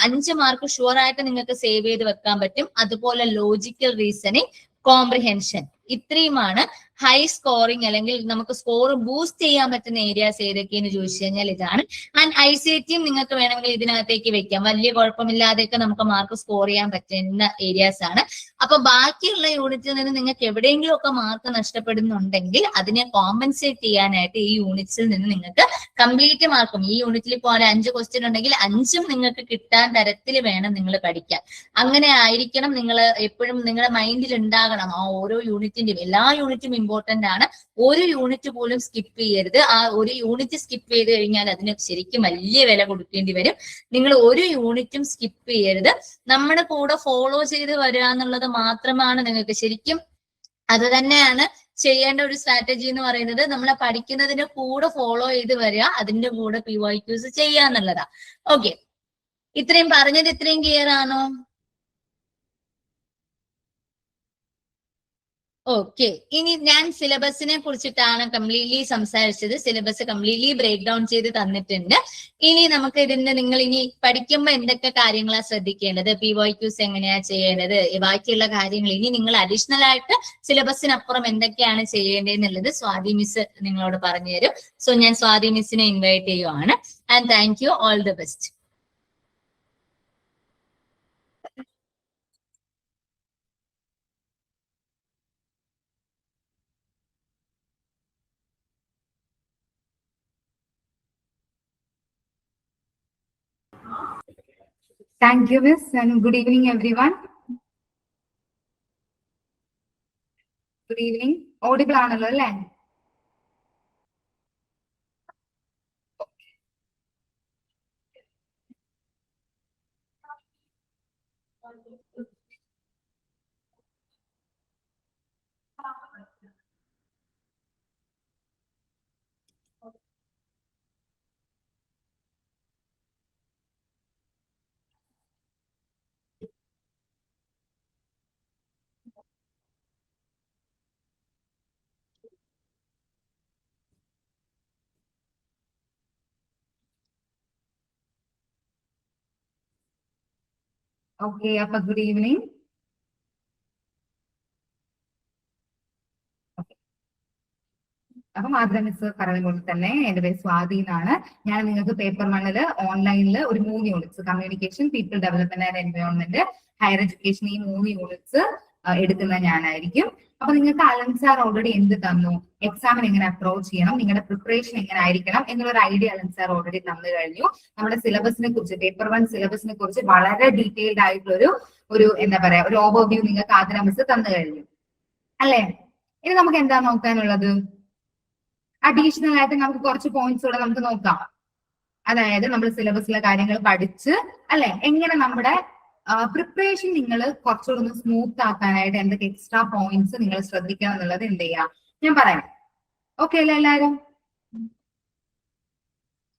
5 മാർക്ക് ഷുവർ ആയിട്ട് നിങ്ങൾക്ക് സേവ് ചെയ്ത് വെക്കാൻ പറ്റും. അതുപോലെ ലോജിക്കൽ റീസണിങ്, കോംപ്രിഹെൻഷൻ, ഇത്രയുമാണ് ഹൈ സ്കോറിംഗ്, അല്ലെങ്കിൽ നമുക്ക് സ്കോർ ബൂസ്റ്റ് ചെയ്യാൻ പറ്റുന്ന ഏരിയാസ് ഏതൊക്കെയെന്ന് ചോദിച്ചു കഴിഞ്ഞാൽ ഇതാണ്. ആൻഡ് ICTയും നിങ്ങൾക്ക് വേണമെങ്കിൽ ഇതിനകത്തേക്ക് വെക്കാം. വലിയ കുഴപ്പമില്ലാതെയൊക്കെ നമുക്ക് മാർക്ക് സ്കോർ ചെയ്യാൻ പറ്റുന്ന ഏരിയാസ് ആണ്. അപ്പൊ ബാക്കിയുള്ള യൂണിറ്റിൽ നിന്ന് നിങ്ങൾക്ക് എവിടെയെങ്കിലും ഒക്കെ മാർക്ക് നഷ്ടപ്പെടുന്നുണ്ടെങ്കിൽ അതിനെ കോമ്പൻസേറ്റ് ചെയ്യാനായിട്ട് ഈ യൂണിറ്റ്സിൽ നിന്ന് നിങ്ങൾക്ക് കംപ്ലീറ്റ് മാർക്കും, ഈ യൂണിറ്റിൽ ഇപ്പോൾ 5 ക്വസ്റ്റ്യൻ ഉണ്ടെങ്കിൽ 5ഉം നിങ്ങൾക്ക് കിട്ടാൻ തരത്തിൽ വേണം നിങ്ങൾ പഠിക്കാൻ. അങ്ങനെ ആയിരിക്കണം. നിങ്ങൾ എപ്പോഴും നിങ്ങളുടെ മൈൻഡിൽ ഉണ്ടാകണം ആ ഓരോ യൂണിറ്റിന്റെയും, എല്ലാ യൂണിറ്റും ഇമ്പോർട്ടന്റ് ആണ്. ഒരു യൂണിറ്റ് പോലും സ്കിപ്പ് ചെയ്യരുത്. ആ ഒരു യൂണിറ്റ് സ്കിപ്പ് ചെയ്ത് കഴിഞ്ഞാൽ അതിന് ശരിക്കും വലിയ വില കൊടുക്കേണ്ടി വരും. നിങ്ങൾ ഒരു യൂണിറ്റും സ്കിപ്പ് ചെയ്യരുത്. നമ്മുടെ കൂടെ ഫോളോ ചെയ്ത് വരിക എന്നുള്ളത് മാത്രമാണ് നിങ്ങൾക്ക് ശരിക്കും, അത് തന്നെയാണ് ചെയ്യേണ്ട ഒരു സ്ട്രാറ്റജി എന്ന് പറയുന്നത്. നമ്മളെ പഠിക്കുന്നതിന്റെ കൂടെ ഫോളോ ചെയ്ത് വരിക, അതിന്റെ കൂടെ PYQs ചെയ്യുക എന്നുള്ളതാ. ഓക്കെ, ഇത്രയും പറഞ്ഞത് ഇത്രയും ക്ലിയർ ആണോ? ഓക്കെ, ഇനി ഞാൻ സിലബസിനെ കുറിച്ചിട്ടാണ് കംപ്ലീറ്റ്ലി സംസാരിച്ചത്. സിലബസ് കംപ്ലീറ്റ്ലി ബ്രേക്ക് ഡൗൺ ചെയ്ത് തന്നിട്ടുണ്ട്. ഇനി നമുക്ക് ഇതിന്റെ, നിങ്ങൾ ഇനി പഠിക്കുമ്പോൾ എന്തൊക്കെ കാര്യങ്ങളാണ് ശ്രദ്ധിക്കേണ്ടത്, PYQs എങ്ങനെയാ ചെയ്യേണ്ടത്, ബാക്കിയുള്ള കാര്യങ്ങൾ ഇനി നിങ്ങൾ അഡീഷണൽ ആയിട്ട് സിലബസിനപ്പുറം എന്തൊക്കെയാണ് ചെയ്യേണ്ടതെന്നുള്ളത് സ്വാതി മിസ് നിങ്ങളോട് പറഞ്ഞു തരും. സോ ഞാൻ സ്വാതി മിസ്സിനെ ഇൻവൈറ്റ് ചെയ്യുവാണ്. And thank you, all the best. Thank you, Miss, and good evening, everyone. Good evening. Audible ആണല്ലോ അല്ലേ? ഓക്കെ, അപ്പൊ ഗുഡ് ഈവനിങ്. അപ്പൊ മാധുര മിസ് പറഞ്ഞ പോലെ തന്നെ എന്റെ പേര് സ്വാതി എന്നാണ്. ഞാൻ നിങ്ങൾക്ക് പേപ്പർ 1 ഓൺലൈനിൽ ഒരു 3 units communication, people development and environment, higher education, ഈ 3 യൂണിറ്റ്സ് എടുക്കുന്ന ഞാനായിരിക്കും. അപ്പൊ നിങ്ങൾക്ക് അലൻ സാർ ഓൾറെഡി എന്ത് തന്നു, എക്സാമിന് എങ്ങനെ അപ്രോച്ച് ചെയ്യണം, നിങ്ങളുടെ പ്രിപ്പറേഷൻ എങ്ങനെ ആയിരിക്കണം എന്നുള്ളൊരു ഐഡിയ അലൻ സാർ ഓൾറെഡി തന്നു കഴിഞ്ഞു. നമ്മുടെ സിലബസിനെ കുറിച്ച്, പേപ്പർ 1 സിലബസിനെ കുറിച്ച് വളരെ ഡീറ്റെയിൽഡ് ആയിട്ടുള്ള ഒരു എന്താ പറയാ ഒരു ഓവർവ്യൂ നിങ്ങൾക്ക് ആതിര മിസ് തന്നു കഴിഞ്ഞു അല്ലേ. ഇനി നമുക്ക് എന്താ നോക്കാനുള്ളത്? അഡീഷണൽ ആയിട്ട് നമുക്ക് കുറച്ച് പോയിന്റ്സ് കൂടെ നമുക്ക് നോക്കാം. അതായത് നമ്മൾ സിലബസിലെ കാര്യങ്ങൾ പഠിച്ച് അല്ലെ, എങ്ങനെ നമ്മുടെ പ്രിപ്പറേഷൻ നിങ്ങൾ കുറച്ചുകൂടെ ഒന്ന് സ്മൂത്ത് ആക്കാനായിട്ട് എന്തൊക്കെ എക്സ്ട്രാ പോയിന്റ്സ് നിങ്ങൾ ശ്രദ്ധിക്കണം എന്നുള്ളത് എന്ത് ചെയ്യാം ഞാൻ പറയാം. ഓക്കെ അല്ലേ എല്ലാവരും?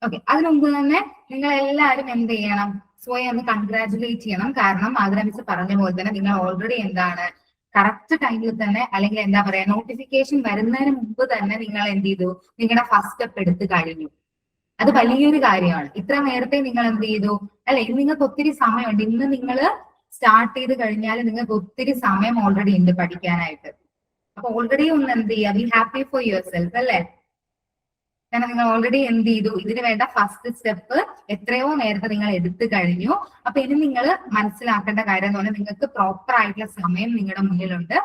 ഓക്കെ, അതിനു മുമ്പ് തന്നെ നിങ്ങൾ എല്ലാവരും എന്ത് ചെയ്യണം, സ്വയം ഒന്ന് കൺഗ്രാറ്റുലേറ്റ് ചെയ്യണം. കാരണം മാധുര മിസ് പറഞ്ഞ പോലെ തന്നെ നിങ്ങൾ ഓൾറെഡി എന്താണ് കറക്റ്റ് ടൈമിൽ തന്നെ, അല്ലെങ്കിൽ എന്താ പറയാ നോട്ടിഫിക്കേഷൻ വരുന്നതിന് മുമ്പ് തന്നെ നിങ്ങൾ എന്ത് ചെയ്തു, നിങ്ങളുടെ ഫസ്റ്റ് സ്റ്റെപ്പ് എടുത്ത് കഴിഞ്ഞു. അത് വലിയൊരു കാര്യമാണ്. ഇത്ര നേരത്തെ നിങ്ങൾ എന്ത് ചെയ്തു അല്ലെ, ഇന്ന് നിങ്ങൾക്ക് ഒത്തിരി സമയമുണ്ട്. ഇന്ന് നിങ്ങൾ സ്റ്റാർട്ട് ചെയ്ത് കഴിഞ്ഞാൽ നിങ്ങൾക്ക് ഒത്തിരി സമയം ഓൾറെഡി ഉണ്ട് പഠിക്കാനായിട്ട്. അപ്പൊ ഓൾറെഡി ഒന്ന് എന്ത് ചെയ്യുക, be happy for your self അല്ലെ. കാരണം നിങ്ങൾ ഓൾറെഡി എന്ത് ചെയ്തു, ഇതിന് വേണ്ട ഫസ്റ്റ് സ്റ്റെപ്പ് എത്രയോ നേരത്തെ നിങ്ങൾ എടുത്തു കഴിഞ്ഞു. അപ്പൊ ഇനി നിങ്ങൾ മനസ്സിലാക്കേണ്ട കാര്യം എന്ന് പറഞ്ഞാൽ നിങ്ങൾക്ക് പ്രോപ്പർ ആയിട്ടുള്ള സമയം നിങ്ങളുടെ മുന്നിലുണ്ട്.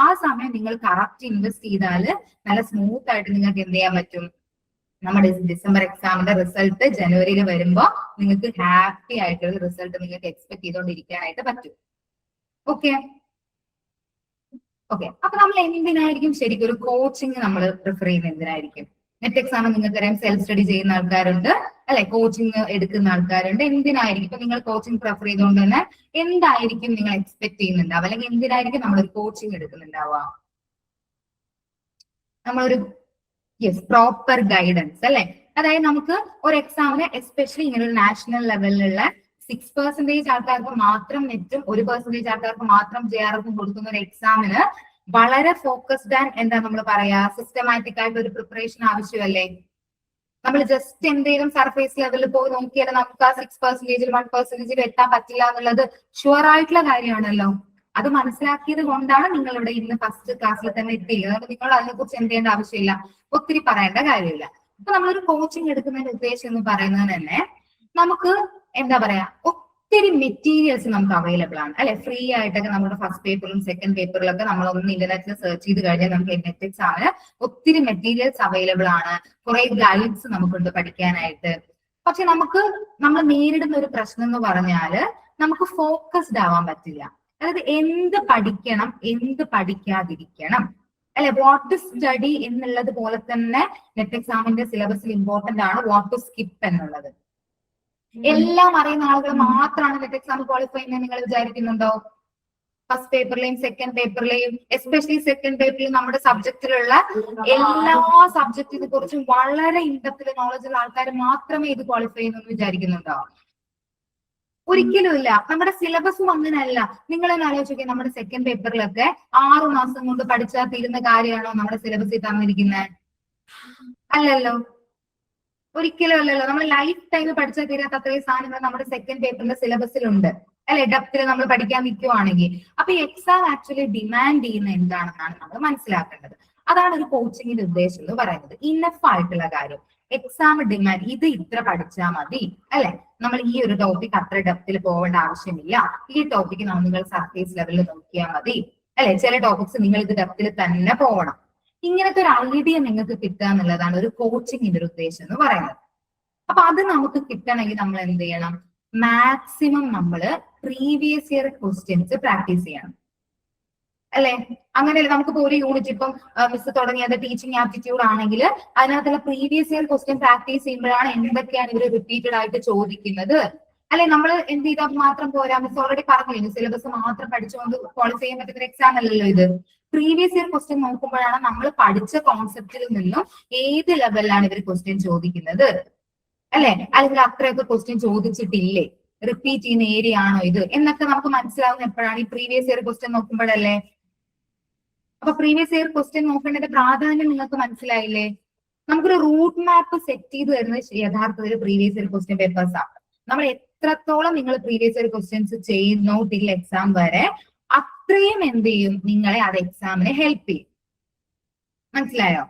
ആ സമയം നിങ്ങൾ കറക്റ്റ് ഇൻവെസ്റ്റ് ചെയ്താൽ നല്ല സ്മൂത്ത് ആയിട്ട് നിങ്ങൾക്ക് എന്ത് ചെയ്യാൻ പറ്റും, നമ്മുടെ ഡിസംബർ എക്സാമിന്റെ റിസൾട്ട് ജനുവരിയിൽ വരുമ്പോൾ നിങ്ങൾക്ക് ഹാപ്പി ആയിട്ടുള്ള റിസൾട്ട് നിങ്ങൾക്ക് എക്സ്പെക്ട് ചെയ്തുകൊണ്ടിരിക്കാനായിട്ട് പറ്റും. ഓക്കെ ഓക്കെ അപ്പൊ നമ്മൾ എന്തിനായിരിക്കും ശരിക്കും ഒരു കോച്ചിങ് നമ്മൾ പ്രിഫർ ചെയ്യുന്നത്? എന്തിനായിരിക്കും? നെറ്റ് എക്സാം നിങ്ങൾക്കറിയാം സെൽഫ് സ്റ്റഡി ചെയ്യുന്ന ആൾക്കാരുണ്ട് അല്ലെ, കോച്ചിങ് എടുക്കുന്ന ആൾക്കാരുണ്ട്. എന്തിനായിരിക്കും ഇപ്പൊ നിങ്ങൾ കോച്ചിങ് പ്രിഫർ ചെയ്തുകൊണ്ട് തന്നെ എന്തായിരിക്കും നിങ്ങൾ എക്സ്പെക്ട് ചെയ്യുന്നുണ്ടാവുക, അല്ലെങ്കിൽ എന്തിനായിരിക്കും നമ്മളൊരു കോച്ചിങ് എടുക്കുന്നുണ്ടാവുക? നമ്മളൊരു പ്രോപ്പർ ഗൈഡൻസ് അല്ലെ. അതായത് നമുക്ക് ഒരു എക്സാമിന് എസ്പെഷ്യലി ഇങ്ങനെ ഒരു നാഷണൽ ലെവലിലുള്ള 6% ആൾക്കാർക്ക് മാത്രം നെറ്റും 1% ആൾക്കാർക്ക് മാത്രം JRF കൊടുക്കുന്ന ഒരു എക്സാമിന് വളരെ ഫോക്കസ്ഡ് ആൻഡ് എന്താ നമ്മൾ പറയാ സിസ്റ്റമാറ്റിക് ആയിട്ട് ഒരു പ്രിപ്പറേഷൻ ആവശ്യമല്ലേ. നമ്മൾ ജസ്റ്റ് എന്തെങ്കിലും സർഫേസ് ലെവലിൽ പോയി നോക്കിയാൽ നമുക്ക് ആ 6%, 1% എത്താൻ പറ്റില്ല എന്നുള്ളത് ഷുവർ ആയിട്ടുള്ള കാര്യമാണല്ലോ. അത് മനസ്സിലാക്കിയത് കൊണ്ടാണ് നിങ്ങൾ ഇവിടെ ഇന്ന് ഫസ്റ്റ് ക്ലാസ്സിൽ തന്നെ എത്തിയത്. അതുകൊണ്ട് നിങ്ങൾ അതിനെക്കുറിച്ച് എന്ത് ചെയ്യേണ്ട ആവശ്യമില്ല, ഒത്തിരി പറയേണ്ട കാര്യമില്ല. അപ്പൊ നമ്മളൊരു കോച്ചിങ് എടുക്കുന്നതിന്റെ ഉദ്ദേശം എന്ന് പറയുന്നത് തന്നെ നമുക്ക് എന്താ പറയാ ഒത്തിരി മെറ്റീരിയൽസ് നമുക്ക് അവൈലബിൾ ആണ് അല്ലെ. ഫ്രീ ആയിട്ടൊക്കെ നമ്മുടെ ഫസ്റ്റ് പേപ്പറിലും സെക്കൻഡ് പേപ്പറിലൊക്കെ നമ്മളൊന്ന് ഇന്റർനെറ്റിൽ സെർച്ച് ചെയ്ത് കഴിഞ്ഞാൽ നമുക്ക് നെറ്റ് എക്സാമിന് ഒത്തിരി മെറ്റീരിയൽസ് അവൈലബിൾ ആണ്. കുറെ ഗൈഡ്സ് നമുക്കുണ്ട് പഠിക്കാനായിട്ട്. പക്ഷെ നമ്മൾ നേരിടുന്ന ഒരു പ്രശ്നം എന്ന് പറഞ്ഞാല് നമുക്ക് ഫോക്കസ്ഡ് ആവാൻ പറ്റില്ല. അതായത് എന്ത് പഠിക്കണം, എന്ത് പഠിക്കാതിരിക്കണം അല്ലെ. വാട്ട് ടു സ്റ്റഡി എന്നുള്ളത് പോലെ തന്നെ നെറ്റ് എക്സാമിന്റെ സിലബസിൽ ഇമ്പോർട്ടന്റ് ആണ് വാട്ട് ടു സ്കിപ്പ് എന്നുള്ളത്. എല്ലാം അറിയുന്ന ആളുകൾ മാത്രമാണ് നെറ്റ് എക്സാം ക്വാളിഫൈ ചെയ്യുന്നത് നിങ്ങൾ വിചാരിക്കുന്നുണ്ടോ? ഫസ്റ്റ് പേപ്പറിലെയും സെക്കൻഡ് പേപ്പറിലെയും എസ്പെഷ്യലി സെക്കൻഡ് പേപ്പറിൽ നമ്മുടെ സബ്ജക്റ്റിലുള്ള എല്ലാ സബ്ജക്റ്റിനെ കുറിച്ചും വളരെ ഇൻഡെപ്തിൽ നോളജ് ഉള്ള ആൾക്കാർ മാത്രമേ ഇത് ക്വാളിഫൈ ചെയ്യുന്നു വിചാരിക്കുന്നുണ്ടോ? ഒരിക്കലും ഇല്ല. നമ്മുടെ സിലബസും അങ്ങനെയല്ല. നിങ്ങൾ തന്നെ ആലോചിക്കുക, നമ്മുടെ സെക്കൻഡ് പേപ്പറിലൊക്കെ 6 മാസം കൊണ്ട് പഠിച്ചാൽ തീരുന്ന കാര്യമാണോ നമ്മുടെ സിലബസിൽ തന്നിരിക്കുന്നത്? അല്ലല്ലോ, ഒരിക്കലും അല്ലല്ലോ. നമ്മൾ ലൈഫ് ടൈം പഠിച്ചാൽ തീരാത്ത അത്രയും സാധനങ്ങൾ നമ്മുടെ സെക്കൻഡ് പേപ്പറിന്റെ സിലബസിലുണ്ട് അല്ലെ, ഡെപ്തിൽ നമ്മൾ പഠിക്കാൻ നിൽക്കുവാണെങ്കിൽ. അപ്പൊ ഈ എക്സാം ആക്ച്വലി ഡിമാൻഡ് ചെയ്യുന്ന എന്താണെന്നാണ് നമ്മൾ മനസ്സിലാക്കേണ്ടത്. അതാണ് ഒരു കോച്ചിങ്ങിന്റെ ഉദ്ദേശം എന്ന് പറയുന്നത്. ഇനഫ് ആയിട്ടുള്ള കാര്യം എക്സാം ഡിമാൻഡ് ഇത് ഇത്ര പഠിച്ചാൽ മതി അല്ലെ. നമ്മൾ ഈ ഒരു ടോപ്പിക് അത്ര ഡെപ്തിൽ പോകേണ്ട ആവശ്യമില്ല. ഈ ടോപ്പിക്ക് നിങ്ങൾ സർഫേസ് ലെവലിൽ നോക്കിയാൽ മതി അല്ലെ. ചില ടോപ്പിക്സ് നിങ്ങൾ ഇത് ഡെപ്തിൽ തന്നെ പോകണം. ഇങ്ങനത്തെ ഒരു ഐഡിയ നിങ്ങൾക്ക് കിട്ടുക എന്നുള്ളതാണ് ഒരു കോച്ചിങ്ങിന്റെ ഒരു ഉദ്ദേശം എന്ന് പറയുന്നത്. അപ്പൊ അത് നമുക്ക് കിട്ടണമെങ്കിൽ നമ്മൾ എന്ത് ചെയ്യണം, മാക്സിമം നമ്മൾ പ്രീവിയസ് ഇയർ ക്വസ്റ്റ്യൻസ് പ്രാക്ടീസ് ചെയ്യണം അല്ലെ. അങ്ങനെയല്ല നമുക്കിപ്പോ ഒരു യൂണിറ്റ് ഇപ്പം മിസ് തുടങ്ങിയത് ടീച്ചിങ് ആപ്റ്റിറ്റ്യൂഡ് ആണെങ്കിൽ അതിനകത്തുള്ള പ്രീവിയസ് ഇയർ ക്വസ്റ്റ്യൻ പ്രാക്ടീസ് ചെയ്യുമ്പോഴാണ് എന്തൊക്കെയാണ് ഇവർ റിപ്പീറ്റഡ് ആയിട്ട് ചോദിക്കുന്നത് അല്ലെ. നമ്മൾ എന്ത് ചെയ്താൽ മാത്രം പോരാ, മിസ് ഓൾറെഡി പറഞ്ഞു സിലബസ് മാത്രം പഠിച്ചുകൊണ്ട് ക്വാളിഫൈ ചെയ്യാൻ പറ്റുന്ന എക്സാം അല്ലല്ലോ ഇത്. പ്രീവിയസ് ഇയർ ക്വസ്റ്റ്യൻ നോക്കുമ്പോഴാണ് നമ്മൾ പഠിച്ച കോൺസെപ്റ്റിൽ നിന്നും ഏത് ലെവലിലാണ് ഇവർ ക്വസ്റ്റ്യൻ ചോദിക്കുന്നത് അല്ലെ, അല്ലെങ്കിൽ അത്രയൊക്കെ ക്വസ്റ്റ്യൻ ചോദിച്ചിട്ടില്ലേ, റിപ്പീറ്റ് ചെയ്യുന്ന ഏരിയ ആണോ ഇത് എന്നൊക്കെ നമുക്ക് മനസ്സിലാവുന്ന എപ്പോഴാണ് ഈ പ്രീവിയസ് ഇയർ ക്വസ്റ്റ്യൻ നോക്കുമ്പോഴല്ലേ. അപ്പൊ പ്രീവിയസ് ഇയർ ക്വസ്റ്റ്യൻ നോക്കേണ്ടത് പ്രാധാന്യം നിങ്ങൾക്ക് മനസ്സിലായില്ലേ. നമുക്കൊരു റൂട്ട് മാപ്പ് സെറ്റ് ചെയ്ത് തരുന്നത് യഥാർത്ഥത്തിൽ പ്രീവിയസ് ഇയർ ക്വസ്റ്റ്യൻ പേപ്പേഴ്സ് ആണ്. നമ്മൾ എത്രത്തോളം നിങ്ങൾ പ്രീവിയസ് ഇയർ ക്വസ്റ്റ്യൻസ് ചെയ്യുന്നു ടിൽ എക്സാം വരെ, അത്രയും എന്ത് ചെയ്യും, നിങ്ങളെ അത് എക്സാമിനെ ഹെൽപ്പ് ചെയ്യും. മനസ്സിലായോ?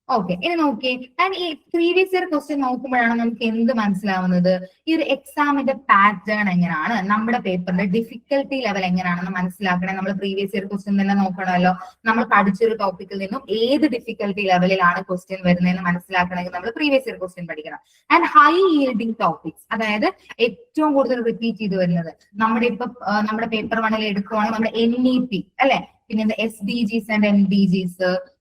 ഓക്കെ, ഇനി നോക്കി, ഞാൻ ഈ പ്രീവിയസ് ഇയർ ക്വസ്റ്റ്യൻ നോക്കുമ്പോഴാണ് നമുക്ക് എന്ത് മനസ്സിലാവുന്നത്, ഈ ഒരു എക്സാമിന്റെ പാറ്റേൺ എങ്ങനെയാണ്, നമ്മുടെ പേപ്പറിന്റെ ഡിഫിക്കൽട്ടി ലെവൽ എങ്ങനെയാണെന്ന് മനസ്സിലാക്കണേ. നമ്മൾ പ്രീവിയസ് ഇയർ ക്വസ്റ്റ്യൻ തന്നെ നോക്കണമല്ലോ. നമ്മൾ പഠിച്ചൊരു ടോപ്പിക്കിൽ നിന്നും ഏത് ഡിഫിക്കൽട്ടി ലെവലിലാണ് ക്വസ്റ്റ്യൻ വരുന്നതെന്ന് മനസ്സിലാക്കണമെങ്കിൽ നമ്മൾ പ്രീവിയസ് ഇയർ ക്വസ്റ്റ്യൻ പഠിക്കണം. ആൻഡ് ഹൈ yielding ടോപ്പിക്സ്, അതായത് ഏറ്റവും കൂടുതൽ റിപ്പീറ്റ് ചെയ്ത് വരുന്നത്, നമ്മുടെ പേപ്പർ 1 എടുക്കുവാണെങ്കിൽ നമ്മുടെ NEP അല്ലെ, പിന്നെ SDGs ആൻഡ് MDGs,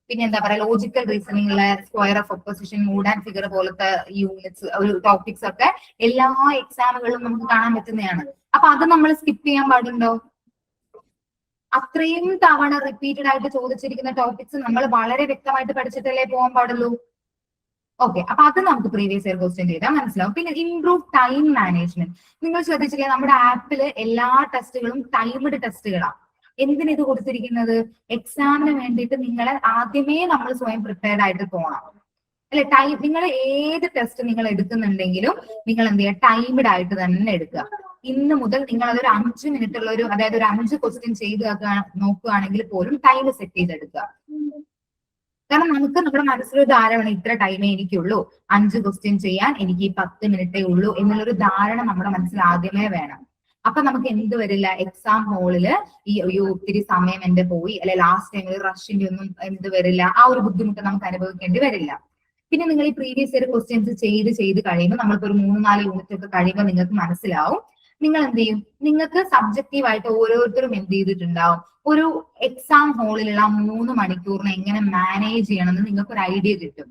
പിന്നെ എന്താ പറയാ ലോജിക്കൽ റീസണിംഗിലെ square of opposition, mood and figure പോലത്തെ യൂണിറ്റ്സ്, ഒരു ടോപ്പിക്സ് ഒക്കെ എല്ലാ എക്സാമുകളിലും നമുക്ക് കാണാൻ പറ്റുന്നതാണ്. അപ്പൊ അത് നമ്മൾ സ്കിപ്പ് ചെയ്യാൻ പാടുണ്ടോ? അത്രയും തവണ റിപ്പീറ്റഡ് ആയിട്ട് ചോദിച്ചിരിക്കുന്ന ടോപ്പിക്സ് നമ്മൾ വളരെ വ്യക്തമായിട്ട് പഠിച്ചിട്ടല്ലേ പോകാൻ പാടുള്ളൂ. ഓക്കെ, അപ്പൊ അത് നമുക്ക് പ്രീവിയസ് ഇയർ ക്വസ്റ്റ്യൻ ചെയ്താൽ മനസ്സിലാവും. പിന്നെ ഇംപ്രൂവ് ടൈം മാനേജ്മെന്റ്. നിങ്ങൾ ശ്രദ്ധിച്ചില്ലേ, നമ്മുടെ ആപ്പിൽ എല്ലാ ടെസ്റ്റുകളും ടൈംഡ് ടെസ്റ്റുകളാണ്. എന്തിനാ ഇത് കൊടുത്തിരിക്കുന്നത്? എക്സാമിന് വേണ്ടിയിട്ട് നിങ്ങളെ ആദ്യമേ നമ്മൾ സ്വയം പ്രിപ്പയർഡ് ആയിട്ട് പോകണം അല്ലെ. നിങ്ങൾ ഏത് ടെസ്റ്റ് നിങ്ങൾ എടുക്കുന്നുണ്ടെങ്കിലും നിങ്ങൾ എന്ത് ചെയ്യുക, ടൈംഡ് ആയിട്ട് തന്നെ എടുക്കുക. ഇന്ന് മുതൽ നിങ്ങൾ അതൊരു 5 മിനിറ്റ് ഉള്ള അതായത് ഒരു 5 ക്വസ്റ്റ്യൻ ചെയ്ത് നോക്കുകയാണെങ്കിൽ പോലും ടൈം സെറ്റ് ചെയ്തെടുക്കുക. കാരണം നമുക്ക് നമ്മുടെ മനസ്സിലൊരു ധാരണ, ഇത്ര ടൈമേ എനിക്കുള്ളൂ, 5 ക്വസ്റ്റ്യൻ ചെയ്യാൻ എനിക്ക് 10 മിനിറ്റേ ഉള്ളൂ എന്നുള്ളൊരു ധാരണ നമ്മുടെ മനസ്സിൽ ആദ്യമേ വേണം. അപ്പൊ നമുക്ക് എന്ത് വരില്ല, എക്സാം ഹോളില് ഈ ഒത്തിരി സമയം എന്റെ പോയി അല്ലെ, ലാസ്റ്റ് ടൈമിൽ റഷിന്റെ ഒന്നും എന്ത് വരില്ല, ആ ഒരു ബുദ്ധിമുട്ട് നമുക്ക് അനുഭവിക്കേണ്ടി വരില്ല. പിന്നെ നിങ്ങൾ ഈ പ്രീവിയസ് ഇയർ ക്വസ്റ്റ്യൻസ് ചെയ്ത് കഴിയുമ്പോൾ, നമ്മൾക്ക് ഒരു 3-4 യൂണിറ്റ് ഒക്കെ കഴിയുമ്പോൾ നിങ്ങൾക്ക് മനസ്സിലാവും, നിങ്ങൾ എന്ത് ചെയ്യും, നിങ്ങൾക്ക് സബ്ജക്റ്റീവായിട്ട് ഓരോരുത്തരും എന്ത് ചെയ്തിട്ടുണ്ടാവും, ഒരു എക്സാം ഹോളിലുള്ള 3 മണിക്കൂറിനെ എങ്ങനെ മാനേജ് ചെയ്യണമെന്ന് നിങ്ങൾക്ക് ഒരു ഐഡിയ കിട്ടും.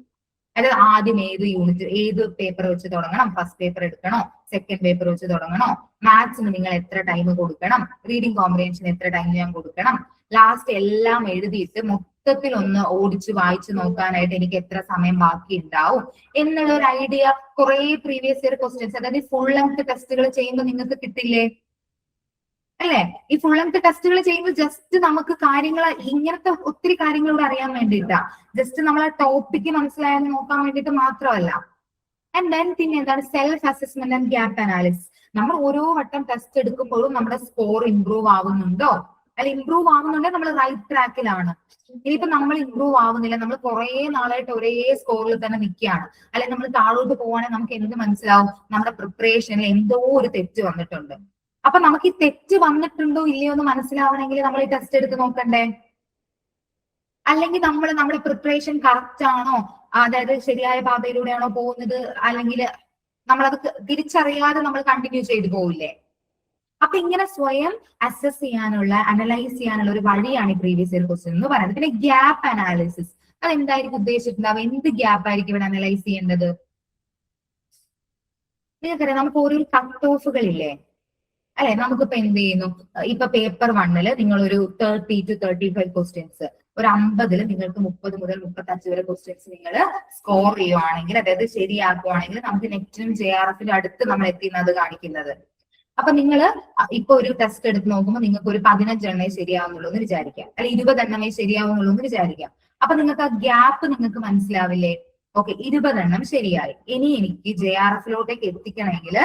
അതായത് ആദ്യം ഏത് യൂണിറ്റ്, ഏത് പേപ്പർ വെച്ച് തുടങ്ങണം, ഫസ്റ്റ് പേപ്പർ എടുക്കണോ, സെക്കൻഡ് പേപ്പർ വെച്ച് തുടങ്ങണോ, മാത്സിന് നിങ്ങൾ എത്ര ടൈം കൊടുക്കണം, റീഡിംഗ് കോമ്പ്രിഹെൻഷന് എത്ര ടൈം ഞാൻ കൊടുക്കണം, ലാസ്റ്റ് എല്ലാം എഴുതിയിട്ട് മൊത്തത്തിൽ ഒന്ന് ഓടിച്ച് വായിച്ചു നോക്കാനായിട്ട് എനിക്ക് എത്ര സമയം ബാക്കി ഉണ്ടാവും എന്നുള്ള ഒരു ഐഡിയ കുറെ പ്രീവിയസ് ഇയർ ക്വസ്റ്റ്യൻസ്, അതായത് ഫുൾ ലെങ്ത് ടെസ്റ്റുകൾ ചെയ്യുമ്പോൾ നിങ്ങൾക്ക് കിട്ടില്ലേ അല്ലെ? ഈ ഫുൾ ലെങ്ത് ടെസ്റ്റുകൾ ചെയ്യുമ്പോൾ ജസ്റ്റ് നമുക്ക് കാര്യങ്ങൾ, ഇങ്ങനത്തെ ഒത്തിരി കാര്യങ്ങളോട് അറിയാൻ വേണ്ടിയിട്ടാ, ജസ്റ്റ് നമ്മളെ ടോപ്പിക്ക് മനസ്സിലായെന്ന് നോക്കാൻ വേണ്ടിയിട്ട് മാത്രമല്ല. ആൻഡ് ദെൻ പിന്നെ എന്താണ്, self assessment and gap analysis. നമ്മൾ ഓരോ വട്ടം ടെസ്റ്റ് എടുക്കുമ്പോഴും നമ്മുടെ സ്കോർ ഇംപ്രൂവ് ആവുന്നുണ്ടോ, അല്ല ഇംപ്രൂവ് ആവുന്നുണ്ടെങ്കിൽ നമ്മൾ റൈറ്റ് ട്രാക്കിലാണ്. ഇനിയിപ്പോ നമ്മൾ ഇംപ്രൂവ് ആവുന്നില്ല, നമ്മൾ കുറെ നാളായിട്ട് ഒരേ സ്കോറിൽ തന്നെ നിൽക്കുകയാണ്, അല്ലെങ്കിൽ നമ്മൾ താഴോട്ട് പോവാണെങ്കിൽ നമുക്ക് എന്ത് മനസ്സിലാവും, നമ്മുടെ പ്രിപ്പറേഷനിൽ എന്തോ ഒരു തെറ്റ് വന്നിട്ടുണ്ട്. അപ്പൊ നമുക്ക് ഈ തെറ്റ് വന്നിട്ടുണ്ടോ ഇല്ലയോ എന്ന് മനസ്സിലാവണമെങ്കിൽ നമ്മൾ ഈ ടെസ്റ്റ് എടുത്ത് നോക്കണ്ടേ? അല്ലെങ്കിൽ നമ്മുടെ പ്രിപ്പറേഷൻ കറക്റ്റ് ആണോ, അതായത് ശരിയായ പാതയിലൂടെയാണോ പോകുന്നത്, അല്ലെങ്കിൽ നമ്മളത് തിരിച്ചറിയാതെ നമ്മൾ കണ്ടിന്യൂ ചെയ്തു പോവില്ലേ? അപ്പൊ ഇങ്ങനെ സ്വയം അസസ് ചെയ്യാനുള്ള, അനലൈസ് ചെയ്യാനുള്ള ഒരു വഴിയാണ് ഈ പ്രീവിയസ് ഇയർ ക്വസ്റ്റ്യൻ എന്ന് പറയുന്നത്. പിന്നെ ഗ്യാപ്പ് അനാലിസിസ്, അതെന്തായിരിക്കും ഉദ്ദേശിച്ചിട്ടുണ്ടാവുക, എന്ത് ഗ്യാപ്പ് ആയിരിക്കും ഇവിടെ അനലൈസ് ചെയ്യേണ്ടത്? നിങ്ങൾക്കറിയാം, നമുക്ക് ഓരോ കട്ട് ഓഫുകളില്ലേ അല്ലെ, നമുക്കിപ്പോ എന്ത് ചെയ്യുന്നു, ഇപ്പൊ പേപ്പർ 1 നിങ്ങൾ ഒരു 30 to 35 ക്വസ്റ്റ്യൻസ്, ഒരു 50 നിങ്ങൾക്ക് 30 മുതൽ 35 വരെ ക്വസ്റ്റ്യൻസ് നിങ്ങൾ സ്കോർ ചെയ്യുവാണെങ്കിൽ, അതായത് ശരിയാക്കുവാണെങ്കിൽ, നമുക്ക് നെറ്റിനും JRFിലും അടുത്ത് നമ്മൾ എത്തിയത് കാണിക്കുന്നത്. അപ്പൊ നിങ്ങൾ ഇപ്പൊ ഒരു ടെസ്റ്റ് എടുത്ത് നോക്കുമ്പോൾ നിങ്ങൾക്ക് ഒരു 15 എണ്ണമേ ശരിയാവുന്നുള്ളൂ എന്ന് വിചാരിക്കാം, അല്ലെ 20 എണ്ണമേ ശരിയാവുന്നുള്ളൂ എന്ന് വിചാരിക്കാം. അപ്പൊ നിങ്ങൾക്ക് ആ ഗ്യാപ്പ് നിങ്ങൾക്ക് മനസ്സിലാവില്ലേ? ഓക്കെ, 20 എണ്ണം ശരിയായി, ഇനി എനിക്ക് JRFിലോട്ടേക്ക് എത്തിക്കണമെങ്കിൽ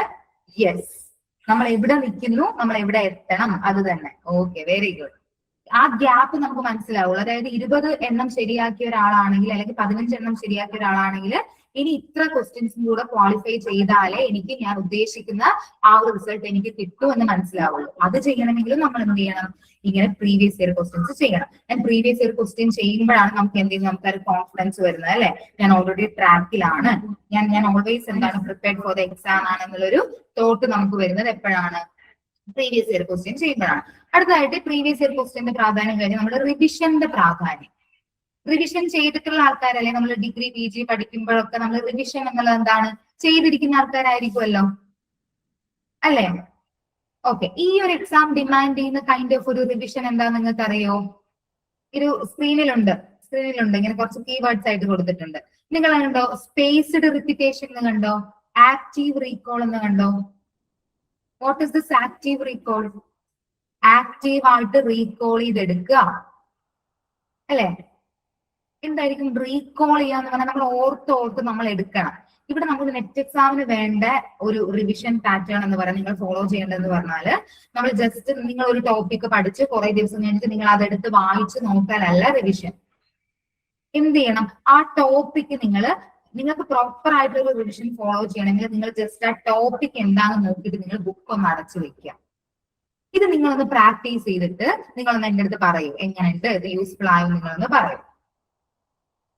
യെസ്, നമ്മൾ എവിടെ നിൽക്കുന്നു, നമ്മൾ എവിടെ എത്തണം, അത് തന്നെ. Okay, very good. ആ ഗ്യാപ്പ് നമുക്ക് മനസ്സിലാവുള്ളൂ. അതായത് 20 എണ്ണം ശരിയാക്കിയ ഒരാളാണെങ്കിൽ, അല്ലെങ്കിൽ 15 എണ്ണം ശരിയാക്കിയ ഒരാളാണെങ്കിൽ, ഇനി ഇത്ര ക്വസ്റ്റ്യൻസും കൂടെ ക്വാളിഫൈ ചെയ്താലേ എനിക്ക് ഞാൻ ഉദ്ദേശിക്കുന്ന ആ ഒരു റിസൾട്ട് എനിക്ക് കിട്ടുമെന്ന് മനസ്സിലാവുള്ളൂ. അത് ചെയ്യണമെങ്കിലും നമ്മൾ എന്ത് ചെയ്യണം, ഇങ്ങനെ പ്രീവിയസ് ഇയർ ക്വസ്റ്റ്യൻസ് ചെയ്യണം. ഞാൻ പ്രീവിയസ് ഇയർ ക്വസ്റ്റ്യൻ ചെയ്യുമ്പോഴാണ് നമുക്ക് എന്ത് ചെയ്യുന്നത്, നമുക്കൊരു കോൺഫിഡൻസ് വരുന്നത് അല്ലെ, ഞാൻ ഓൾറെഡി ട്രാക്കിലാണ്, ഞാൻ ഓൾവേസ് എന്താണ് പ്രിപ്പയർഡ് ഫോർ ദ എക്സാം ആണെന്നുള്ളൊരു തോട്ട് നമുക്ക് വരുന്നത് എപ്പോഴാണ്, പ്രീവിയസ് ഇയർ ക്വസ്റ്റ്യൻ ചെയ്യുമ്പോഴാണ്. അടുത്തതായിട്ട് പ്രീവിയസ് ഇയർ ക്വസ്റ്റ്യന്റെ പ്രാധാന്യം കഴിഞ്ഞ് നമ്മുടെ റിവിഷന്റെ പ്രാധാന്യം. റിവിഷൻ ചെയ്തിട്ടുള്ള ആൾക്കാരല്ലേ, നമ്മൾ ഡിഗ്രി PG പഠിക്കുമ്പോഴൊക്കെ നമ്മൾ റിവിഷൻ എന്നുള്ളത് എന്താണ്, ചെയ്തിരിക്കുന്ന ആൾക്കാരായിരിക്കുമല്ലോ അല്ലെ? ഓക്കെ, ഈ ഒരു എക്സാം ഡിമാൻഡ് ചെയ്യുന്ന കൈൻഡ് ഓഫ് ഒരു റിവിഷൻ എന്താ നിങ്ങൾക്ക് അറിയോ? ഒരു സ്ക്രീനിലുണ്ട് ഇങ്ങനെ കുറച്ച് കീവേഡ്സ് ആയിട്ട് കൊടുത്തിട്ടുണ്ട്. നിങ്ങൾ കണ്ടോ, സ്പേസ്ഡ് റിപ്പിറ്റേഷൻ എന്ന് കണ്ടോ, ആക്റ്റീവ് റീകോൾ എന്ന് കണ്ടോ? What is this active recall? Active ആയിട്ട് റീകോൾ ചെയ്തെടുക്കുക അല്ലെ? എന്തായിരിക്കും റീകോൾ ചെയ്യാന്ന് പറഞ്ഞാൽ നമ്മൾ ഓർത്ത് നമ്മൾ എടുക്കണം. ഇവിടെ നമുക്ക് നെറ്റ് എക്സാമിന് വേണ്ട ഒരു റിവിഷൻ പാറ്റേൺ എന്ന് പറയാൻ നിങ്ങൾ ഫോളോ ചെയ്യേണ്ടതെന്ന് പറഞ്ഞാല് നമ്മൾ ജസ്റ്റ് നിങ്ങൾ ഒരു ടോപ്പിക് പഠിച്ച് കുറെ ദിവസം കഴിഞ്ഞിട്ട് നിങ്ങൾ അതെടുത്ത് വായിച്ച് നോക്കാനല്ല റിവിഷൻ. എന്ത് ചെയ്യണം, ആ ടോപ്പിക്ക് നിങ്ങൾക്ക് പ്രോപ്പർ ആയിട്ടുള്ള ഒരു റിവിഷൻ ഫോളോ ചെയ്യണമെങ്കിൽ നിങ്ങൾ ജസ്റ്റ് ആ ടോപ്പിക് എന്താണെന്ന് നോക്കിയിട്ട് നിങ്ങൾ ബുക്ക് ഒന്ന് അടച്ചു വെക്കുക. ഇത് നിങ്ങളൊന്ന് പ്രാക്ടീസ് ചെയ്തിട്ട് നിങ്ങളൊന്ന് എന്റെ അടുത്ത് പറയൂ, എങ്ങനെയുണ്ട്, ഇത് യൂസ്ഫുൾ ആയോ നിങ്ങളൊന്ന് പറയൂ.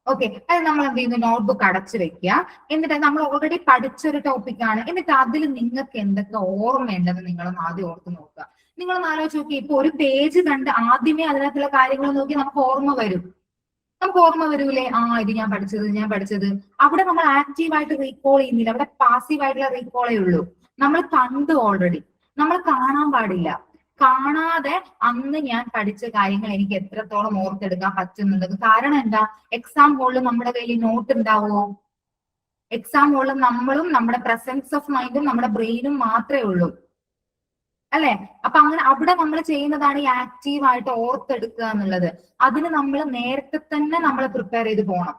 ഓക്കെ, അത് നമ്മൾ എന്ത് ചെയ്യുന്നു, നോട്ട്ബുക്ക് അടച്ചു വെക്കുക. എന്നിട്ട് നമ്മൾ ഓൾറെഡി പഠിച്ചൊരു ടോപ്പിക്കാണ്, എന്നിട്ട് അതിൽ നിങ്ങൾക്ക് എന്തൊക്കെ ഓർമ്മയുണ്ടെന്ന് നിങ്ങളൊന്ന് ആദ്യം ഓർത്ത് നോക്കുക. നിങ്ങളൊന്ന് ആലോചിച്ച് നോക്കി, ഇപ്പൊ ഒരു പേജ് കണ്ട് ആദ്യമേ അതിനകത്തുള്ള കാര്യങ്ങൾ നോക്കി നമുക്ക് ഓർമ്മ വരൂലേ, ഇത് ഞാൻ പഠിച്ചത്. അവിടെ നമ്മൾ ആക്റ്റീവായിട്ട് റീകോൾ ചെയ്യുന്നില്ല, അവിടെ പാസീവായിട്ടുള്ള റീകോളേ ഉള്ളൂ. നമ്മൾ കണ്ടു ഓൾറെഡി, നമ്മൾ കാണാൻ പാടില്ല. കാണാതെ അന്ന് ഞാൻ പഠിച്ച കാര്യങ്ങൾ എനിക്ക് എത്രത്തോളം ഓർത്തെടുക്കാൻ പറ്റുന്നുണ്ട്. കാരണം എന്താ, എക്സാം ഹോളിൽ നമ്മുടെ കയ്യിൽ നോട്ട് ഉണ്ടാവുമോ? എക്സാം ഹോളിൽ നമ്മളും നമ്മുടെ പ്രസൻസ് ഓഫ് മൈൻഡും നമ്മുടെ ബ്രെയിനും മാത്രമേ ഉള്ളൂ, അല്ലെ? അപ്പൊ അങ്ങനെ അവിടെ നമ്മൾ ചെയ്യുന്നതാണ് ഈ ആക്റ്റീവായിട്ട് ഓർത്തെടുക്കുക എന്നുള്ളത്. അതിന് നമ്മൾ നേരത്തെ തന്നെ നമ്മൾ പ്രിപ്പയർ ചെയ്ത് പോകണം.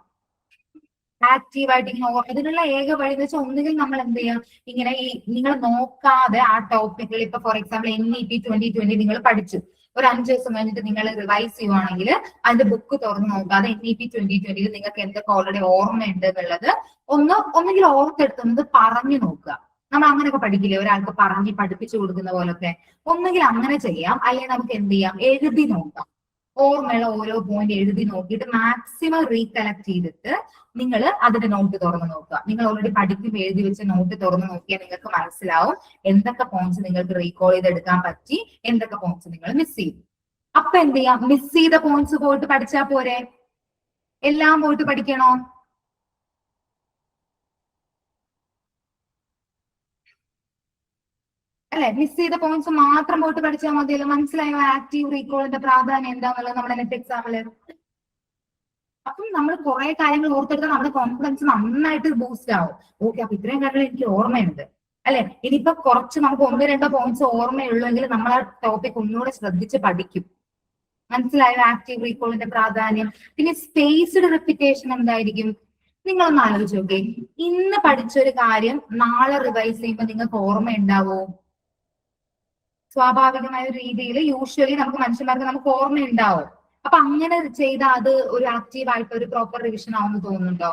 ആക്റ്റീവായിട്ട് ഇങ്ങനെ അതിനുള്ള ഏക വഴി എന്ന് വെച്ചാൽ ഒന്നുകിൽ നമ്മൾ എന്ത് ചെയ്യാം, ഇങ്ങനെ ഈ നിങ്ങൾ നോക്കാതെ ആ ടോപ്പിക്കിൽ, ഇപ്പൊ ഫോർ എക്സാമ്പിൾ NEP 2020 നിങ്ങൾ പഠിച്ചു, ഒരു 5 ദിവസം കഴിഞ്ഞിട്ട് നിങ്ങൾ റിവൈസ് ചെയ്യുവാണെങ്കിൽ അതിന്റെ ബുക്ക് തുറന്ന് നോക്കാതെ NEP 2020 നിങ്ങൾക്ക് എന്തൊക്കെ ഓൾറെഡി ഓർമ്മയുണ്ട് എന്നുള്ളത് ഒന്നുകിൽ ഓർത്തെടുക്കുന്നത് പറഞ്ഞു നോക്കുക. നമ്മൾ അങ്ങനെയൊക്കെ പഠിക്കില്ലേ, ഒരാൾക്ക് പറഞ്ഞ് പഠിപ്പിച്ചു കൊടുക്കുന്ന പോലൊക്കെ. ഒന്നുകിൽ അങ്ങനെ ചെയ്യാം, അല്ലെങ്കിൽ നമുക്ക് എന്ത് ചെയ്യാം, എഴുതി നോക്കാം. ഓർമ്മയുള്ള ഓരോ പോയിന്റ് എഴുതി നോക്കിയിട്ട് മാക്സിമം റീകളക്ട് ചെയ്തിട്ട് നിങ്ങൾ അതിന്റെ നോട്ട് തുറന്ന് നോക്കുക. നിങ്ങൾ ഓൾറെഡി പഠിക്കുമ്പോൾ എഴുതി വെച്ച നോട്ട് തുറന്ന് നോക്കിയാൽ നിങ്ങൾക്ക് മനസ്സിലാവും എന്തൊക്കെ പോയിന്റ്സ് നിങ്ങൾക്ക് റീകോൾ ചെയ്തെടുക്കാൻ പറ്റി, എന്തൊക്കെ പോയിന്റ്സ് നിങ്ങൾ മിസ് ചെയ്തു. അപ്പൊ എന്ത് ചെയ്യാം, മിസ് ചെയ്ത പോയിന്റ്സ് പോയിട്ട് പഠിച്ചാൽ പോരെ? എല്ലാം പോയിട്ട് പഠിക്കണോ? അല്ലെ, മിസ് ചെയ്ത പോയിന്റ്സ് മാത്രം പോയിട്ട് പഠിച്ചാൽ മതിയല്ലോ. മനസ്സിലായോ ആക്റ്റീവ് റീകോളിന്റെ പ്രാധാന്യം എന്താന്നുള്ളത് നമ്മുടെ നെറ്റ് എക്സാമില്? അപ്പം നമ്മൾ കുറെ കാര്യങ്ങൾ ഓർത്തെടുത്താൽ നമ്മുടെ കോൺഫിഡൻസ് നന്നായിട്ട് ബൂസ്റ്റ് ആവും. ഓക്കെ, അപ്പൊ ഇത്രയും കാര്യങ്ങൾ എനിക്ക് ഓർമ്മയുണ്ട്, അല്ലെ? ഇനിയിപ്പോ കുറച്ച് നമുക്ക് 1-2 പോയിന്റ്സ് ഓർമ്മയുള്ളെങ്കിൽ നമ്മൾ ആ ടോപ്പിക് ഒന്നുകൂടെ ശ്രദ്ധിച്ച് പഠിക്കും. മനസ്സിലായോ ആക്റ്റീവ് റീകോളിന്റെ പ്രാധാന്യം? പിന്നെ സ്പേസ്ഡ് റിപ്പിറ്റേഷൻ എന്തായിരിക്കും? നിങ്ങളൊന്ന് ആലോചിച്ച് നോക്കേ, ഇന്ന് പഠിച്ചൊരു കാര്യം നാളെ റിവൈസ് ചെയ്യുമ്പോൾ നിങ്ങൾക്ക് ഓർമ്മയുണ്ടാവോ? സ്വാഭാവികമായ ഒരു രീതിയിൽ യൂഷ്വലി മനുഷ്യന്മാർക്ക് നമുക്ക് ഓർമ്മയുണ്ടാവും. അപ്പൊ അങ്ങനെ ചെയ്താൽ അത് ഒരു ആക്റ്റീവ് ആയിട്ട് ഒരു പ്രോപ്പർ റിവിഷൻ ആവുമെന്ന് തോന്നുന്നുണ്ടോ?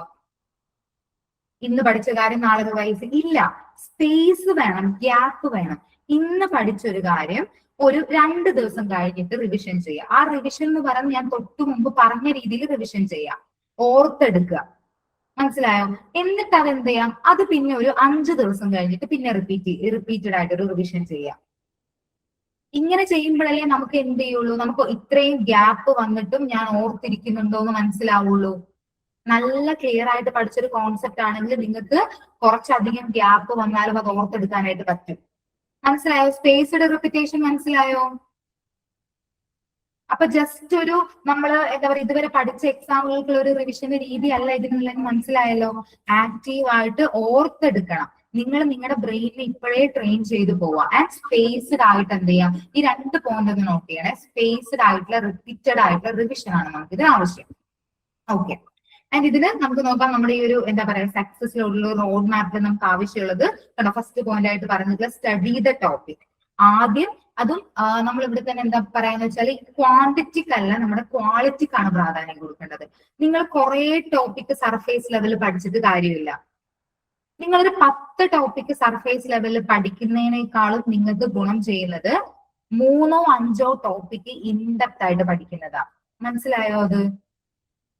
ഇന്ന് പഠിച്ച കാര്യം നാളെ റിവൈസ് ഇല്ല, സ്പേസ് വേണം, ഗ്യാപ്പ് വേണം. ഇന്ന് പഠിച്ചൊരു കാര്യം ഒരു 2 ദിവസം കഴിഞ്ഞിട്ട് റിവിഷൻ ചെയ്യുക. ആ റിവിഷൻ എന്ന് പറഞ്ഞ് ഞാൻ തൊട്ടു മുമ്പ് പറഞ്ഞ രീതിയിൽ റിവിഷൻ ചെയ്യാം, ഓർത്തെടുക്കുക. മനസ്സിലായോ? എന്നിട്ട് അതെന്ത് ചെയ്യാം, അത് പിന്നെ ഒരു 5 ദിവസം കഴിഞ്ഞിട്ട് പിന്നെ റിപ്പീറ്റഡ് ആയിട്ട് ഒരു റിവിഷൻ ചെയ്യാം. ഇങ്ങനെ ചെയ്യുമ്പോഴല്ലേ നമുക്ക് എന്ത് ചെയ്യുള്ളൂ, നമുക്ക് ഇത്രയും ഗ്യാപ്പ് വന്നിട്ടും ഞാൻ ഓർത്തിരിക്കുന്നുണ്ടോ എന്ന് മനസ്സിലാവുള്ളൂ. നല്ല ക്ലിയർ ആയിട്ട് പഠിച്ചൊരു കോൺസെപ്റ്റ് ആണെങ്കിൽ നിങ്ങൾക്ക് കുറച്ചധികം ഗ്യാപ്പ് വന്നാലും അത് ഓർത്തെടുക്കാനായിട്ട് പറ്റും. മനസ്സിലായോ? സ്പേസ്ഡ് റിപ്പിറ്റേഷൻ മനസ്സിലായോ? അപ്പൊ ജസ്റ്റ് ഒരു നമ്മള് എന്താ പറയുക, ഇതുവരെ പഠിച്ച എക്സാമുകൾക്കുള്ള ഒരു റിവിഷന്റെ രീതി അല്ല ഇതിനുള്ളത്, മനസ്സിലായല്ലോ? ആക്റ്റീവ് ആയിട്ട് ഓർത്തെടുക്കണം. നിങ്ങൾ നിങ്ങളുടെ ബ്രെയിനിനെ ഇപ്പോഴേ ട്രെയിൻ ചെയ്ത് പോവുക. ആൻഡ് സ്പേസ്ഡ് ആയിട്ട് എന്ത് ചെയ്യാം, ഈ 2 പോയിന്റ് ഒന്ന് നോട്ട് ചെയ്യണേ. സ്പേസ്ഡ് ആയിട്ടുള്ള റിപ്പീറ്റഡ് ആയിട്ടുള്ള റിവിഷൻ ആണ് നമുക്ക് ഇതിന് ആവശ്യം. ഓക്കെ, ആൻഡ് ഇതിന് നമുക്ക് നോക്കാം, നമ്മുടെ ഈ ഒരു എന്താ പറയാ സക്സസിലുള്ള റോഡ് മാപ്പിൽ നമുക്ക് ആവശ്യമുള്ളത് ഫസ്റ്റ് പോയിന്റ് ആയിട്ട് പറഞ്ഞിട്ടുള്ള സ്റ്റഡി ദ ടോപ്പിക്. ആദ്യം അതും നമ്മൾ ഇവിടെ തന്നെ എന്താ പറയാന്ന് വെച്ചാൽ ക്വാണ്ടിറ്റിക്കല്ല, നമ്മുടെ ക്വാളിറ്റിക്കാണ് പ്രാധാന്യം കൊടുക്കേണ്ടത്. നിങ്ങൾ കുറെ ടോപ്പിക് സർഫേസ് ലെവലിൽ പഠിച്ചിട്ട് കാര്യമില്ല. നിങ്ങളൊരു 10 ടോപ്പിക് സർഫേസ് ലെവലിൽ പഠിക്കുന്നതിനേക്കാളും നിങ്ങൾക്ക് ഗുണം ചെയ്യുന്നത് 3-5 ടോപ്പിക് ഇൻഡെപ്ത് ആയിട്ട് പഠിക്കുന്നതാ. മനസ്സിലായോ? അത്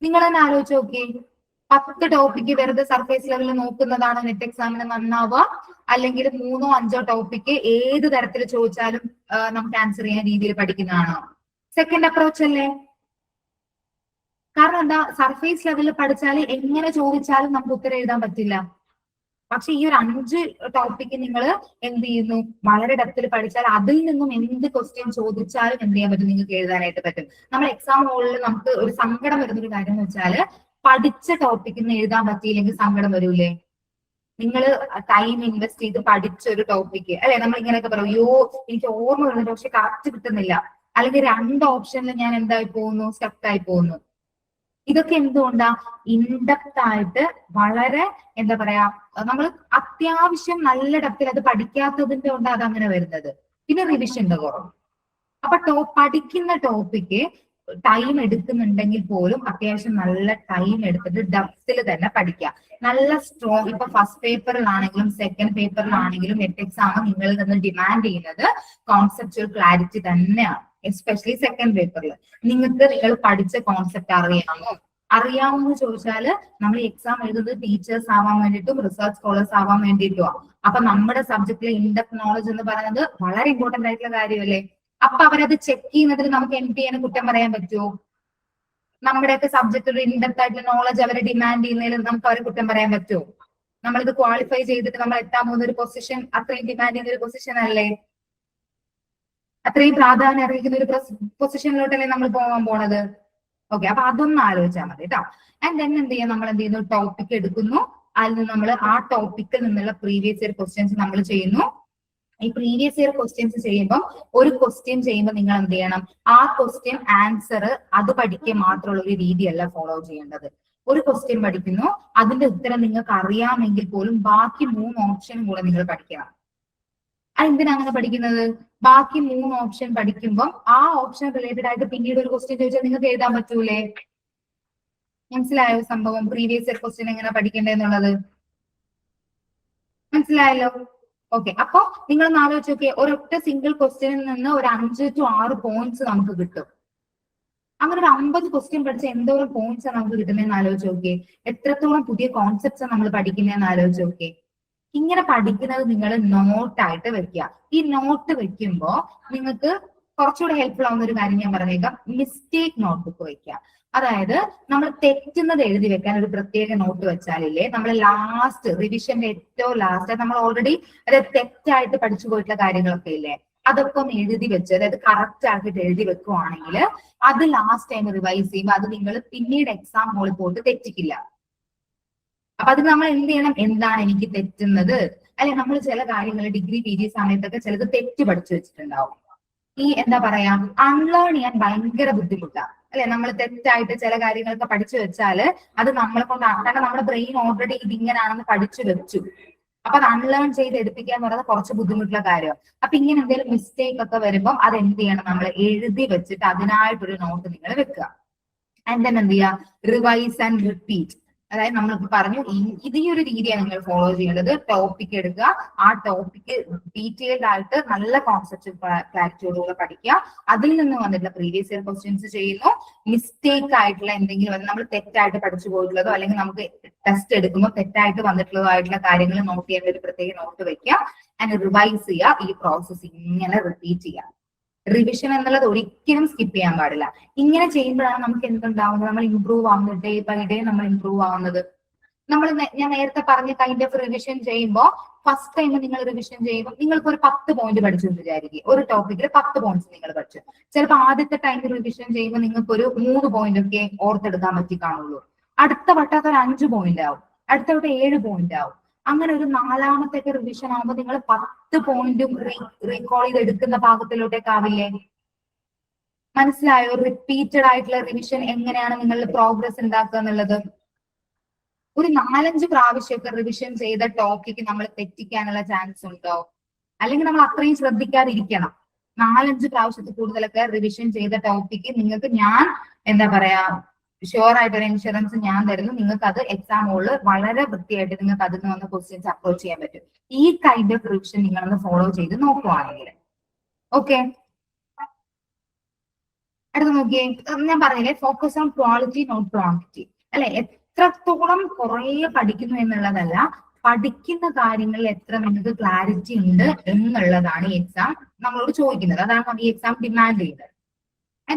നിങ്ങൾ തന്നെ ആലോചിച്ച് നോക്കിയേ. 10 ടോപ്പിക്ക് വെറുതെ സർഫേസ് ലെവലിൽ നോക്കുന്നതാണ് നെറ്റ് എക്സാമിന് നന്നാവുക, അല്ലെങ്കിൽ 3-5 ടോപ്പിക്ക് ഏത് തരത്തിൽ ചോദിച്ചാലും നമുക്ക് ആൻസർ ചെയ്യാൻ രീതിയിൽ പഠിക്കുന്നതാണോ? സെക്കൻഡ് അപ്രോച്ച് അല്ലേ? കാരണം എന്താ, സർഫേസ് ലെവലിൽ പഠിച്ചാൽ എങ്ങനെ ചോദിച്ചാലും നമുക്ക് ഉത്തരം എഴുതാൻ പറ്റില്ല. പക്ഷെ ഈ ഒരു 5 ടോപ്പിക്ക് നിങ്ങൾ എന്ത് ചെയ്യുന്നു, വളരെ ഡെപ്തിൽ പഠിച്ചാൽ അതിൽ നിന്നും എന്ത് ക്വസ്റ്റ്യൻ ചോദിച്ചാലും എന്ത് ചെയ്യാൻ പറ്റും, നിങ്ങൾക്ക് എഴുതാനായിട്ട് പറ്റും. നമ്മൾ എക്സാം ഹോളിൽ നമുക്ക് ഒരു സങ്കടം വരുന്നൊരു കാര്യം എന്ന് വെച്ചാൽ പഠിച്ച ടോപ്പിക്കിൽ നിന്ന് എഴുതാൻ പറ്റിയില്ലെങ്കിൽ സങ്കടം വരൂലേ? നിങ്ങൾ ടൈം ഇൻവെസ്റ്റ് ചെയ്ത് പഠിച്ച ഒരു ടോപ്പിക്ക് അല്ലെ, നമ്മൾ ഇങ്ങനെയൊക്കെ പറയും, അയ്യോ എനിക്ക് ഓർമ്മ വരുന്നുണ്ട് പക്ഷെ കറക്റ്റ് കിട്ടുന്നില്ല, അല്ലെങ്കിൽ 2 ഓപ്ഷനിൽ ഞാൻ എന്തായി പോകുന്നു, സ്റ്റക്ക് ആയി പോകുന്നു. ഇതൊക്കെ എന്തുകൊണ്ടാ? ഇൻഡെപ്ത് ആയിട്ട് വളരെ എന്താ പറയാ, നമ്മൾ അത്യാവശ്യം നല്ല ഡെപ്തിൽ അത് പഠിക്കാത്തതിന്റെ കൊണ്ട് അത് അങ്ങനെ വരുന്നത്. പിന്നെ റിവിഷന്റെ കുറവ്. അപ്പൊ പഠിക്കുന്ന ടോപ്പിക്ക് ടൈം എടുക്കുന്നുണ്ടെങ്കിൽ പോലും അത്യാവശ്യം നല്ല ടൈം എടുത്തിട്ട് ഡെപ്തിൽ തന്നെ പഠിക്കാം. നല്ല സ്ട്രോങ്, ഇപ്പൊ ഫസ്റ്റ് പേപ്പറിലാണെങ്കിലും സെക്കൻഡ് പേപ്പറിലാണെങ്കിലും നെറ്റ് എക്സാം നിങ്ങളിൽ നിന്ന് ഡിമാൻഡ് ചെയ്യുന്നത് കോൺസെപ്റ്റുവൽ ക്ലാരിറ്റി തന്നെയാണ്. എസ്പെഷ്യലി സെക്കൻഡ് പേപ്പറിൽ നിങ്ങൾക്ക് നിങ്ങൾ പഠിച്ച കോൺസെപ്റ്റ് അറിയാമോ എന്ന് ചോദിച്ചാൽ നമ്മൾ എക്സാം എഴുതുന്നത് ടീച്ചേഴ്സ് ആവാൻ വേണ്ടിയിട്ടും റിസർച്ച് സ്കോളേഴ്സ് ആവാൻ വേണ്ടിയിട്ടുമാണ്. അപ്പൊ നമ്മുടെ സബ്ജക്റ്റിലെ ഇൻഡെപ്ത് നോളജ് എന്ന് പറയുന്നത് വളരെ ഇമ്പോർട്ടന്റ് ആയിട്ടുള്ള കാര്യമല്ലേ. അപ്പൊ അവരത് ചെക്ക് ചെയ്യുന്നതിൽ നമുക്ക് MPനെ കുറ്റം പറയാൻ പറ്റുമോ? നമ്മുടെയൊക്കെ സബ്ജക്റ്റിൽ ഇൻഡെപ്ത് ആയിട്ടുള്ള നോളജ് അവരെ ഡിമാൻഡ് ചെയ്യുന്നതിൽ നമുക്ക് അവരെ കുറ്റം പറയാൻ പറ്റുമോ? നമ്മളിത് ക്വാളിഫൈ ചെയ്തിട്ട് നമ്മൾ എത്താൻ പോകുന്ന ഒരു പൊസിഷൻ അത്രയും ഡിമാൻഡ് ചെയ്യുന്ന ഒരു പൊസിഷൻ അല്ലേ? അത്രയും പ്രാധാന്യം അറിയിക്കുന്ന ഒരു പൊസിഷനിലോട്ടല്ലേ നമ്മൾ പോകാൻ പോണത്. ഓക്കെ, അപ്പൊ അതൊന്നും ആലോചിച്ചാൽ മതി കേട്ടോ. ആൻഡ് ദെൻ എന്ത് ചെയ്യാം, നമ്മൾ എന്ത് ചെയ്യുന്നു, ടോപ്പിക് എടുക്കുന്നു. അതിൽ നിന്ന് നമ്മൾ ആ ടോപ്പിക്കിൽ നിന്നുള്ള പ്രീവിയസ് ഇയർ ക്വസ്റ്റ്യൻസ് നമ്മൾ ചെയ്യുന്നു. ഈ പ്രീവിയസ് ഇയർ ക്വസ്റ്റ്യൻസ് ചെയ്യുമ്പോൾ ഒരു ക്വസ്റ്റ്യൻ ചെയ്യുമ്പോൾ നിങ്ങൾ എന്ത് ചെയ്യണം, ആ ക്വസ്റ്റ്യൻ ആൻസർ അത് പഠിക്കുക മാത്രമുള്ള ഒരു രീതിയല്ല ഫോളോ ചെയ്യേണ്ടത്. ഒരു ക്വസ്റ്റ്യൻ പഠിക്കുന്നു, അതിന്റെ ഉത്തരം നിങ്ങൾക്ക് അറിയാമെങ്കിൽ പോലും ബാക്കി 3 ഓപ്ഷൻ കൂടെ നിങ്ങൾ പഠിക്കണം. എന്തിനാ അങ്ങനെ പഠിക്കുന്നത്? ബാക്കി 3 ഓപ്ഷൻ പഠിക്കുമ്പോൾ ആ ഓപ്ഷൻ റിലേറ്റഡ് ആയിട്ട് പിന്നീട് ഒരു ക്വസ്റ്റ്യൻ ചോദിച്ചാൽ നിങ്ങൾക്ക് എഴുതാൻ പറ്റൂലേ? മനസ്സിലായോ സംഭവം? പ്രീവിയസ് ഇയർ ക്വസ്റ്റ്യൻ എങ്ങനെ പഠിക്കേണ്ടതെന്നുള്ളത് മനസ്സിലായല്ലോ? ഓക്കെ, അപ്പൊ നിങ്ങളൊന്ന് ആലോചിച്ച് നോക്കിയേ, ഒരൊറ്റ സിംഗിൾ ക്വസ്റ്റ്യനിൽ നിന്ന് ഒരു 5 to 6 പോയിന്റ്സ് നമുക്ക് കിട്ടും. അങ്ങനെ ഒരു 50 ക്വസ്റ്റ്യൻ പഠിച്ച എന്തോരം പോയിന്റ്സ് നമുക്ക് കിട്ടുന്നതെന്ന് ആലോചിച്ച് നോക്കിയേ. എത്രത്തോളം പുതിയ കോൺസെപ്റ്റ്സ് നമ്മൾ പഠിക്കുന്നതെന്ന് ആലോചിച്ച് നോക്കിയേ. ഇങ്ങനെ പഠിക്കുന്നത് നിങ്ങൾ നോട്ടായിട്ട് വെക്കുക. ഈ നോട്ട് വെക്കുമ്പോ നിങ്ങൾക്ക് കുറച്ചുകൂടെ ഹെൽപ്ഫുൾ ആവുന്ന ഒരു കാര്യം ഞാൻ പറഞ്ഞേക്കാം, മിസ്റ്റേക്ക് നോട്ട്ബുക്ക് വെക്കുക. അതായത് നമ്മൾ തെറ്റുന്നത് എഴുതി വെക്കാൻ ഒരു പ്രത്യേക നോട്ട് വെച്ചാലില്ലേ, നമ്മൾ ലാസ്റ്റ് റിവിഷന്റെ ഏറ്റവും ലാസ്റ്റ് നമ്മൾ ഓൾറെഡി അതായത് തെറ്റായിട്ട് പഠിച്ചു പോയിട്ടുള്ള കാര്യങ്ങളൊക്കെ ഇല്ലേ, അതൊക്കെ ഒന്ന് എഴുതി വെച്ച്, അതായത് കറക്റ്റ് ആക്കിയിട്ട് എഴുതി വെക്കുവാണെങ്കിൽ അത് ലാസ്റ്റ് ടൈം റിവൈസ് ചെയ്യുമ്പോൾ അത് നിങ്ങൾ പിന്നീട് എക്സാം ഹോളിൽ പോയിട്ട് തെറ്റിക്കില്ല. അപ്പൊ അത് നമ്മൾ എന്ത് ചെയ്യണം, എന്താണ് എനിക്ക് തെറ്റുന്നത്, അല്ലെ നമ്മൾ ചില കാര്യങ്ങൾ ഡിഗ്രി PG സമയത്തൊക്കെ ചിലത് തെറ്റ് പഠിച്ചു വെച്ചിട്ടുണ്ടാവും. ഈ എന്താ പറയാ, അൺലേൺ ചെയ്യാൻ ഭയങ്കര ബുദ്ധിമുട്ടാണ് അല്ലെ. നമ്മൾ തെറ്റായിട്ട് ചില കാര്യങ്ങളൊക്കെ പഠിച്ചു വെച്ചാല് അത് നമ്മളെ കൊണ്ട്, കാരണം നമ്മുടെ ബ്രെയിൻ ഓൾറെഡി ഇതിങ്ങനാണെന്ന് പഠിച്ചു വെച്ചു. അപ്പൊ അത് അൺലേൺ ചെയ്ത് എടുപ്പിക്കുക എന്ന് പറയുന്നത് കുറച്ച് ബുദ്ധിമുട്ടുള്ള കാര്യമാണ്. അപ്പൊ ഇങ്ങനെ എന്തെങ്കിലും മിസ്റ്റേക്ക് ഒക്കെ വരുമ്പോൾ അത് എന്ത് ചെയ്യണം, നമ്മൾ എഴുതി വെച്ചിട്ട് അതിനായിട്ടൊരു നോട്ട് നിങ്ങൾ വെക്കുക. ആൻഡ് ദെൻ എന്ത് ചെയ്യുക, റിവൈസ് ആൻഡ് റിപ്പീറ്റ്. അതായത് നമ്മളിപ്പോ പറഞ്ഞു ഈ ഒരു രീതിയാണ് നിങ്ങൾ ഫോളോ ചെയ്യേണ്ടത്. ടോപ്പിക് എടുക്കുക, ആ ടോപ്പിക്ക് ഡീറ്റെയിൽഡ് ആയിട്ട് നല്ല കോൺസെപ്റ്റ് ക്ലാരിറ്റിയോടുകൂടെ പഠിക്കുക. അതിൽ നിന്ന് വന്നിട്ടുള്ള പ്രീവിയസ് ഇയർ ക്വസ്റ്റ്യൻസ് ചെയ്യുന്നു. മിസ്റ്റേക്ക് ആയിട്ടുള്ള എന്തെങ്കിലും നമ്മൾ തെറ്റായിട്ട് പഠിച്ചു പോയിട്ടുള്ളതോ അല്ലെങ്കിൽ നമുക്ക് ടെസ്റ്റ് എടുക്കുമ്പോൾ തെറ്റായിട്ട് വന്നിട്ടുള്ളതോ ആയിട്ടുള്ള കാര്യങ്ങൾ നോട്ട് ചെയ്യേണ്ട ഒരു പ്രത്യേക നോട്ട് വെക്കുക. ആൻഡ് റിവൈസ് ചെയ്യുക. ഈ പ്രോസസ് ഇങ്ങനെ റിപ്പീറ്റ് ചെയ്യുക. റിവിഷൻ എന്നുള്ളത് ഒരിക്കലും സ്കിപ്പ് ചെയ്യാൻ പാടില്ല. ഇങ്ങനെ ചെയ്യുമ്പോഴാണ് നമുക്ക് എന്തുണ്ടാവുന്നത്, നമ്മൾ ഇംപ്രൂവ് ആവുന്നത്. ഡേ ബൈ ഡേ നമ്മൾ ഇംപ്രൂവ് ആവുന്നത്. ഞാൻ നേരത്തെ പറഞ്ഞ കൈൻഡ് ഓഫ് റിവിഷൻ ചെയ്യുമ്പോൾ ഫസ്റ്റ് ടൈം നിങ്ങൾ റിവിഷൻ ചെയ്യുമ്പോൾ നിങ്ങൾക്ക് ഒരു 10 പോയിന്റ് പഠിച്ചു എന്ന് വിചാരിക്കുക. ഒരു ടോപ്പിക്കിൽ 10 പോയിന്റ്സ് നിങ്ങൾ പഠിച്ചു. ചിലപ്പോൾ ആദ്യത്തെ ടൈം റിവിഷൻ ചെയ്യുമ്പോൾ നിങ്ങൾക്ക് ഒരു 3 പോയിന്റ് ഒക്കെ ഓർത്തെടുക്കാൻ പറ്റി കാണുള്ളൂ. അടുത്ത വട്ടത്ത് ഒരു 5 പോയിന്റ് ആവും, അടുത്ത വട്ടം 7 പോയിന്റ് ആവും. അങ്ങനെ ഒരു 4ാമത്തെ റിവിഷൻ ആകുമ്പോൾ നിങ്ങൾ 10 പോയിന്റും റീകോൾ ചെയ്ത് എടുക്കുന്ന ഭാഗത്തിലോട്ടേക്ക് ആവില്ലേ? മനസ്സിലായോ? റിപ്പീറ്റഡ് ആയിട്ടുള്ള റിവിഷൻ എങ്ങനെയാണ് നിങ്ങളുടെ പ്രോഗ്രസ് ഉണ്ടാക്കുക എന്നുള്ളത്. ഒരു 4-5 പ്രാവശ്യമൊക്കെ റിവിഷൻ ചെയ്ത ടോപ്പിക്ക് നമ്മൾ തെറ്റിക്കാനുള്ള ചാൻസ് ഉണ്ടോ? അല്ലെങ്കിൽ നമ്മൾ അത്രയും ശ്രദ്ധിക്കാതിരിക്കണം. 4-5 പ്രാവശ്യത്തിൽ കൂടുതലൊക്കെ റിവിഷൻ ചെയ്ത ടോപ്പിക്ക് നിങ്ങൾക്ക് ഞാൻ എന്താ പറയാ ഷുവർ ആയിട്ടൊരു ഇൻഷുറൻസ് ഞാൻ തരുന്നു, നിങ്ങൾക്ക് അത് എക്സാം ഹോളിൽ വളരെ വൃത്തിയായിട്ട് നിങ്ങൾക്ക് അതിൽ നിന്ന് വന്ന ക്വസ്റ്റ്യൻസ് അപ്രോച്ച് ചെയ്യാൻ പറ്റും. ഈ കൈൻഡ് ഓഫ് റിവിഷൻ നിങ്ങളൊന്ന് ഫോളോ ചെയ്ത് നോക്കുവാണെങ്കിൽ. ഓക്കെ, അടുത്ത നോക്കിയേ, ഞാൻ പറഞ്ഞില്ലേ focus on quality not quantity അല്ലെ. എത്രത്തോളം കുറെ പഠിക്കുന്നു എന്നുള്ളതല്ല, പഠിക്കുന്ന കാര്യങ്ങളിൽ എത്ര നിങ്ങൾക്ക് ക്ലാരിറ്റി ഉണ്ട് എന്നുള്ളതാണ് ഈ എക്സാം നമ്മളോട് ചോദിക്കുന്നത്. അതാണ് ഈ എക്സാം ഡിമാൻഡ് ചെയ്യുന്നത്.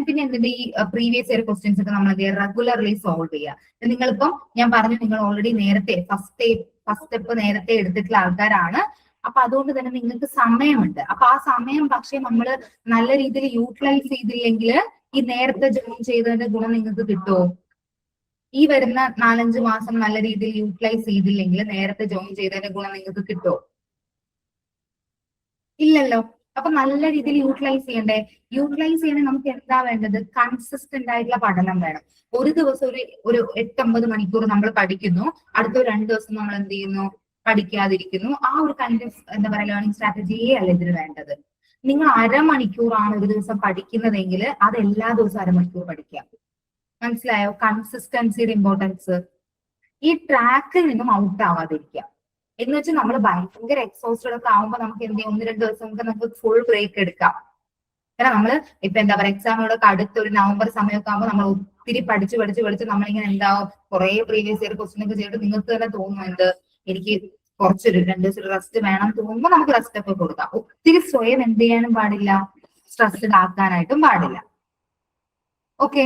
പിന്നെ എന്തിന്റെ ഈ പ്രീവിയസ് ഇയർ ക്വസ്റ്റ്യൻസ് ഒക്കെ നമ്മൾ റെഗുലർലി സോൾവ് ചെയ്യുക. നിങ്ങളിപ്പം ഞാൻ പറഞ്ഞു നിങ്ങൾ ഓൾറെഡി നേരത്തെ ഫസ്റ്റ് സ്റ്റെപ്പ് നേരത്തെ എടുത്തിട്ടുള്ള ആൾക്കാരാണ്. അപ്പൊ അതുകൊണ്ട് തന്നെ നിങ്ങൾക്ക് സമയമുണ്ട്. അപ്പൊ ആ സമയം പക്ഷെ നമ്മൾ നല്ല രീതിയിൽ യൂട്ടിലൈസ് ചെയ്തില്ലെങ്കിൽ ഈ നേരത്തെ ജോയിൻ ചെയ്തതിന്റെ ഗുണം നിങ്ങൾക്ക് കിട്ടുമോ? ഈ വരുന്ന 4-5 മാസം നല്ല രീതിയിൽ യൂട്ടിലൈസ് ചെയ്തില്ലെങ്കിൽ നേരത്തെ ജോയിൻ ചെയ്തതിന്റെ ഗുണം നിങ്ങൾക്ക് കിട്ടുമോ? ഇല്ലല്ലോ. അപ്പൊ നല്ല രീതിയിൽ യൂട്ടിലൈസ് ചെയ്യണ്ടേ? യൂട്ടിലൈസ് ചെയ്യണേ നമുക്ക് എന്താ വേണ്ടത്? കൺസിസ്റ്റന്റ് ആയിട്ടുള്ള പഠനം വേണം. ഒരു ദിവസം ഒരു 8-9 മണിക്കൂർ നമ്മൾ പഠിക്കുന്നു, അടുത്ത 2 ദിവസം നമ്മൾ എന്ത് ചെയ്യുന്നു? പഠിക്കാതിരിക്കുന്നു. ആ ഒരു കൈൻഡ് ഓഫ് എന്താ പറയുക ലേണിംഗ് സ്ട്രാറ്റജിയേ അല്ല ഇതിന് വേണ്ടത്. നിങ്ങൾ അരമണിക്കൂറാണ് ഒരു ദിവസം പഠിക്കുന്നതെങ്കിൽ അത് എല്ലാ ദിവസവും അരമണിക്കൂർ പഠിക്കാം. മനസ്സിലായോ? കൺസിസ്റ്റൻസിയുടെ ഇമ്പോർട്ടൻസ്. ഈ ട്രാക്കിൽ നിന്നും ഔട്ട് ആവാതിരിക്കാം. എന്ന് വെച്ചാൽ നമ്മൾ ഭയങ്കര എക്സോസ്റ്റഡ് ഒക്കെ ആവുമ്പോൾ നമുക്ക് എന്ത് ചെയ്യും? 1-2 ദിവസം നമുക്ക് ഫുൾ ബ്രേക്ക് എടുക്കാം. കാരണം നമ്മള് ഇപ്പൊ എന്താ പറയുക എക്സാമുകളൊക്കെ അടുത്തൊരു നവംബർ സമയമൊക്കെ ആകുമ്പോൾ നമ്മൾ ഒത്തിരി പഠിച്ച് നമ്മളിങ്ങനെ എന്താവും കുറെ പ്രീവിയസ് ഇയർ ക്വസ്റ്റ്യൻ ഒക്കെ ചെയ്തിട്ട് നിങ്ങൾക്ക് തന്നെ തോന്നും എന്ത് എനിക്ക് കുറച്ചൊരു 2 ദിവസം റെസ്റ്റ് വേണം തോന്നുമ്പോൾ നമുക്ക് റെസ്റ്റ് ഒക്കെ കൊടുക്കാം. ഒത്തിരി സ്വയം എന്ത് ചെയ്യാനും പാടില്ല? സ്ട്രെസ്ഡ് ആക്കാനായിട്ടും പാടില്ല. ഓക്കെ,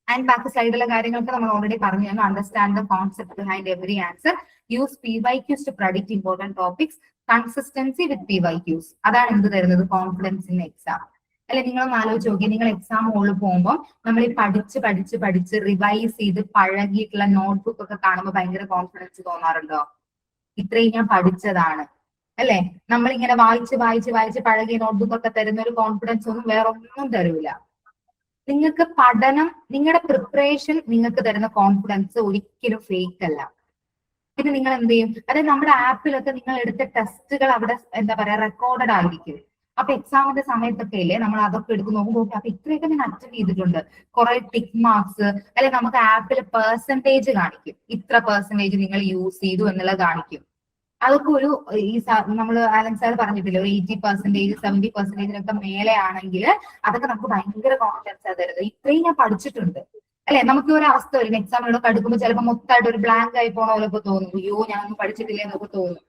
ആൻഡ് ബാക്കി സൈഡിലെ കാര്യങ്ങളൊക്കെ നമ്മൾ ഓൾറെഡി പറഞ്ഞു. Understand the concept behind every answer, use PYQs to predict important topics, consistency with PYQs. അതാണ് എന്ത് തരുന്നത്? Confidence in exam. അല്ലെ, നിങ്ങളൊന്ന് ആലോചിച്ച് നോക്കി, നിങ്ങൾ എക്സാം ഹോളിൽ പോകുമ്പോൾ നമ്മൾ ഈ പഠിച്ച് റിവൈസ് ചെയ്ത് പഴകിയിട്ടുള്ള നോട്ട്ബുക്ക് ഒക്കെ കാണുമ്പോൾ ഭയങ്കര കോൺഫിഡൻസ് തോന്നാറുണ്ടോ? ഇത്രയും ഞാൻ പഠിച്ചതാണ് അല്ലെ. നമ്മളിങ്ങനെ വായിച്ച് പഴകിയ നോട്ട്ബുക്ക് ഒക്കെ തരുന്ന ഒരു കോൺഫിഡൻസ് ഒന്നും വേറെ ഒന്നും തരൂല. നിങ്ങൾക്ക് പഠനം, നിങ്ങളുടെ പ്രിപ്പറേഷൻ നിങ്ങൾക്ക് തരുന്ന കോൺഫിഡൻസ് ഒരിക്കലും ഫേക്ക് അല്ല. പിന്നെ നിങ്ങൾ എന്ത് ചെയ്യും? അതായത് നമ്മുടെ ആപ്പിലൊക്കെ നിങ്ങൾ എടുത്ത ടെസ്റ്റുകൾ അവിടെ എന്താ പറയാ റെക്കോർഡഡ് ആയിരിക്കും. അപ്പൊ എക്സാമിന്റെ സമയത്തൊക്കെ ഇല്ലേ നമ്മൾ അതൊക്കെ എടുത്ത് നോക്കുമ്പോൾ അപ്പൊ ഇത്രയൊക്കെ ഞാൻ അറ്റൻഡ് ചെയ്തിട്ടുണ്ട്, കുറെ ടിക്ക് മാർക്സ് അല്ലെ നമുക്ക് ആപ്പിൽ പെർസെന്റേജ് കാണിക്കും, ഇത്ര പെർസെന്റേജ് നിങ്ങൾ യൂസ് ചെയ്തു എന്നുള്ളത് കാണിക്കും. അതൊക്കെ ഒരു ഈ നമ്മൾ ആലൻ സാർ പറഞ്ഞിട്ടില്ല, ഒരു 80%, 70%-ഒക്കെ മേലെ ആണെങ്കിൽ അതൊക്കെ നമുക്ക് ഭയങ്കര കോൺഫിഡൻസ് തരുന്നത്. ഇത്രയും ഞാൻ പഠിച്ചിട്ടുണ്ട് അല്ലെ. നമുക്ക് ഒരു അവസ്ഥ വരും എക്സാമിനോടൊക്കെ അടുക്കുമ്പോൾ ചിലപ്പോൾ മൊത്തമായിട്ട് ഒരു ബ്ലാങ്ക് ആയി പോണ പോലൊക്കെ തോന്നും, അയ്യോ ഞാനൊന്നും പഠിച്ചിട്ടില്ല എന്നൊക്കെ തോന്നും.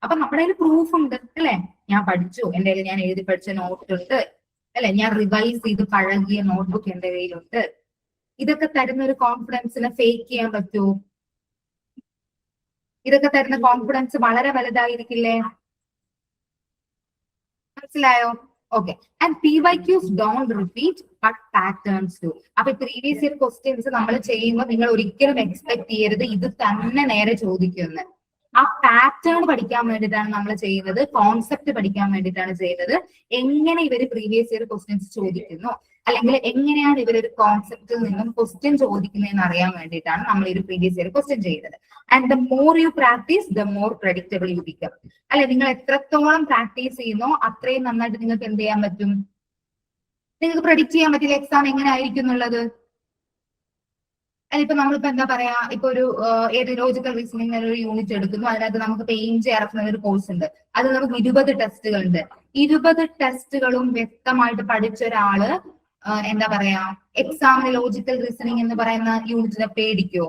അപ്പൊ നമ്മുടെ കയ്യിൽ പ്രൂഫ് ഉണ്ട് അല്ലെ, ഞാൻ പഠിച്ചു, എന്റെ കയ്യിൽ ഞാൻ എഴുതി പഠിച്ച നോട്ട് ഉണ്ട് അല്ലെ, ഞാൻ റിവൈസ് ചെയ്ത് പഴകിയ നോട്ട്ബുക്ക് എന്റെ കയ്യിലുണ്ട്. ഇതൊക്കെ തരുന്ന ഒരു കോൺഫിഡൻസിനെ ഫേക്ക് ചെയ്യാൻ പറ്റുമോ? ഇതൊക്കെ തരുന്ന കോൺഫിഡൻസ് വളരെ വലുതായിരിക്കില്ലേ? മനസ്സിലായോ? Okay, and PYQs don't repeat but patterns do. അപ്പൊ പ്രീവിയസ് ഇയർ ക്വസ്റ്റ്യൻസ് നമ്മൾ ചെയ്യുമ്പോൾ നിങ്ങൾ ഒരിക്കലും എക്സ്പെക്ട് ചെയ്യരുത് ഇത് തന്നെ നേരെ ചോദിക്കുമെന്ന്. ആ പാറ്റേൺ പഠിക്കാൻ വേണ്ടിയിട്ടാണ് നമ്മൾ ചെയ്യുന്നത്, കോൺസെപ്റ്റ് പഠിക്കാൻ വേണ്ടിയിട്ടാണ് ചെയ്യുന്നത്. എങ്ങനെ ഇവര് പ്രീവിയസ് ഇയർ ക്വസ്റ്റ്യൻസ് ചോദിക്കുന്നു, അല്ലെങ്കിൽ എങ്ങനെയാണ് ഇവരൊരു കോൺസെപ്റ്റിൽ നിന്നും ക്വസ്റ്റ്യൻ ചോദിക്കുന്നതെന്ന് അറിയാൻ വേണ്ടിയിട്ടാണ് നമ്മൾ ഒരു പ്രീവിയസ് ഇയർ ക്വസ്റ്റ്യൻ ചെയ്യുന്നത്. And the more you practise the more predictable you become. അല്ലെ, നിങ്ങൾ എത്രത്തോളം പ്രാക്ടീസ് ചെയ്യുന്നോ അത്രയും നന്നായിട്ട് നിങ്ങൾക്ക് എന്ത് ചെയ്യാൻ പറ്റും? നിങ്ങൾക്ക് പ്രഡിക്റ്റ് ചെയ്യാൻ പറ്റില്ല എക്സാം എങ്ങനെ ആയിരിക്കും എന്നുള്ളത്. ഇപ്പൊ നമ്മളിപ്പോ എന്താ പറയാ, ഇപ്പൊ ഒരു ഏത് ലോജിക്കൽ റീസണിംഗ് ഒരു യൂണിറ്റ് എടുക്കുന്നു, അതിനകത്ത് നമുക്ക് AIMJRF എന്നൊരു കോഴ്സ് ഉണ്ട്, അത് നമുക്ക് 20 ടെസ്റ്റുകൾ ഉണ്ട്. 20 ടെസ്റ്റുകളും വ്യക്തമായിട്ട് പഠിച്ച ഒരാള് എന്താ പറയാ എക്സാമിന് ലോജിക്കൽ റീസണിംഗ് എന്ന് പറയുന്ന യൂണിറ്റിനെ പേടിക്കോ?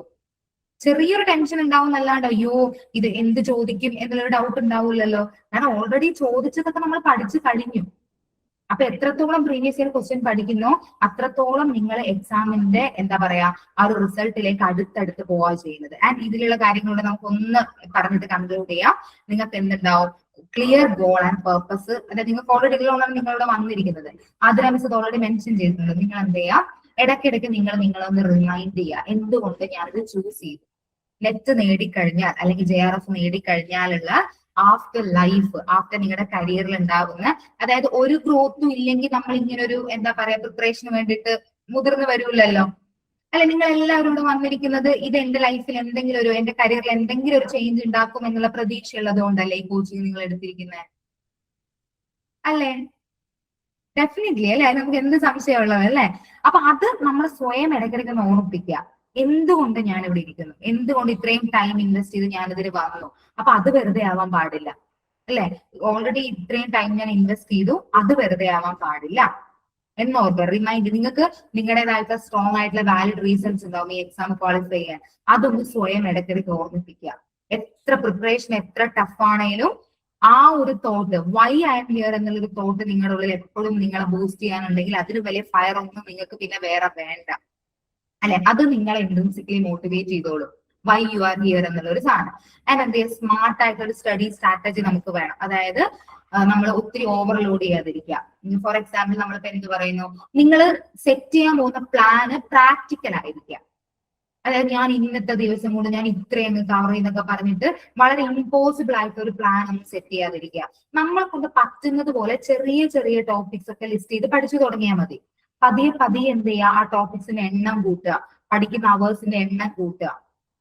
ചെറിയൊരു ടെൻഷൻ ഉണ്ടാവും എന്നല്ലാണ്ട് അയ്യോ ഇത് എന്ത് ചോദിക്കും എന്നുള്ളൊരു ഡൗട്ട് ഉണ്ടാവില്ലല്ലോ. കാരണം ഓൾറെഡി ചോദിച്ചതൊക്കെ നമ്മൾ പഠിച്ചു കഴിഞ്ഞു. അപ്പൊ എത്രത്തോളം പ്രീവിയസ് ഇയർ ക്വസ്റ്റ്യൻ പഠിക്കുന്നോ അത്രത്തോളം നിങ്ങൾ എക്സാമിന്റെ എന്താ പറയാ ആ ഒരു റിസൾട്ടിലേക്ക് അടുത്തടുത്ത് പോവാ ചെയ്യുന്നത്. ആൻഡ് ഇതിലുള്ള കാര്യങ്ങളോട് നമുക്ക് ഒന്ന് പറഞ്ഞിട്ട് കൺക്ലൂഡ് ചെയ്യാം. നിങ്ങൾക്ക് എന്തുണ്ടാവും? Clear goal and purpose. അതായത് നിങ്ങൾക്ക് ഓൾറെഡി ഇതിലാണ് നിങ്ങളുടെ വന്നിരിക്കുന്നത്, അതിനനുസരിച്ച് ഇത് ഓൾറെഡി മെൻഷൻ ചെയ്തിട്ടുണ്ട്. നിങ്ങൾ എന്ത് ചെയ്യാം? ഇടയ്ക്കിടയ്ക്ക് നിങ്ങളൊന്ന് റിമൈൻഡ് ചെയ്യുക, എന്തുകൊണ്ട് ഞാനിത് ചൂസ് ചെയ്തു. നെറ്റ് നേടിക്കഴിഞ്ഞാൽ അല്ലെങ്കിൽ JRF നേടിക്കഴിഞ്ഞാലുള്ള ആഫ്റ്റർ ലൈഫ്, ആഫ്റ്റർ നിങ്ങളുടെ കരിയറിൽ ഉണ്ടാകുന്ന, അതായത് ഒരു ഗ്രോത്തും ഇല്ലെങ്കിൽ നമ്മൾ ഇങ്ങനെ ഒരു എന്താ പറയാ പ്രിപ്പറേഷന് വേണ്ടിയിട്ട് മുതിർന്നു വരൂല്ലല്ലോ അല്ലെ. നിങ്ങൾ എല്ലാവരും കൂടെ വന്നിരിക്കുന്നത് ഇത് എന്റെ ലൈഫിൽ എന്തെങ്കിലും ഒരു എന്റെ കരിയറിൽ എന്തെങ്കിലും ഒരു ചേഞ്ച് ഉണ്ടാക്കും എന്നുള്ള പ്രതീക്ഷ ഉള്ളത് കൊണ്ടല്ലേ ഈ കോച്ചിങ് നിങ്ങൾ എടുത്തിരിക്കുന്നത് അല്ലേ? ഡെഫിനറ്റ്ലി അല്ലെ, നമുക്ക് എന്ത് സംശയമുള്ളത് അല്ലെ. അപ്പൊ അത് നമ്മൾ സ്വയം ഇടയ്ക്കിടയ്ക്ക് ഓർമ്മിപ്പിക്കുക, എന്തുകൊണ്ട് ഞാൻ ഇവിടെ ഇരിക്കുന്നു, എന്തുകൊണ്ട് ഇത്രയും ടൈം ഇൻവെസ്റ്റ് ചെയ്ത് ഞാനിതിന് വന്നു. അപ്പൊ അത് വെറുതെ ആവാൻ പാടില്ല അല്ലെ. ഓൾറെഡി ഇത്രയും ടൈം ഞാൻ ഇൻവെസ്റ്റ് ചെയ്തു, അത് വെറുതെ ആവാൻ പാടില്ല എന്നോർക്കുക. റിമൈൻഡ്, നിങ്ങൾക്ക് നിങ്ങളുടേതായിട്ടുള്ള സ്ട്രോങ് ആയിട്ടുള്ള വാലിഡ് റീസൺസ് ഉണ്ടാവും ഈ എക്സാം ക്വാളിഫൈ ചെയ്യാൻ. അതൊന്ന് സ്വയം ഇടയ്ക്കിടയ്ക്ക് ഓർമ്മിപ്പിക്കുക. എത്ര പ്രിപ്പറേഷൻ എത്ര ടഫ് ആണെങ്കിലും ആ ഒരു thought, why I'm here എന്നുള്ളൊരു തോട്ട് നിങ്ങളുടെ ഉള്ളിൽ എപ്പോഴും നിങ്ങളെ ബൂസ്റ്റ് ചെയ്യാനുണ്ടെങ്കിൽ അതിന് വലിയ ഫയർ ഒന്നും നിങ്ങൾക്ക് പിന്നെ വേറെ വേണ്ട അല്ലെ. അത് നിങ്ങളെ ഇൻട്രിൻസിക്കലി മോട്ടിവേറ്റ് ചെയ്തോളും, വൈ യു ആർ ഹിയർ എന്നുള്ള ഒരു സാധനം. ആൻഡ് എന്ത് ചെയ്യുക, സ്മാർട്ട് ആയിട്ടൊരു സ്റ്റഡി സ്ട്രാറ്റജി നമുക്ക് വേണം. അതായത് നമ്മൾ ഒത്തിരി ഓവർലോഡ് ചെയ്യാതിരിക്കുക. ഫോർ എക്സാമ്പിൾ നമ്മളിപ്പോ എന്ത് പറയുന്നു, നിങ്ങൾ സെറ്റ് ചെയ്യാൻ പോകുന്ന പ്ലാന് പ്രാക്ടിക്കൽ ആയിരിക്കുക അതായത് ഞാൻ ഇന്നത്തെ ദിവസം കൊണ്ട് ഞാൻ ഇത്രയും കവർ ചെയ്യുന്നൊക്കെ പറഞ്ഞിട്ട് വളരെ ഇമ്പോസിബിൾ ആയിട്ട് ഒരു പ്ലാൻ ഒന്നും സെറ്റ് ചെയ്യാതിരിക്കുക. നമ്മളെ കൊണ്ട് പറ്റുന്നത് പോലെ ചെറിയ ചെറിയ ടോപ്പിക്സ് ഒക്കെ ലിസ്റ്റ് ചെയ്ത് പഠിച്ചു തുടങ്ങിയാൽ മതി. പതിയെ പതിയെ എന്ത് ചെയ്യുക, ആ ടോപ്പിക്സിന്റെ എണ്ണം കൂട്ടുക, പഠിക്കുന്ന അവേഴ്സിന്റെ എണ്ണം കൂട്ടുക.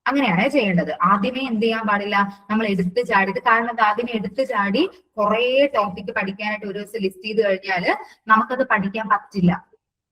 അങ്ങനെയാണ് ചെയ്യേണ്ടത്. ആദ്യമേ എന്ത് ചെയ്യാൻ പാടില്ല, നമ്മൾ എടുത്തു ചാടിയിട്ട്, കാരണം അത് ആദ്യമേ എടുത്തു ചാടി കുറെ ടോപ്പിക് പഠിക്കാനായിട്ട് ഒരു ദിവസം ലിസ്റ്റ് ചെയ്ത് കഴിഞ്ഞാൽ നമുക്കത് പഠിക്കാൻ പറ്റില്ല.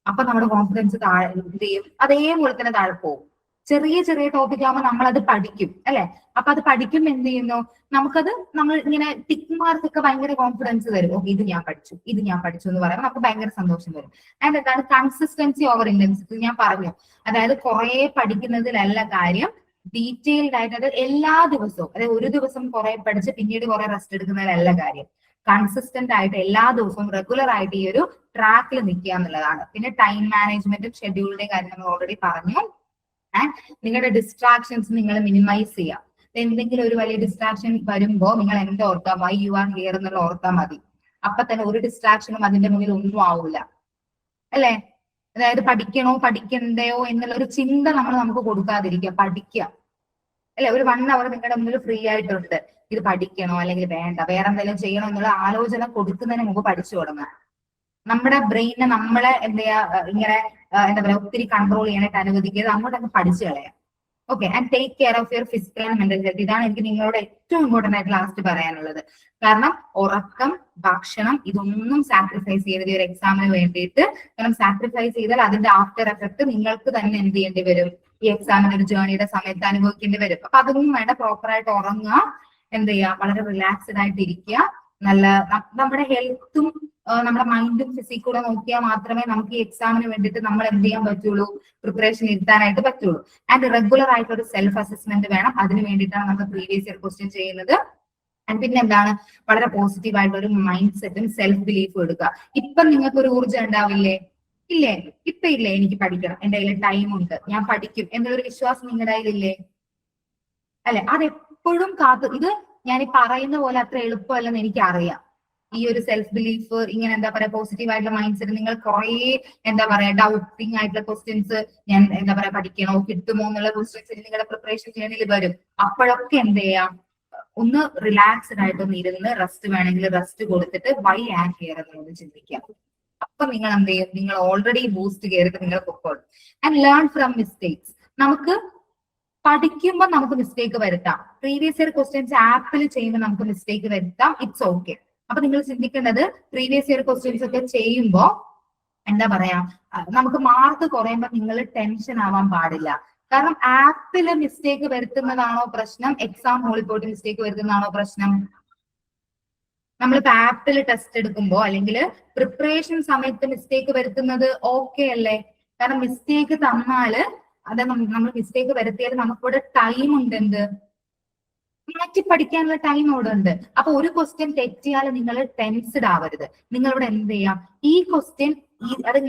അപ്പൊ നമ്മുടെ കോൺഫിഡൻസ് താഴെ എന്ത് ചെയ്യും, അതേപോലെ തന്നെ താഴെ പോകും. ചെറിയ ചെറിയ ടോപ്പിക് ആകുമ്പോൾ നമ്മളത് പഠിക്കും അല്ലെ. അപ്പൊ അത് പഠിക്കുമ്പോൾ എന്ത് ചെയ്യുന്നു, നമുക്കത് നമ്മൾ ഇങ്ങനെ ടിക്ക് മാർക്ക് ഒക്കെ ഭയങ്കര കോൺഫിഡൻസ് തരും. ഓക്കെ, ഇത് ഞാൻ പഠിച്ചു, ഇത് ഞാൻ പഠിച്ചു എന്ന് പറയുമ്പോൾ നമുക്ക് ഭയങ്കര സന്തോഷം വരും. ആൻഡ് എന്താണ് കൺസിസ്റ്റൻസി ഓവർ ഇന്റൻസിറ്റി, ഞാൻ പറഞ്ഞു. അതായത് കുറെ പഠിക്കുന്നതിലല്ല കാര്യം, ഡീറ്റെയിൽഡ് ആയിട്ട്, അതായത് എല്ലാ ദിവസവും, അതായത് ഒരു ദിവസം കുറെ പഠിച്ച് പിന്നീട് കുറെ റെസ്റ്റ് എടുക്കുന്നതിലല്ല കാര്യം. കൺസിസ്റ്റന്റ് ആയിട്ട് എല്ലാ ദിവസവും റെഗുലർ ആയിട്ട് ഈ ഒരു ട്രാക്കിൽ നിൽക്കുക എന്നുള്ളതാണ്. പിന്നെ ടൈം മാനേജ്മെന്റും ഷെഡ്യൂളിന്റെയും കാര്യം നമ്മൾ ഓൾറെഡി പറഞ്ഞു. ആൻഡ് നിങ്ങളുടെ ഡിസ്ട്രാക്ഷൻസ് നിങ്ങൾ മിനിമൈസ് ചെയ്യുക. എന്തെങ്കിലും ഒരു വലിയ ഡിസ്ട്രാക്ഷൻ വരുമ്പോൾ നിങ്ങൾ എന്താ ഓർത്താൽ, വൈ യു ആർ ഹിയർ എന്നുള്ള ഓർത്താൽ മതി. അപ്പൊ തന്നെ ഒരു ഡിസ്ട്രാക്ഷനും അതിന്റെ മുന്നിൽ ഒന്നും ആവില്ല അല്ലെ. അതായത് പഠിക്കണോ പഠിക്കണ്ടയോ എന്നുള്ള ഒരു ചിന്ത നമുക്ക് കൊടുക്കാതിരിക്കുക, പഠിക്കുക അല്ലെ. ഒരു 1 hour നിങ്ങളുടെ മുന്നിൽ ഫ്രീ ആയിട്ടുണ്ട്, ഇത് പഠിക്കണോ അല്ലെങ്കിൽ വേണ്ട, വേറെ എന്തെങ്കിലും ചെയ്യണോ എന്നുള്ള ആലോചന കൊടുക്കുന്നതിന് മുമ്പ് പഠിച്ചു തുടങ്ങുക. നമ്മുടെ ബ്രെയിനെ നമ്മളെ എന്താ ഇങ്ങനെ എന്താ പറയാ ഒത്തിരി കൺട്രോൾ ചെയ്യാനായിട്ട് അനുവദിക്കുക, അങ്ങോട്ടൊക്കെ പഠിച്ചു കളയാം. Okay, and take care of your physical and mental health. ഇതാണ് എനിക്ക് നിങ്ങളോട് ഏറ്റവും ഇമ്പോർട്ടന്റ് ആയിട്ട് ലാസ്റ്റ് പറയാനുള്ളത്. കാരണം ഉറക്കം, ഭക്ഷണം, ഇതൊന്നും സാക്രിഫൈസ് ചെയ്യരുത് ഈ ഒരു എക്സാമിന് വേണ്ടിയിട്ട്. കാരണം സാക്രിഫൈസ് ചെയ്താൽ അതിന്റെ ആഫ്റ്റർ എഫക്ട് നിങ്ങൾക്ക് തന്നെ എന്ത് ചെയ്യേണ്ടി വരും, ഈ എക്സാമിന് ഒരു ജേർണിയുടെ സമയത്ത് അനുഭവിക്കേണ്ടി വരും. അപ്പൊ അതൊന്നും വേണ്ട, പ്രോപ്പറായിട്ട് ഉറങ്ങുക, എന്ത് ചെയ്യുക, വളരെ റിലാക്സ്ഡ് ആയിട്ട് ഇരിക്കുക. നല്ല നമ്മുടെ ഹെൽത്തും നമ്മുടെ മൈൻഡും ഫിസിക്കും കൂടെ നോക്കിയാൽ മാത്രമേ നമുക്ക് ഈ എക്സാമിന് വേണ്ടിയിട്ട് നമ്മൾ എന്ത് ചെയ്യാൻ പറ്റുള്ളൂ, പ്രിപ്പറേഷൻ ഇരുത്താനായിട്ട് പറ്റുള്ളൂ. ആൻഡ് റെഗുലർ ആയിട്ട് ഒരു സെൽഫ് അസസ്മെന്റ് വേണം. അതിന് വേണ്ടിയിട്ടാണ് നമ്മൾ പ്രീവിയസ് ഇയർ ക്വസ്റ്റ്യൻ ചെയ്യുന്നത്. ആൻഡ് പിന്നെ എന്താണ്, വളരെ പോസിറ്റീവ് ആയിട്ടുള്ള ഒരു മൈൻഡ് സെറ്റും സെൽഫ് ബിലീഫും എടുക്കുക. ഇപ്പം നിങ്ങൾക്ക് ഒരു ഊർജ്ജം ഉണ്ടാവില്ലേ, ഇല്ലേ, ഇപ്പൊ ഇല്ലേ, എനിക്ക് പഠിക്കണം, എന്റെ കയ്യിൽ ടൈം ഉണ്ട്, ഞാൻ പഠിക്കും എന്നൊരു വിശ്വാസം നിങ്ങളുടെ കയ്യിലില്ലേ അല്ലെ. അതെപ്പോഴും ഇത് ഞാൻ ഈ പറയുന്ന പോലെ അത്ര എളുപ്പമല്ലെന്ന് എനിക്ക് അറിയാം. ഈ ഒരു സെൽഫ് ബിലീഫ്, ഇങ്ങനെ എന്താ പറയാ പോസിറ്റീവ് ആയിട്ടുള്ള മൈൻഡ് സെറ്റ്, നിങ്ങൾ കുറെ എന്താ പറയാ ഡൗട്ടിങ് ആയിട്ടുള്ള ക്വസ്റ്റ്യൻസ്, ഞാൻ എന്താ പറയാ പഠിക്കണോ കിട്ടുമോ എന്നുള്ള ക്വസ്റ്റ്യൻസ് നിങ്ങളുടെ പ്രിപ്പറേഷൻ ചെയ്യണതിൽ വരും. അപ്പോഴൊക്കെ എന്ത് ചെയ്യാം, ഒന്ന് റിലാക്സ്ഡ് ആയിട്ടൊന്ന് ഇരുന്ന് റെസ്റ്റ് വേണമെങ്കിൽ റെസ്റ്റ് കൊടുത്തിട്ട് വൈ ആൻഡ് ഹിയർ എന്നുള്ളത് ചിന്തിക്കാം. അപ്പൊ നിങ്ങൾ എന്ത് ചെയ്യും, നിങ്ങൾ ഓൾറെഡി ബൂസ്റ്റ് കയറിയിട്ട് നിങ്ങൾ പൊക്കോളും. And learn from mistakes. നമുക്ക് പഠിക്കുമ്പോൾ നമുക്ക് മിസ്റ്റേക്ക് വരുത്താം. പ്രീവിയസ് ഇയർ ക്വസ്റ്റ്യൻസ് ആപ്പിൽ ചെയ്യുമ്പോൾ നമുക്ക് മിസ്റ്റേക്ക് വരുത്താം, ഇറ്റ്സ് ഓക്കെ. അപ്പൊ നിങ്ങൾ ചിന്തിക്കേണ്ടത്, പ്രീവിയസ് ഇയർ ക്വസ്റ്റ്യൻസ് ഒക്കെ ചെയ്യുമ്പോൾ എന്താ പറയാ, നമുക്ക് മാർക്ക് കുറയുമ്പോൾ നിങ്ങൾ ടെൻഷൻ ആവാൻ പാടില്ല. കാരണം ആപ്പില് മിസ്റ്റേക്ക് വരുത്തുന്നതാണോ പ്രശ്നം, എക്സാം ഹോളിൽ പോയിട്ട് മിസ്റ്റേക്ക് വരുത്തുന്നതാണോ പ്രശ്നം? നമ്മളിപ്പോ ആപ്പിൽ ടെസ്റ്റ് എടുക്കുമ്പോ അല്ലെങ്കിൽ പ്രിപ്പറേഷൻ സമയത്ത് മിസ്റ്റേക്ക് വരുത്തുന്നത് ഓക്കെ അല്ലേ? കാരണം മിസ്റ്റേക്ക് തന്നാല് അത് നമ്മൾ മിസ്റ്റേക്ക് വരുത്തിയാൽ നമുക്കിവിടെ ടൈം ഉണ്ട്, എന്ത് മാറ്റി പഠിക്കാനുള്ള ടൈം അവിടെ ഉണ്ട്. അപ്പൊ ഒരു ക്വസ്റ്റ്യൻ തെറ്റിയാൽ നിങ്ങൾ ടെൻസ്ഡ് ആവരുത്. നിങ്ങളിവിടെ എന്ത് ചെയ്യാം, ഈ ക്വസ്റ്റ്യൻ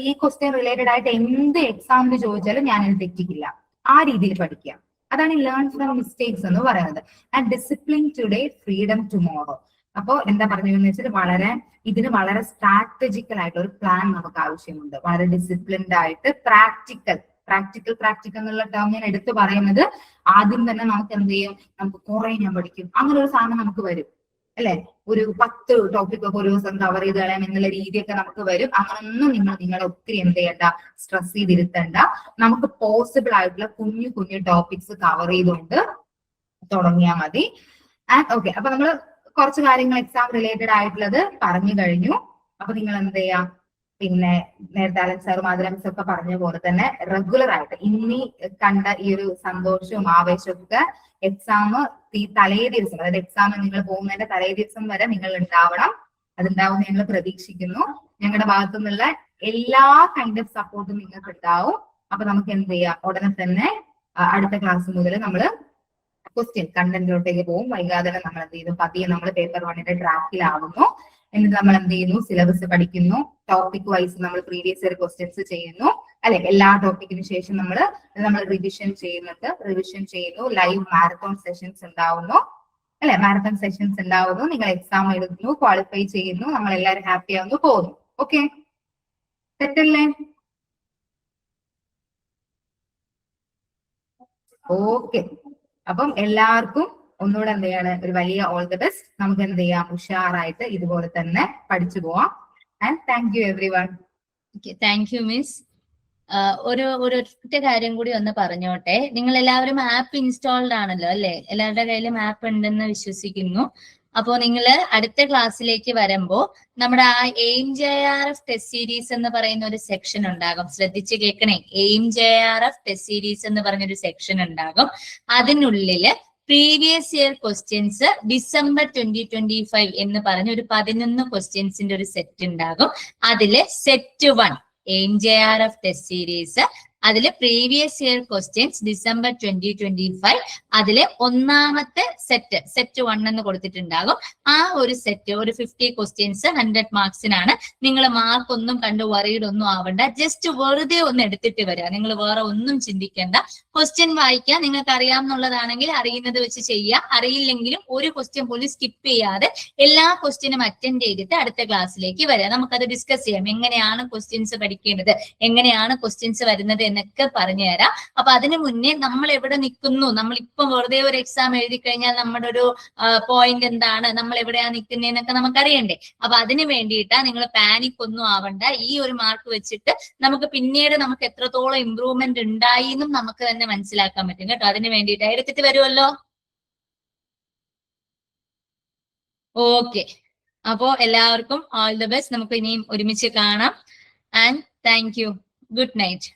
ഈ ക്വസ്റ്റ്യൻ റിലേറ്റഡ് ആയിട്ട് എന്ത് എക്സാമിന് ചോദിച്ചാലും ഞാനത് തെറ്റിക്കില്ല, ആ രീതിയിൽ പഠിക്കുക. അതാണ് ലേൺ ഫ്രം മിസ്റ്റേക്സ് എന്ന് പറയുന്നത്. And discipline today, freedom tomorrow. അപ്പോ എന്താ പറഞ്ഞതെന്ന് വെച്ചാൽ ഇതിന് വളരെ സ്ട്രാറ്റജിക്കൽ ആയിട്ടുള്ള ഒരു പ്ലാൻ നമുക്ക് ആവശ്യമുണ്ട്. വളരെ ഡിസിപ്ലിൻഡ് ആയിട്ട് പ്രാക്ടിക്കൽ എന്നുള്ള ടേം ഞാൻ എടുത്തു പറയുന്നത്, ആദ്യം തന്നെ നമുക്ക് എന്ത് ചെയ്യും, നമുക്ക് കുറെ ഞാൻ പഠിക്കും അങ്ങനെ ഒരു സാധനം നമുക്ക് വരും അല്ലെ. ഒരു 10 ടോപ്പിക് ഒക്കെ ഒരു ദിവസം കവർ ചെയ്ത് കളയാം എന്നുള്ള രീതിയൊക്കെ നമുക്ക് വരും. അങ്ങനൊന്നും നിങ്ങളെ ഒത്തിരി എന്ത് ചെയ്യണ്ട, സ്ട്രെസ് ചെയ്തിരുത്തണ്ട. നമുക്ക് പോസിബിൾ ആയിട്ടുള്ള കുഞ്ഞു ടോപ്പിക്സ് കവർ ചെയ്തുകൊണ്ട് തുടങ്ങിയാൽ മതി. ഓക്കെ, അപ്പൊ നമ്മൾ കുറച്ച് കാര്യങ്ങൾ എക്സാം റിലേറ്റഡ് ആയിട്ടുള്ളത് പറഞ്ഞു കഴിഞ്ഞു. അപ്പൊ നിങ്ങൾ എന്ത് ചെയ്യാം, പിന്നെ നേരത്തെ അലക്സ് സാറും ആദിലക്സ് ഒക്കെ പറഞ്ഞ പോലെ തന്നെ റെഗുലർ ആയിട്ട് ഇനി കണ്ട ഈ ഒരു സന്തോഷവും ആവേശവും ഒക്കെ എക്സാം തലേ ദിവസം, അതായത് എക്സാം നിങ്ങൾ പോകുന്നതിന്റെ തലേ ദിവസം വരെ നിങ്ങൾ ഉണ്ടാവണം. അതുണ്ടാവും ഞങ്ങൾ പ്രതീക്ഷിക്കുന്നു. ഞങ്ങളുടെ ഭാഗത്തു നിന്നുള്ള എല്ലാ കൈൻഡ് ഓഫ് സപ്പോർട്ടും നിങ്ങൾക്ക് ഉണ്ടാവും. അപ്പൊ നമുക്ക് എന്ത് ചെയ്യാം, ഉടനെ തന്നെ അടുത്ത ക്ലാസ് മുതൽ നമ്മൾ ക്വസ്റ്റ്യൻ കണ്ടന്റിലോട്ടേക്ക് പോകും. വൈകാതെ നമ്മൾ എന്ത് ചെയ്യുന്നു, പതിയെ നമ്മൾ പേപ്പർ 1ന്റെ ട്രാക്കിലാവുന്നു. എന്നിട്ട് നമ്മൾ എന്ത് ചെയ്യുന്നു, സിലബസ് പഠിക്കുന്നു. ടോപ്പിക് വൈസ് നമ്മൾ പ്രീവിയസ് ഇയർ ക്വസ്റ്റ്യൻസ് ചെയ്യുന്നു അല്ലെ. എല്ലാ ടോപ്പിക്കിന് ശേഷം നമ്മൾ റിവിഷൻ ചെയ്യുന്നു. ലൈവ് മാരത്തോൺ സെഷൻസ് ഉണ്ടാവുന്നു അല്ലെ. മാരത്തോൺ സെഷൻസ് ഉണ്ടാവുന്നു. നിങ്ങൾ എക്സാം എഴുതുന്നു, ക്വാളിഫൈ ചെയ്യുന്നു, നമ്മൾ എല്ലാവരും ഹാപ്പി ആവുന്നു, പോകുന്നു. ഓക്കെ, സെറ്റല്ലേ? ഓക്കെ, അപ്പം എല്ലാവർക്കും ഒന്നുകൂടെ എന്ത് ചെയ്യാണ്, ഒരു വലിയ ഓൾ ദി ബെസ്റ്റ്. നമുക്ക് എന്ത് ചെയ്യാം, ഉഷാറായിട്ട് ഇതുപോലെ തന്നെ പഠിച്ചു പോവാം. And thank you every one. Thank you miss. ഒരൊറ്റ കാര്യം കൂടി ഒന്ന് പറഞ്ഞോട്ടെ. നിങ്ങൾ എല്ലാവരും ആപ്പ് ഇൻസ്റ്റാൾഡ് ആണല്ലോ അല്ലെ? എല്ലാവരുടെ കയ്യിലും ആപ്പ് ഉണ്ടെന്ന് വിശ്വസിക്കുന്നു. അപ്പോ നിങ്ങൾ അടുത്ത ക്ലാസ്സിലേക്ക് വരുമ്പോ നമ്മുടെ ആ എയിം JRF ടെസ്റ്റ് സീരീസ് എന്ന് പറയുന്ന ഒരു സെക്ഷൻ ഉണ്ടാകും. ശ്രദ്ധിച്ച് കേൾക്കണേ. എയിം JRF ടെസ്റ്റ് സീരീസ് എന്ന് പറഞ്ഞൊരു സെക്ഷൻ ഉണ്ടാകും. അതിനുള്ളില് പ്രീവിയസ് ഇയർ ക്വസ്റ്റ്യൻസ് ഡിസംബർ 2025 എന്ന് പറഞ്ഞ ഒരു 11 ക്വസ്റ്റ്യൻസിന്റെ ഒരു സെറ്റ് ഉണ്ടാകും. അതില് set 1 aim JRF test series, അതില് പ്രീവിയസ് ഇയർ ക്വസ്റ്റ്യൻസ് ഡിസംബർ 2025, അതില് ഒന്നാമത്തെ സെറ്റ് 1 എന്ന് കൊടുത്തിട്ടുണ്ടാകും. ആ ഒരു സെറ്റ് ഒരു 50 ക്വസ്റ്റ്യൻസ് 100 മാർക്സിനാണ്. നിങ്ങൾ മാർക്ക് ഒന്നും കണ്ട് വറീഡ് ഒന്നും ആവണ്ട. ജസ്റ്റ് വെറുതെ ഒന്ന് എടുത്തിട്ട് വരിക. നിങ്ങൾ വേറെ ഒന്നും ചിന്തിക്കേണ്ട. ക്വസ്റ്റ്യൻ വായിക്കുക. നിങ്ങൾക്ക് അറിയാമെന്നുള്ളതാണെങ്കിൽ അറിയുന്നത് വെച്ച് ചെയ്യുക. അറിയില്ലെങ്കിലും ഒരു ക്വസ്റ്റ്യൻ പോലും സ്കിപ്പ് ചെയ്യാതെ എല്ലാ ക്വസ്റ്റ്യനും അറ്റൻഡ് ചെയ്തിട്ട് അടുത്ത ക്ലാസ്സിലേക്ക് വരിക. നമുക്കത് ഡിസ്കസ് ചെയ്യാം. എങ്ങനെയാണ് ക്വസ്റ്റ്യൻസ് പഠിക്കേണ്ടത്, എങ്ങനെയാണ് ക്വസ്റ്റ്യൻസ് വരുന്നത് എന്നൊക്കെ പറഞ്ഞു തരാം. അപ്പൊ അതിനു മുന്നേ നമ്മൾ എവിടെ നിൽക്കുന്നു, നമ്മൾ ഇപ്പം വെറുതെ ഒരു എക്സാം എഴുതി കഴിഞ്ഞാൽ നമ്മുടെ ഒരു പോയിന്റ് എന്താണ്, നമ്മൾ എവിടെയാ നിൽക്കുന്നതെന്നൊക്കെ നമുക്കറിയണ്ടേ. അപ്പൊ അതിന് വേണ്ടിയിട്ടാ നിങ്ങൾ പാനിക് ഒന്നും ആവണ്ട. ഈ ഒരു മാർക്ക് വെച്ചിട്ട് നമുക്ക് പിന്നീട് നമുക്ക് എത്രത്തോളം ഇമ്പ്രൂവ്മെന്റ് ഉണ്ടായി എന്നും നമുക്ക് തന്നെ മനസ്സിലാക്കാൻ പറ്റും കേട്ടോ. അതിന് വേണ്ടിയിട്ട് എടുത്തിട്ട് വരുമല്ലോ. ഓക്കെ, അപ്പോ എല്ലാവർക്കും ഓൾ ദി ബെസ്റ്റ്. നമുക്ക് ഇനിയും ഒരുമിച്ച് കാണാം. And thank you. Good night.